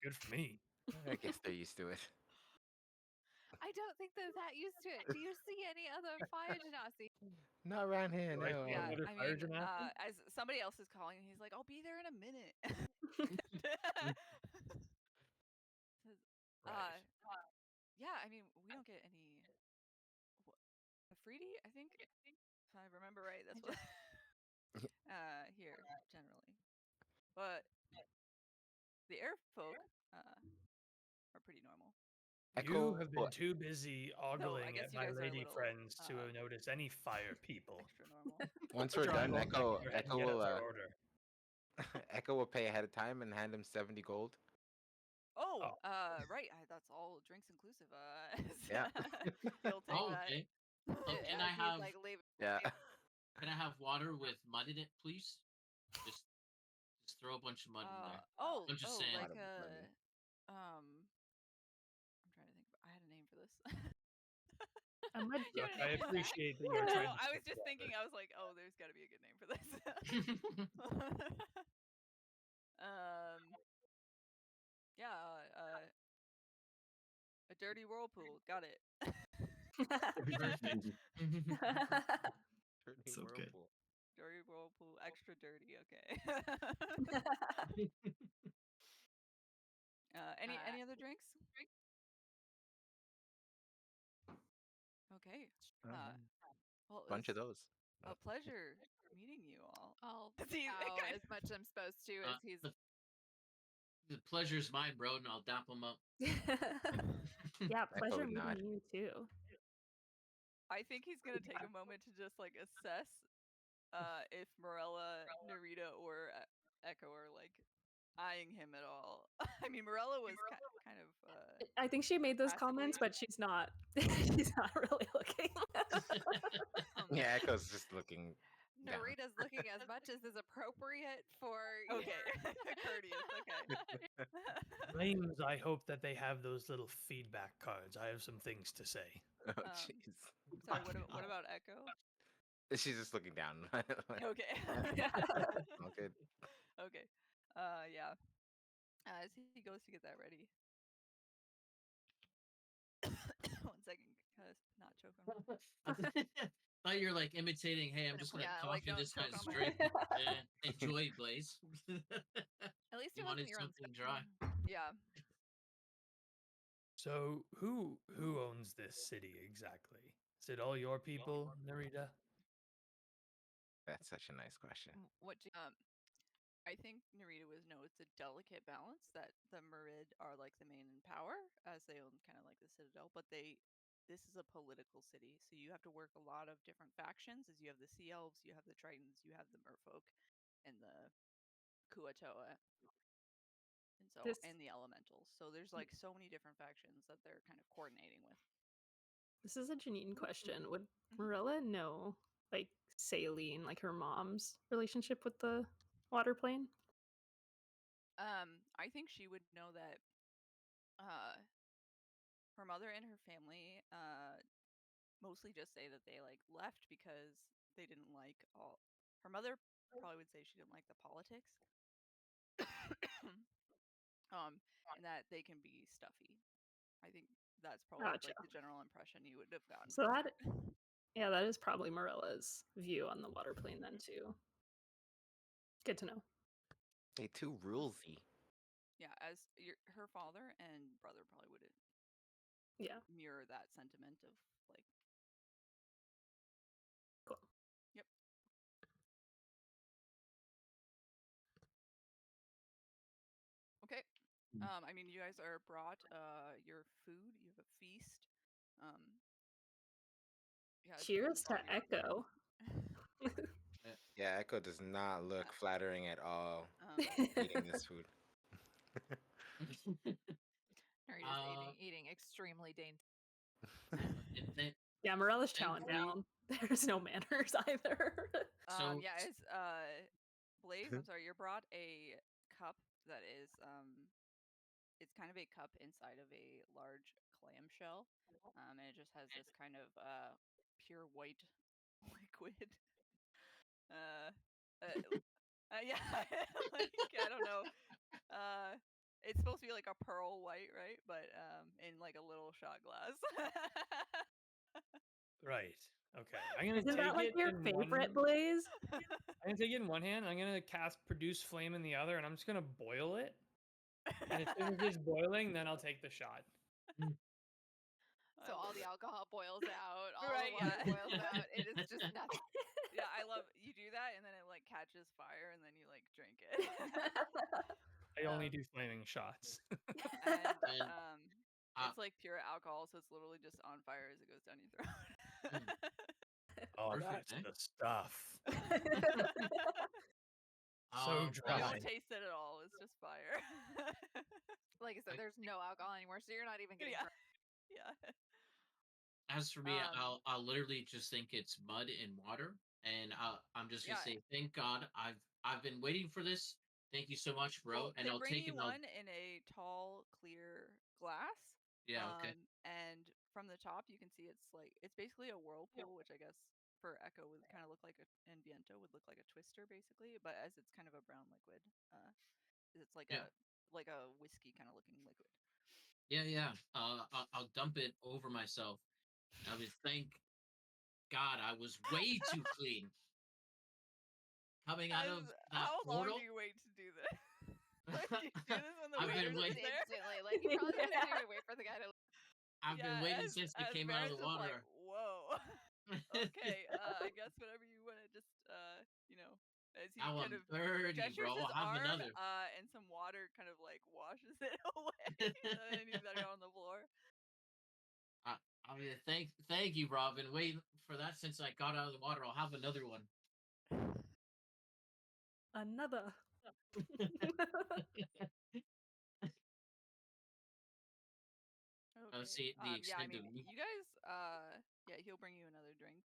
Good for me. I guess they're used to it. I don't think they're that used to it. Do you see any other fire genasi? Not around here, Right, no. Yeah, Another I fire mean, genasi? as somebody else is calling, he's like, "I'll be there in a minute." Right. Yeah, I mean, we don't get any Afridi, I think, if I remember right. That's what here generally, but the air folk are pretty normal. You Echo. have been too busy I ogling guess at you my guys are a lady little, friends to notice any fire people. extra normal. Once we're John, done, go back Echo to your head and Echo get us will our order. Echo will pay ahead of time and hand him 70 gold. Oh, right. That's all drinks inclusive. Yeah. He'll take Oh, that. okay. Oh, can I As he's have like leaving. Yeah. can I have water with mud in it, please? Just throw a bunch of mud in there. Bunch of sand. Like Money. I'm trying to think. I had a name for this. A mud You have Look, a I name for that? appreciate that No, you're trying to I was save just water. thinking. I was like, oh, there's got to be a good name for this. Yeah. A dirty whirlpool. Got it. Perfect. Dirty So good. whirlpool. Dirty whirlpool. Extra dirty. Okay. Any other drinks? Okay. Well, it Bunch of was those. a pleasure meeting you all. I'll See, bow as much as I'm supposed to as he's. The pleasure's mine, bro, and I'll dap him up. Yeah, pleasure would nod. meeting you too. I think he's gonna take a moment to just like assess if Morella, Narita, or Echo are like eyeing him at all. I mean, Morella was kind of. I think she made those passively- comments, but she's not. She's not really looking. Yeah, Echo's just looking. down. Narita's looking as much as is appropriate for. Okay, courteous. Okay. Flames, I hope that they have those little feedback cards. I have some things to say. Oh, jeez. Sorry. What about Echo? She's just looking down. Okay. All good. Okay. Yeah. As he goes to get that ready. 1 second, cause not choke on. Thought you're like imitating. Hey, I'm just gonna Yeah, cough like, in don't this choke guy's on my- drink. Enjoy, Blaze. At least You it wanted wasn't your own something stuff. dry. Yeah. So, who owns this city exactly? Is it all your people, Narita? That's such a nice question. What do I think Narita was it's a delicate balance that the Merid are like the main in power as they own kind of like the Citadel, but this is a political city, so you have to work a lot of different factions. As you have the Sea Elves, you have the Tritons, you have the Merfolk, and the Kuatoa, and so and the Elementals. So there's like so many different factions that they're kind of coordinating with. This is a Janine question. Would Marilla know, like, Saline, like her mom's relationship with the water plane? I think she would know that her mother and her family mostly just say that they like left because they didn't like all. Her mother probably would say she didn't like the politics. And that they can be stuffy. I think that's probably Gotcha. like the general impression you would have gotten. So from that, her. yeah, that is probably Marilla's view on the water plane then too. Good to know. They too rulesy. Yeah, as her father and brother probably would mirror that sentiment of like. Cool. Yep. Okay. I mean, you guys are brought your food. You have a feast. Yeah. Cheers to Echo. Yeah, Echo does not look flattering at all. Eating this food. Narita's eating extremely dainty. Yeah, Marilla's chowing down. There's no manners either. Yeah, it's Blaze, I'm sorry, you're brought a cup that is it's kind of a cup inside of a large clamshell. And it just has this kind of pure white liquid. Yeah, like, I don't know. it's supposed to be like a pearl white, right? But in like a little shot glass. Right. Okay. I'm gonna Isn't take that like it your in favorite, one. Blaze? I'm gonna take it in one hand. I'm gonna cast produce flame in the other, and I'm just gonna boil it. And as soon as it's boiling, then I'll take the shot. So all the alcohol boils out, all Right, the water yeah. boils out. It is just nothing. Yeah, I love you do that, and then it like catches fire, and then you like drink it. I only do flaming shots. And And it's like pure alcohol, so it's literally just on fire as it goes down your throat. Oh, Perfect, that's eh? the stuff. So well, You dry. don't taste it at all. It's just fire. Like I said, there's no alcohol anymore, so you're not even getting Yeah. drunk. Yeah. as for me, Um, I'll literally just think it's mud and water, and I'm just gonna Yeah. say thank God I've been waiting for this. Thank you so much, bro. Well, And they I'll bring take you it. And I'll, one in a tall, clear glass. yeah, okay. And from the top, you can see it's basically a whirlpool, which I guess for Echo would kind of look like and Viento would look like a twister, basically. But as it's kind of a brown liquid, it's like Yeah. a whiskey kind of looking liquid. Yeah. I'll dump it over myself. I would thank God I was way too clean coming out of that How long portal. do you wait to do this? Like, do you do this when the I've been waiter's waiting. there? Instantly. Like you probably just need to wait for the guy to. I've been waiting since it as came out of Baron's the just like, water. whoa. Okay, I guess whatever you want to just, as he Now kind I'm of 30, gestures bro. his I'll have arm, another. and some water kind of like washes it away, and then he's back out on the floor. I mean, thank you, Rob. Been waiting for that since I got out of the water. I'll have another one. Another. Okay. See the Yeah, I extent of mean, me. you guys, yeah, he'll bring you another drink.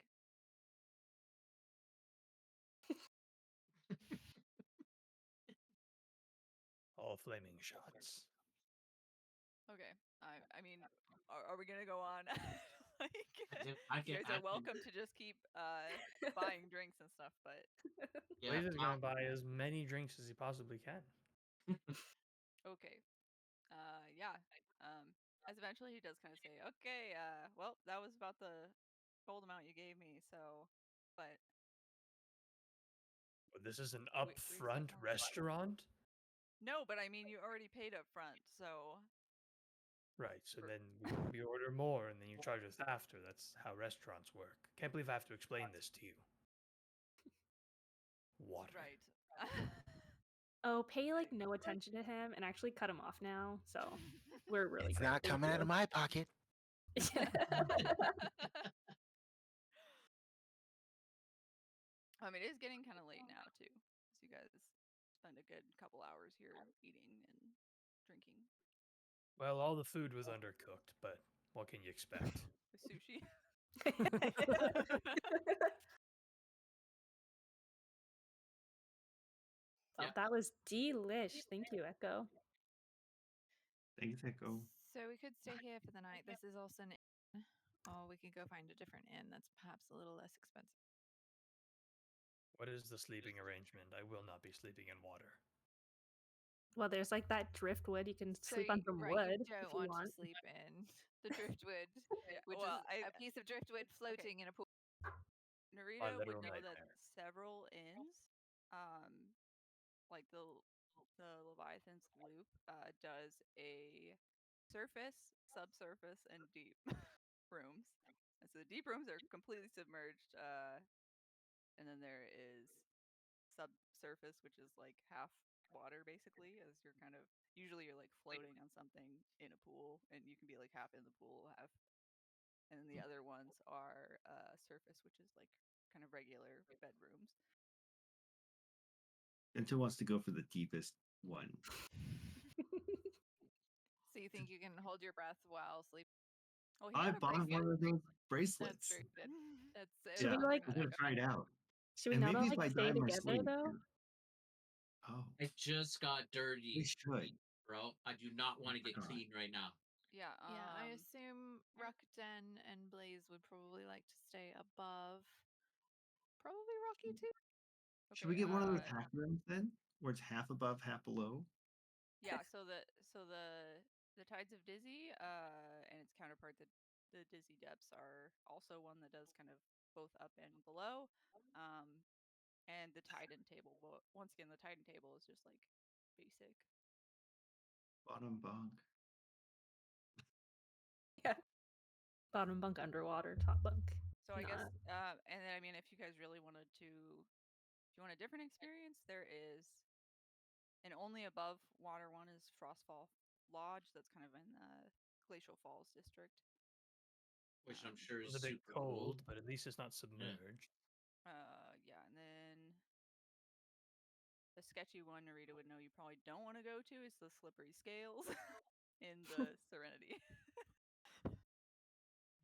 All flaming shots. Okay. I mean, are we gonna go on? Like, I you can. guys are welcome to just keep buying drinks and stuff, but Yeah. Blaze is gonna buy as many drinks as he possibly can. okay. Yeah. As eventually he does kind of say, okay, well, that was about the gold amount you gave me, so, but But this is an we still upfront want- restaurant. No, but I mean, you already paid up front, so Right, so then we order more and then you charge us after. That's how restaurants work. Can't believe I have to explain this to you. Water. right. Oh, pay like no attention to him and actually cut him off now. So we're really It's good. not Thank coming out you. of my pocket. It is getting kind of late now too, so you guys spend a good couple hours here eating and drinking Well, all the food was undercooked, but what can you expect? with sushi. Oh, Yeah. that was delish. Thank you, Echo. Thanks, Echo. So we could stay here for the night. This is also an inn. Or we could go find a different inn that's perhaps a little less expensive. What is the sleeping arrangement? I will not be sleeping in water. Well, there's like that driftwood. You can sleep on some right, wood you if don't you want want. to sleep in the driftwood, Yeah, which well, is a piece of driftwood floating in a pool. My Narita would literal know that nightmare. several inns, like the Leviathan's Loop, does a surface, subsurface, and deep rooms. And so the deep rooms are completely submerged, and then there is subsurface, which is like half water basically, as you're kind of usually you're like floating on something in a pool, and you can be like half in the pool, half. And then the other ones are surface, which is like kind of regular bedrooms. Until wants to go for the deepest one. So you think you can hold your breath while sleeping? Oh, he I had a bought bracelet. one of those That's bracelets. true. That's Should we, Yeah, like- I'm gonna try it out. Should we And not all maybe if like I stay die in my together sleep. though? Oh, I just got dirty, we should. bro. I do not want to get God. clean right now. Yeah. Yeah, I assume Ruckden and Blaze would probably like to stay above. Probably Rocky too. Should we get one of those okay, half rooms then, where it's half above, half below? Yeah, so the Tides of Dizzy and its counterpart, the Dizzy Depths, are also one that does kind of both up and below. And the Titan table, well, once again, the Titan table is just like basic. Bottom bunk. Yeah. Bottom bunk underwater, top bunk. So I guess, not. and then I mean, if you guys really wanted to, if you want a different experience, there is an only above water one is Frostfall Lodge. That's kind of in the Glacial Falls district. Which I'm sure is It's a bit super cold, but at least it's not submerged. Yeah, and then the sketchy one Narita would know you probably don't want to go to is the Slippery Scales in the Serenity.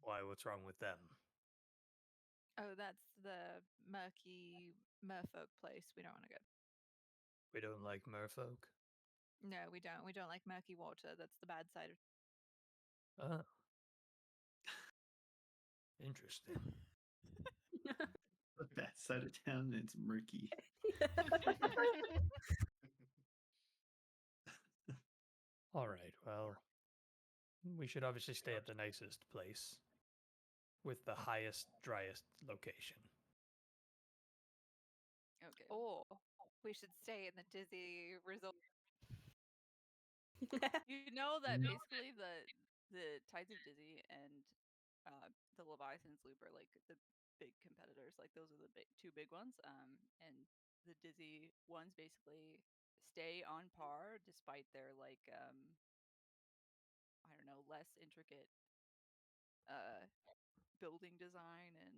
Why? What's wrong with them? Oh, that's the murky merfolk place. We don't want to go. We don't like merfolk. No, we don't. We don't like murky water. That's the bad side of. Oh, interesting. The bad side of town, it's murky. All right. Well, we should obviously stay at the nicest place with the highest, driest location. Okay. Or we should stay in the Dizzy Resort. You know that basically the Tides of Dizzy and the Leviathan's Loop are like the big competitors. Like those are the two big ones. And the Dizzy ones basically stay on par despite their like I don't know, less intricate building design and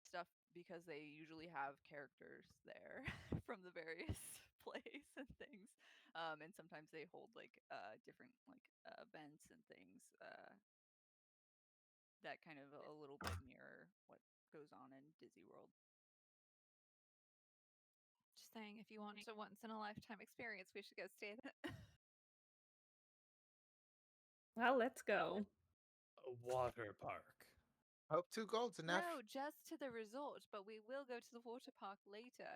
stuff, because they usually have characters there from the various plays and things, and sometimes they hold like different like events and things that kind of a little bit mirror what goes on in Disney World. Just saying, if you want a once in a lifetime experience, we should go stay there. Well, let's go. A water park. Hope 2 gold's enough. No, just to the resort, but we will go to the water park later.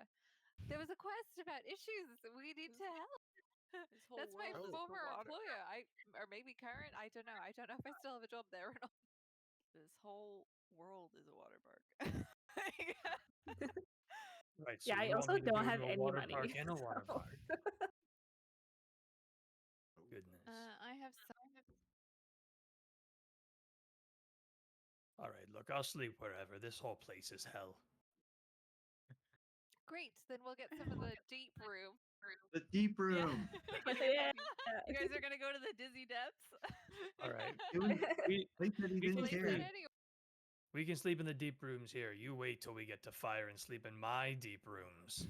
There was a quest about issues that we need to help. This whole That's my world is the former water. employer. Or maybe current. I don't know. I don't know if I still have a job there or not. This whole world is a water park. Right. So Yeah, I you want also me to don't go have to a any water money. park and a water so- park. Goodness. I have some. All right. Look, I'll sleep wherever. This whole place is hell. Great. Then we'll get some of the deep room. The deep room. Yeah. You guys are gonna go to the Dizzy Depths. All right. We said he didn't Well, he said care. anyway. We can sleep in the deep rooms here. You wait till we get to fire and sleep in my deep rooms.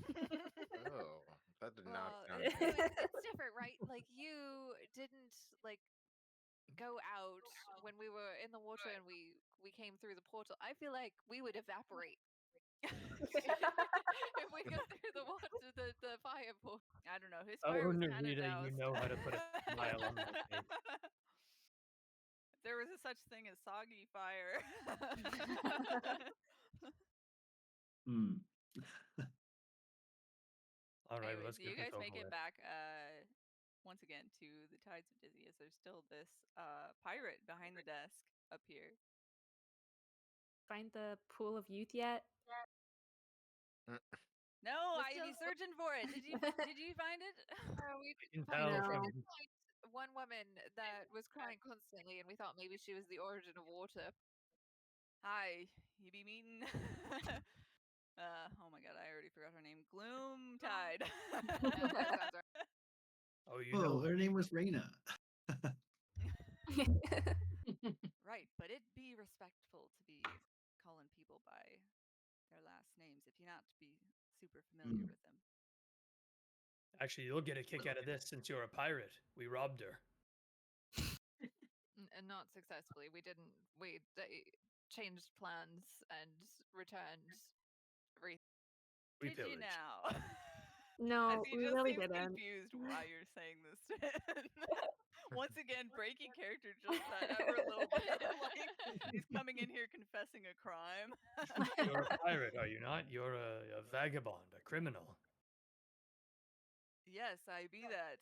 Oh, that did not Well, sound it's good. different, right? Like you didn't like go out when we were in the water and we came through the portal. I feel like we would evaporate if we go through the water, the fire portal. I don't know. His Oh, fire was kind of Narita, doused. you know how to put a smile on my face. There was a such thing as soggy fire. Hmm. All right, well, Anyways, let's you get this guys make over it with. back once again to the Tides of Dizzy, as there's still this pirate behind the desk up here. Find the pool of youth yet? No, We're I'd be still- searching for it. Did you find it? We can find tell it. We from- did find one woman that was crying constantly, and we thought maybe she was the origin of water. Hi, you be meeting? Oh my god, I already forgot her name. Gloomtide. That sounds right. Oh, you Oh, know. her name was Raina. Right, but it'd be respectful to be calling people by their last names if you're not to be super familiar with them. Actually, you'll get a kick out of this since you're a pirate. We robbed her. And not successfully. We didn't. They changed plans and returned everything. We Did you pillaged. now? No, As he we just really seems didn't. confused why you're saying this to him. Once again, breaking character just ever a little bit. Like he's coming in here confessing a crime. You're a pirate, are you not? You're a vagabond, a criminal. Yeah, Yes, I be that.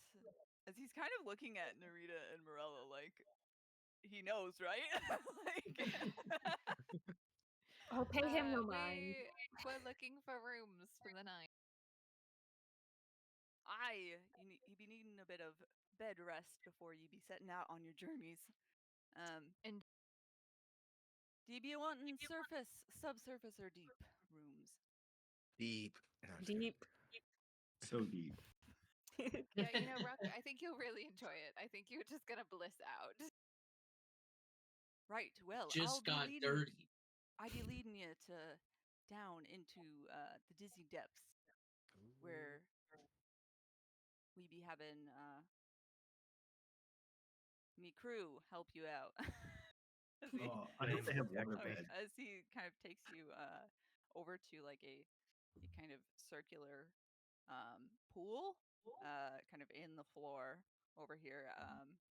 As he's kind of looking at Narita and Morella like he knows, right? I'll pay him no mind. We're looking for rooms for the night. You be needing a bit of bed rest before you be setting out on your journeys. And do you be wanting surface, subsurface, or deep rooms? Deep. No, I'm just Deep. So deep. yeah, Ruck, I think you'll really enjoy it. I think you're just gonna bliss out. Right. Well, Just got dirty. I'd be leading you down into the dizzy depths where we be having me crew help you out. I hope they have waterbed. As he kind of takes you over to like a kind of circular pool, kind of in the floor over here,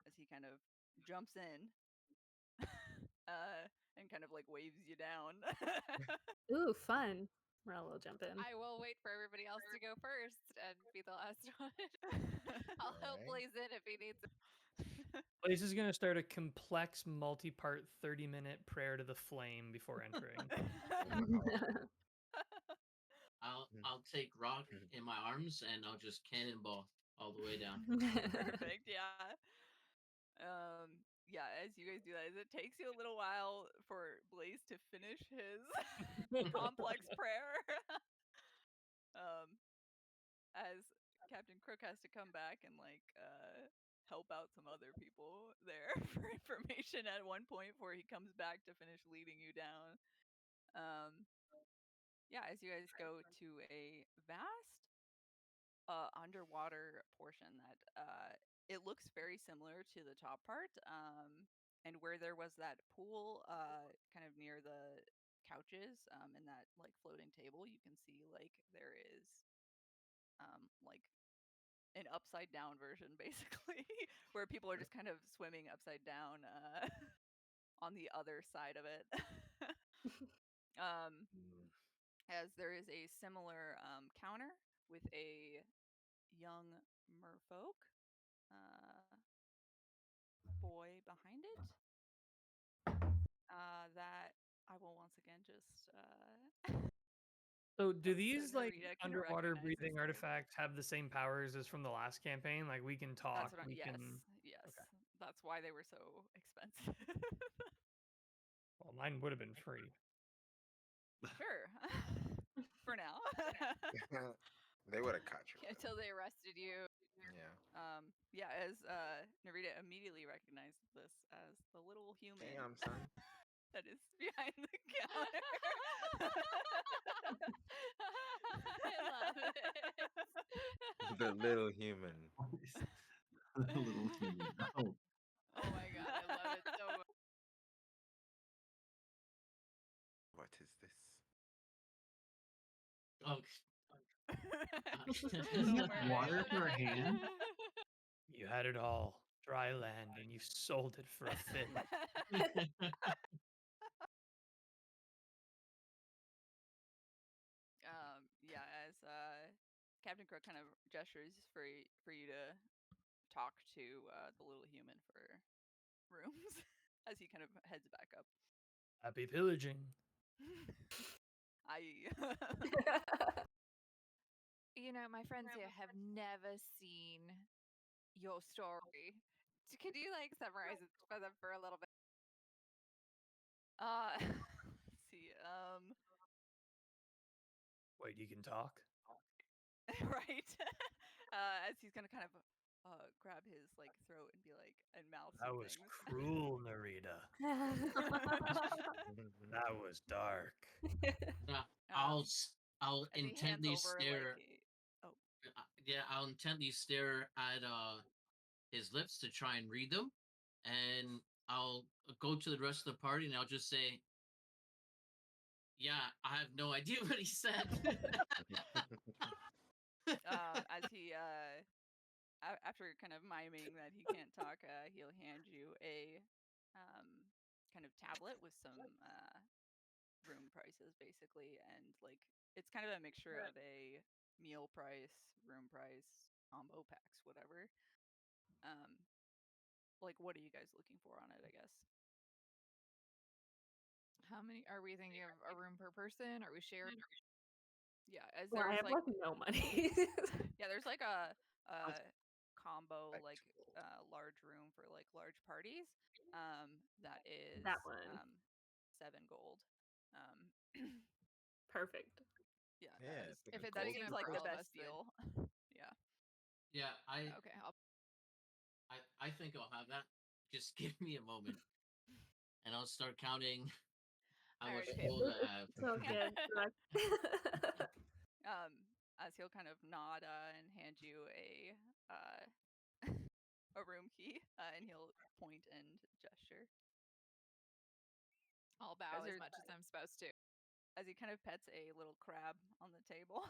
as he kind of jumps in and kind of like waves you down. Ooh, fun. Morello, jump in. I will wait for everybody else to go first and be the last one. I'll help Alright. Blaze in if he needs it. Blaze is going to start a complex multi-part 30-minute prayer to the flame before entering. I'll take Rock in my arms and I'll just cannonball all the way down. Perfect. Yeah. Yeah, as you guys do that, it takes you a little while for Blaze to finish his complex prayer. As Captain Crook has to come back and help out some other people there for information at one point before he comes back to finish leading you down. Yeah, as you guys go to a vast underwater portion that it looks very similar to the top part, and where there was that pool kind of near the couches and that like floating table, you can see like there is like an upside down version basically where people are just kind of swimming upside down on the other side of it. um as there is a similar counter with a young merfolk boy behind it that I will once again just So do so these like Narita can underwater recognize breathing this name. artifacts have the same powers as from the last campaign? Like we can talk, That's what we yes, can. yes. Okay. That's why they were so expensive. Well, mine would have been free. Sure. For now. They would have caught you. Until they arrested you. Yeah. Yeah, as Narita immediately recognized this as the little human Damn, son. that is behind the counter. I love it. The little human. The little human. Oh, Oh my god, I love it so much. What is this? Oh, water for a hand? You had it all, dry land, and you sold it for a fit. Yeah, as Captain Crook kind of gestures for you to talk to the little human for rooms as he kind of heads back up. Happy pillaging. My friends here have never seen your story. Could you summarize it for them for a little bit? Let's see. Wait, you can talk? Right. As he's gonna kind of grab his throat and be like and mouth That some was things. cruel, Narita. That was dark. I'll as he hands intently over, stare. oh. Yeah, I'll intently stare at his lips to try and read them, and I'll go to the rest of the party and I'll just say, "Yeah, I have no idea what he said." As he after kind of miming that he can't talk, he'll hand you a kind of tablet with some room prices basically, and it's kind of a mixture of a meal price, room price, combo packs, whatever. Like, what are you guys looking for on it? I guess. How many are we thinking of? A room per person? Are we sharing? Yeah, as Well, I there's have like no money. yeah, there's like a combo Like like large room for like large parties. That is That one. 7 gold. Perfect. Yeah, Yeah, that, it's like If a it's that gold seems even like for the all of us, best then deal. Yeah. Yeah, okay. I'll I think I'll have that. Just give me a moment, and I'll start counting how I much already paid gold for I have. So good. As he'll kind of nod and hand you a a room key, and he'll point and gesture. I'll bow as much as I'm supposed to. As he kind of pets a little crab on the table.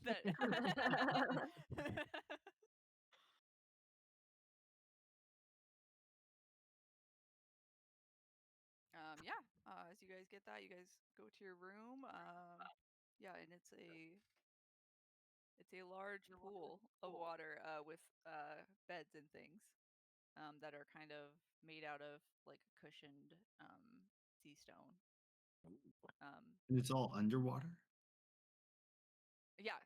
That yeah. As you guys get that, you guys go to your room. Yeah, and it's a large pool of water with beds and things that are kind of made out of like cushioned sea stone. And it's all underwater. Yeah.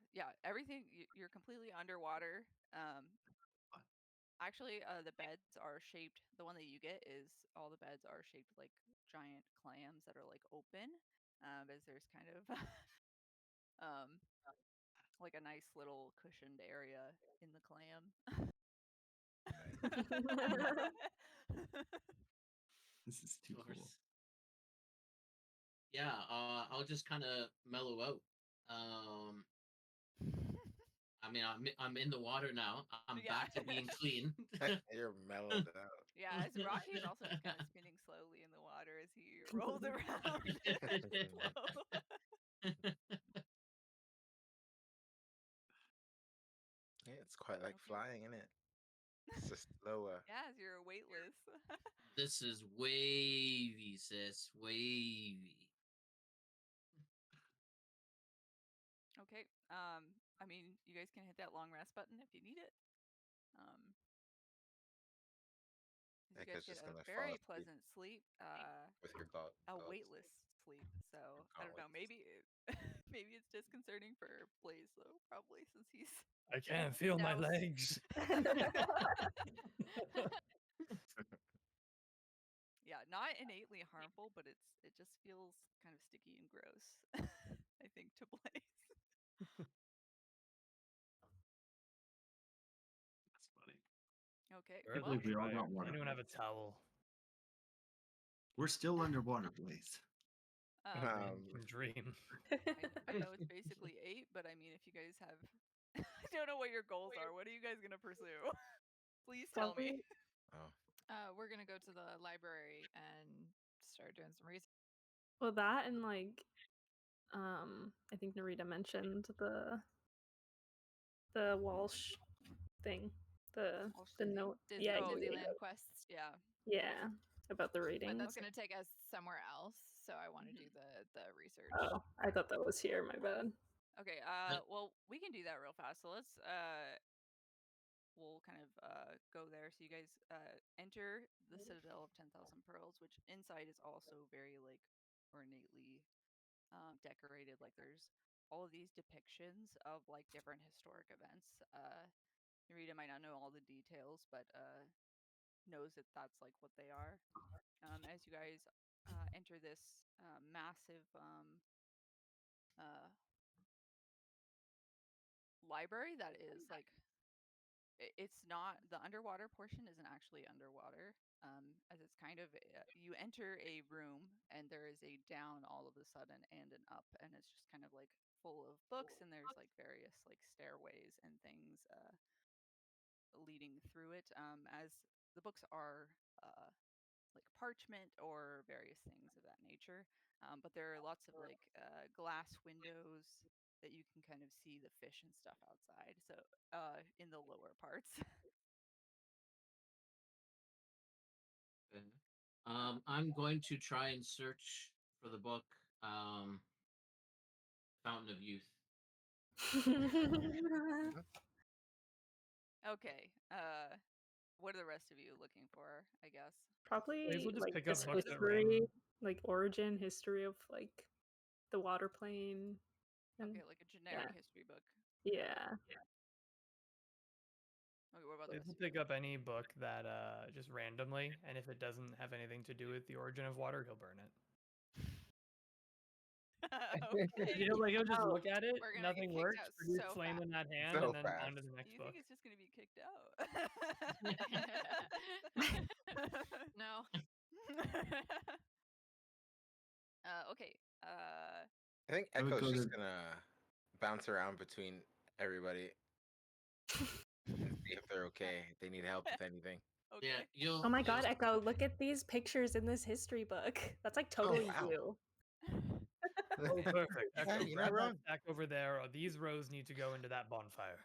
Everything you're completely underwater. Actually, the beds are shaped. The one that you get is all the beds are shaped like giant clams that are like open, as there's kind of um like a nice little cushioned area in the clam. This is too Of cool. course. Yeah, I'll just kind of mellow out. I mean, I'm in the water now. I'm Yeah. back to being clean. You're mellowed out. Yeah, as Rocky is also just kind of spinning slowly in the water as he rolls around. Slow. Yeah, it's quite like Okay. flying, isn't it? It's just slower. Yeah, as you're weightless. This is wavy, sis. Wavy. Okay. I mean, you guys can hit that long rest button if you need it. You guys Because get just a gonna fall very asleep pleasant sleep. with your god. A Gods. weightless sleep. So I don't know. Gauntlets. Maybe it's disconcerting for Blaze though. Probably since he's I can't feel my doused. legs. Yeah, not innately harmful, but it just feels kind of sticky and gross. I think to Blaze. That's funny. Okay. Can't Well, believe we all got Does water. anyone have a towel? We're still underwater, Blaze. Dream. I know it's basically 8, but I mean, if you guys have, I don't know what your goals are. What are you guys gonna pursue? Please tell me. Oh. We're gonna go to the library and start doing some research. Well, that and like, I think Narita mentioned the Walsh thing, the note. Yeah, Disneyland quests. yeah, about the But reading. that's gonna take us somewhere else. So I want to do the research. Oh, I thought that was here. My bad. Okay. Well, we can do that real fast. So let's we'll kind of go there. So you guys enter the Citadel of 10,000 Pearls, which inside is also very like ornately decorated. Like there's all of these depictions of like different historic events. Narita might not know all the details, but knows that that's like what they are. As you guys enter this massive library that is like it's not the underwater portion isn't actually underwater, as it's kind of you enter a room and there is a down all of a sudden and an up, and it's just kind of like full of books, and there's like various like stairways and things leading through it, as the books are like parchment or various things of that nature, but there are lots of like glass windows that you can kind of see the fish and stuff outside, so in the lower parts. Okay. I'm going to try and search for the book, Fountain of Youth. Okay. What are the rest of you looking for? I guess. Probably We'll just like pick up just books that history, random. like origin, history of like the water plane. And Okay, like a generic history book. yeah. Okay, what about the Blaze rest will of you? pick up any book that just randomly, and if it doesn't have anything to do with the origin of water, he'll burn it. Okay. He'll just Oh, look at it, we're gonna get nothing kicked works, out produce so flame fast. in that hand, So and then on fast. to the next You book. think it's just gonna be kicked out? No. Okay. I think I would Echo's go just to gonna bounce around between everybody and see if they're okay. If they need help with anything. Okay. Yeah, you'll. Oh my you'll god, Echo, look at these pictures in this history book. That's like totally wow. you. Oh, perfect. Yeah, Echo, you're grab not that wrong. stack over there. Or these rows need to go into that bonfire.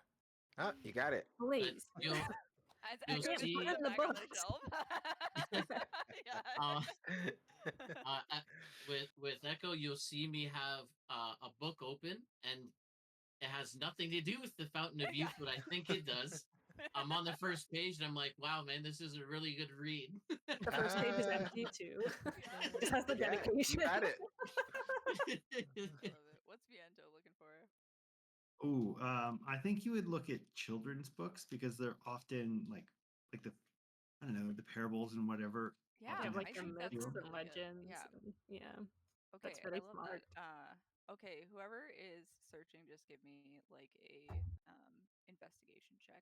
Oh, you got it. Please. you'll As You'll Echo just see- puts Put them in the back on the books. shelf. Yeah. With Echo, you'll see me have a book open, and it has nothing to do with the Fountain of Youth, but I think it does. I'm on the first page, and I'm like, "Wow, man, this is a really good read." The first page is empty too. Just has the Yeah, dedication. you got it. Love it. What's Viento looking for? Oh, I think you would look at children's books because they're often like the I don't know, the parables and whatever. Yeah, often Like I the think that's myths really and good. legends. Yeah. And, yeah. Okay, That's very I love smart. that. Okay, whoever is searching, just give me like a investigation check.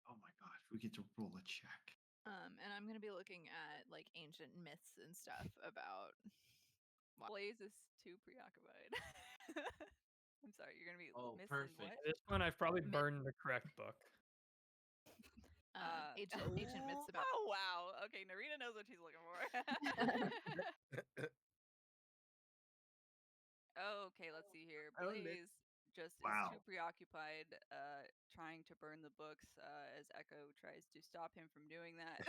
Oh my god, we get to roll a check. And I'm gonna be looking at like ancient myths and stuff about. Blaze is too preoccupied. I'm sorry, you're gonna be Oh, missing perfect. what? At this point, I've probably Myth. burned the correct book. Ancient myths about. Oh wow. Okay, Narita knows what she's looking for. Okay, let's see here. Found it. Blaze just is Wow. too preoccupied trying to burn the books as Echo tries to stop him from doing that.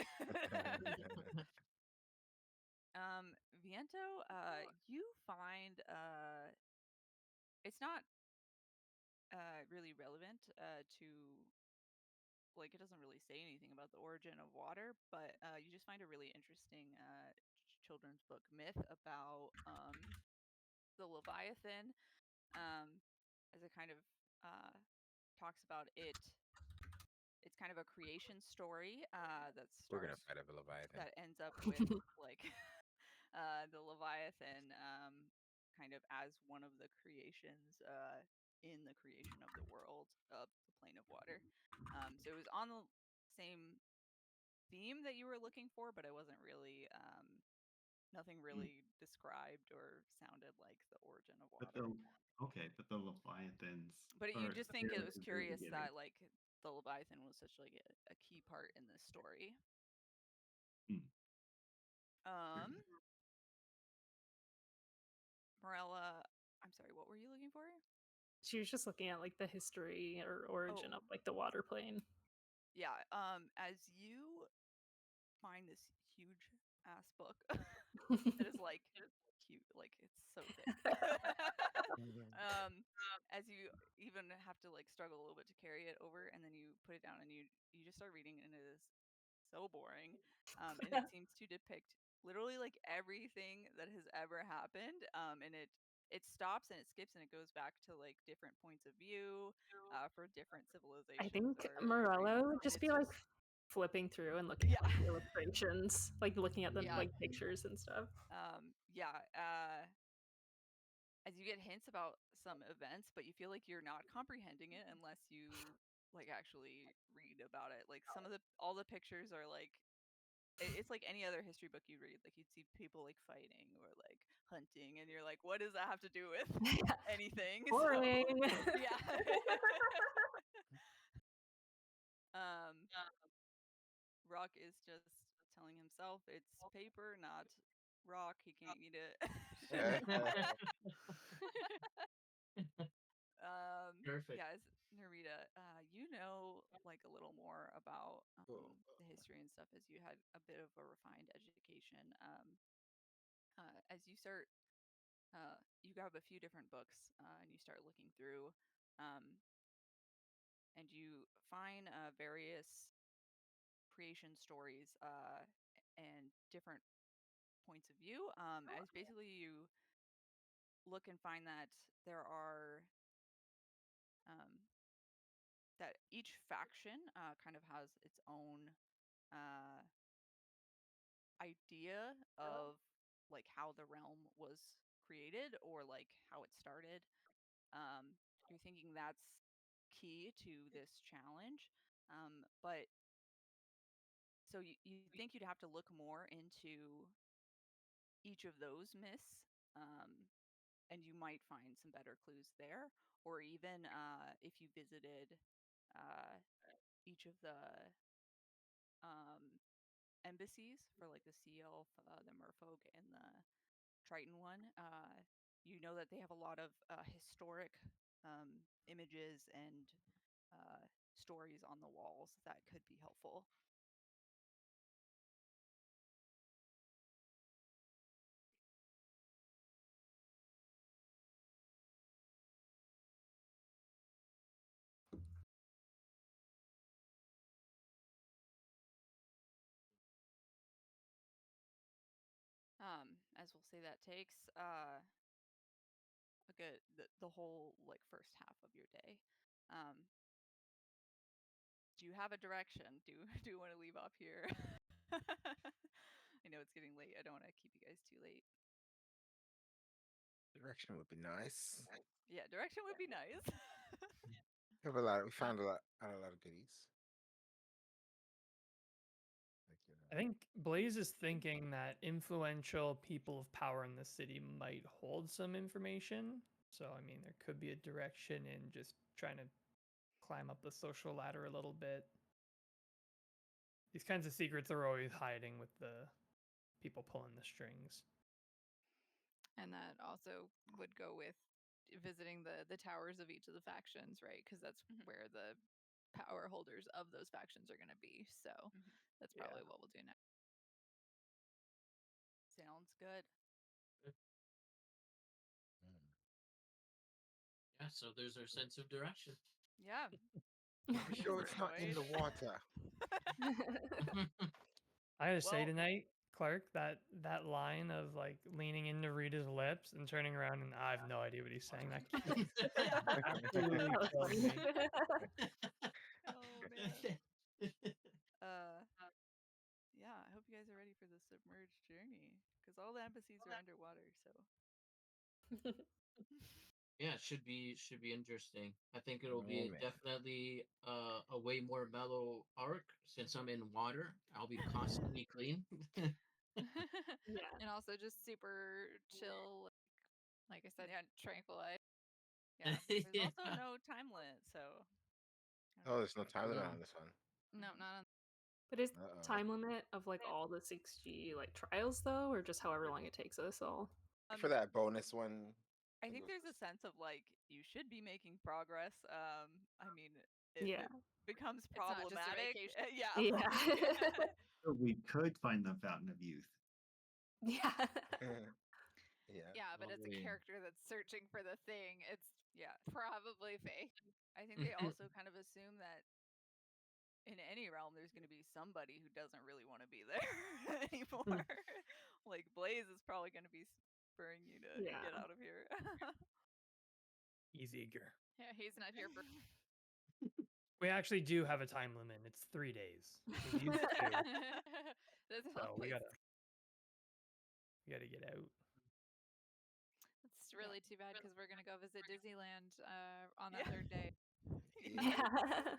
Viento, you find it's not really relevant to like it doesn't really say anything about the origin of water, but you just find a really interesting children's book myth about the Leviathan, as it kind of talks about it. It's kind of a creation story that We're gonna starts fight a Leviathan. that ends up with like the Leviathan kind of as one of the creations in the creation of the world of the plane of water. So it was on the same theme that you were looking for, but it wasn't really nothing really described or sounded like the origin of But water. but the Leviathans. But you are just think it there was since the very curious beginning. that like the Leviathan was such like a key part in this story. Hmm. Morella, I'm sorry, what were you looking for? She was just looking at like the history or origin of Oh. like the water plane. Yeah, as you find this huge ass book that is like cute, like it's so thick. As you even have to like struggle a little bit to carry it over, and then you put it down and you just start reading, and it is so boring. And it seems to depict literally like everything that has ever happened. And it stops and it skips and it goes back to like different points of view for different civilizations. I think or Morello would and just it's be like flipping through and looking at like the illustrations, like looking at the Yeah. like pictures and stuff. As you get hints about some events, but you feel like you're not comprehending it unless you like actually read about it. Like all the pictures are like it's like any other history book you read. Like you'd see people like fighting or like hunting, and you're like, what does that have to do with anything? Boring. So, yeah. Rock is just telling himself it's paper, not rock. He can't eat it. Perfect. Yes, Narita, you know like a little more about the history and stuff as you had a bit of a refined education. As you start, you grab a few different books and you start looking through. and you find various creation stories and different points of view. As basically you look and find that there are that each faction kind of has its own idea of like how the realm was created or like how it started. You're thinking that's key to this challenge, but so you think you'd have to look more into each of those myths, and you might find some better clues there, or even if you visited each of the embassies for like the Sea Elf, the Merfolk, and the Triton one, you know that they have a lot of historic images and stories on the walls that could be helpful. As we'll say, that takes a good the whole like first half of your day. Do you have a direction? Do you want to leave off here? I know it's getting late. I don't want to keep you guys too late. Direction would be nice. Yeah, direction would be nice. We found a lot of goodies. I think Blaze is thinking that influential people of power in the city might hold some information. So, I mean, there could be a direction in just trying to climb up the social ladder a little bit. These kinds of secrets are always hiding with the people pulling the strings. And that also would go with visiting the towers of each of the factions, right? Because that's where the power holders of those factions are going to be. So that's probably what we'll do next. Sounds good. Yeah, so there's our sense of direction. Yeah. I'm sure it's not in the water. I gotta say tonight, Clark, that line of like leaning into Rita's lips and turning around and I have no idea what he's saying. That absolutely killed me. Oh man. Yeah, I hope you guys are ready for the submerged journey because all the embassies are underwater. So. Yeah, it should be interesting. I think it'll be definitely a way more mellow arc since I'm in water. I'll be constantly clean. Yeah, and also just super chill. Like I said, tranquilize. Yeah, there's also no time limit, so. Oh, there's no time limit on this one. No, not on. But is time limit of like all the 6G like trials though, or just however long it takes us all? For that bonus one, I think there's a sense of like you should be making progress. I mean, if it becomes problematic, So we could find the Fountain of Youth. Yeah. Yeah, but as a character that's searching for the thing, it's probably fake. I think they also kind of assume that in any realm there's going to be somebody who doesn't really want to be there anymore. Like Blaze is probably going to be spurring you to get out of here. Easier. Yeah, he's not here for. We actually do have a time limit. It's 3 days. We used to. So we gotta get out. It's really too bad because we're gonna go visit Disneyland on the third day. Yeah.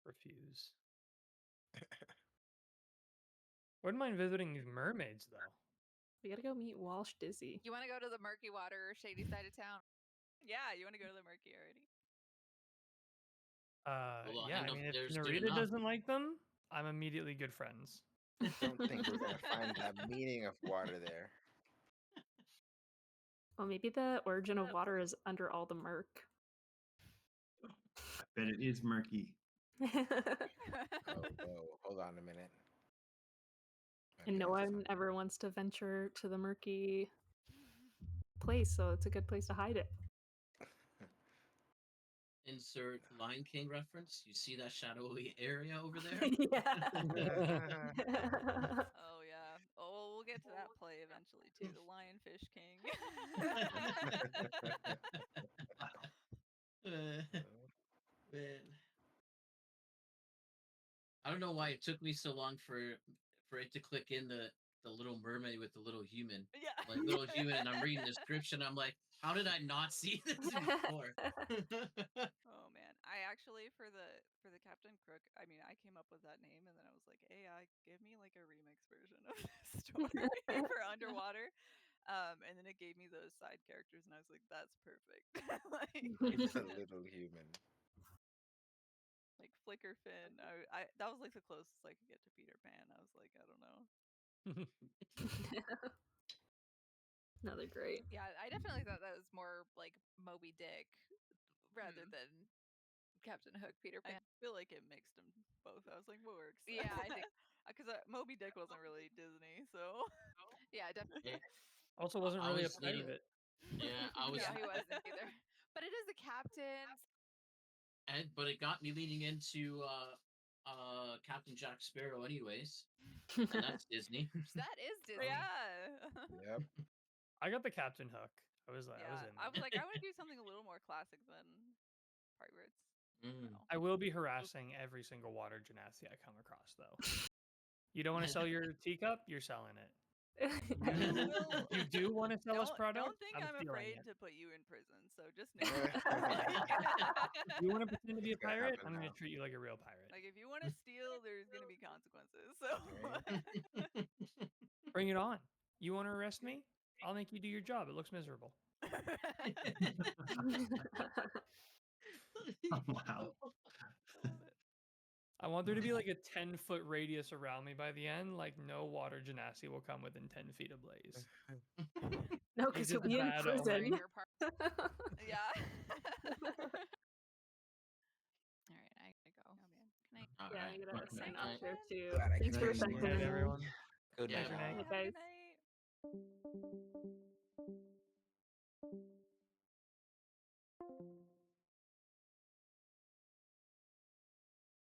Refuse. Wouldn't mind visiting these mermaids though. We gotta go meet Walsh Dizzy. You want to go to the murky water, shady side of town? Yeah, you want to go to the murky already? Yeah, I mean, if Narita doesn't like them, I'm immediately good friends. I don't think we're gonna find that meaning of water there. Well, maybe the origin of water is under all the murk. I bet it is murky. Whoa, hold on a minute. And no one ever wants to venture to the murky place, so it's a good place to hide it. insert Lion King reference. You see that shadowy area over there? Yeah. Oh yeah. Oh, we'll get to that play eventually too. The Lionfish King. Man. I don't know why it took me so long for it to click in the Little Mermaid with the little human. Yeah. Like little human, and I'm reading the description. I'm like, how did I not see this before? Oh man, I actually for the Captain Crook, I mean, I came up with that name, and then I was like, AI, give me like a remix version of this story for underwater, and then it gave me those side characters, and I was like, that's perfect. It's a little human. Like Flicker Finn, I that was like the closest I could get to Peter Pan. I was like, I don't know. No, they're great. Yeah, I definitely thought that was more like Moby Dick rather than Captain Hook, Peter I Pan. feel like it mixed them both. I was like, what works? Yeah, I think because Moby Dick wasn't really Disney, so yeah, definitely. Yeah, Also, wasn't I really a was needing- pirate. Yeah, I was. No, he wasn't either. But it is the captain. But it got me leading into Captain Jack Sparrow, anyways, and that's Disney. That is Disney. yeah. Yep. I got the Captain Hook. I was Yeah, in there. I was like, I want to do something a little more classic than pirates. Mm. No. I will be harassing every single water genasi I come across, though. You don't want to sell your teacup? You're selling it. You do want to sell us product? Don't think I'm stealing afraid it. to put you in prison. So just know. You want to pretend to be a It's gonna pirate? happen I'm going now. to treat you like a real pirate. Like if you want to steal, there's gonna be consequences. So Bring it on. You want to arrest me? I'll make you do your job. It looks miserable. Oh, wow. I love it. I want there to be like a 10-foot radius around me by the end. Like no water genasi will come within 10 feet of Blaze. No, Like, because just you'll be in bad prison. omen. Your part. Yeah. All right, I gotta go. Oh man. Can I? All Yeah, right. you gotta Good sign night. off there too. Glad I Thanks could for do Good it. night, checking in. everyone. Good Yeah. night, Good all. night. Have a guys. good night.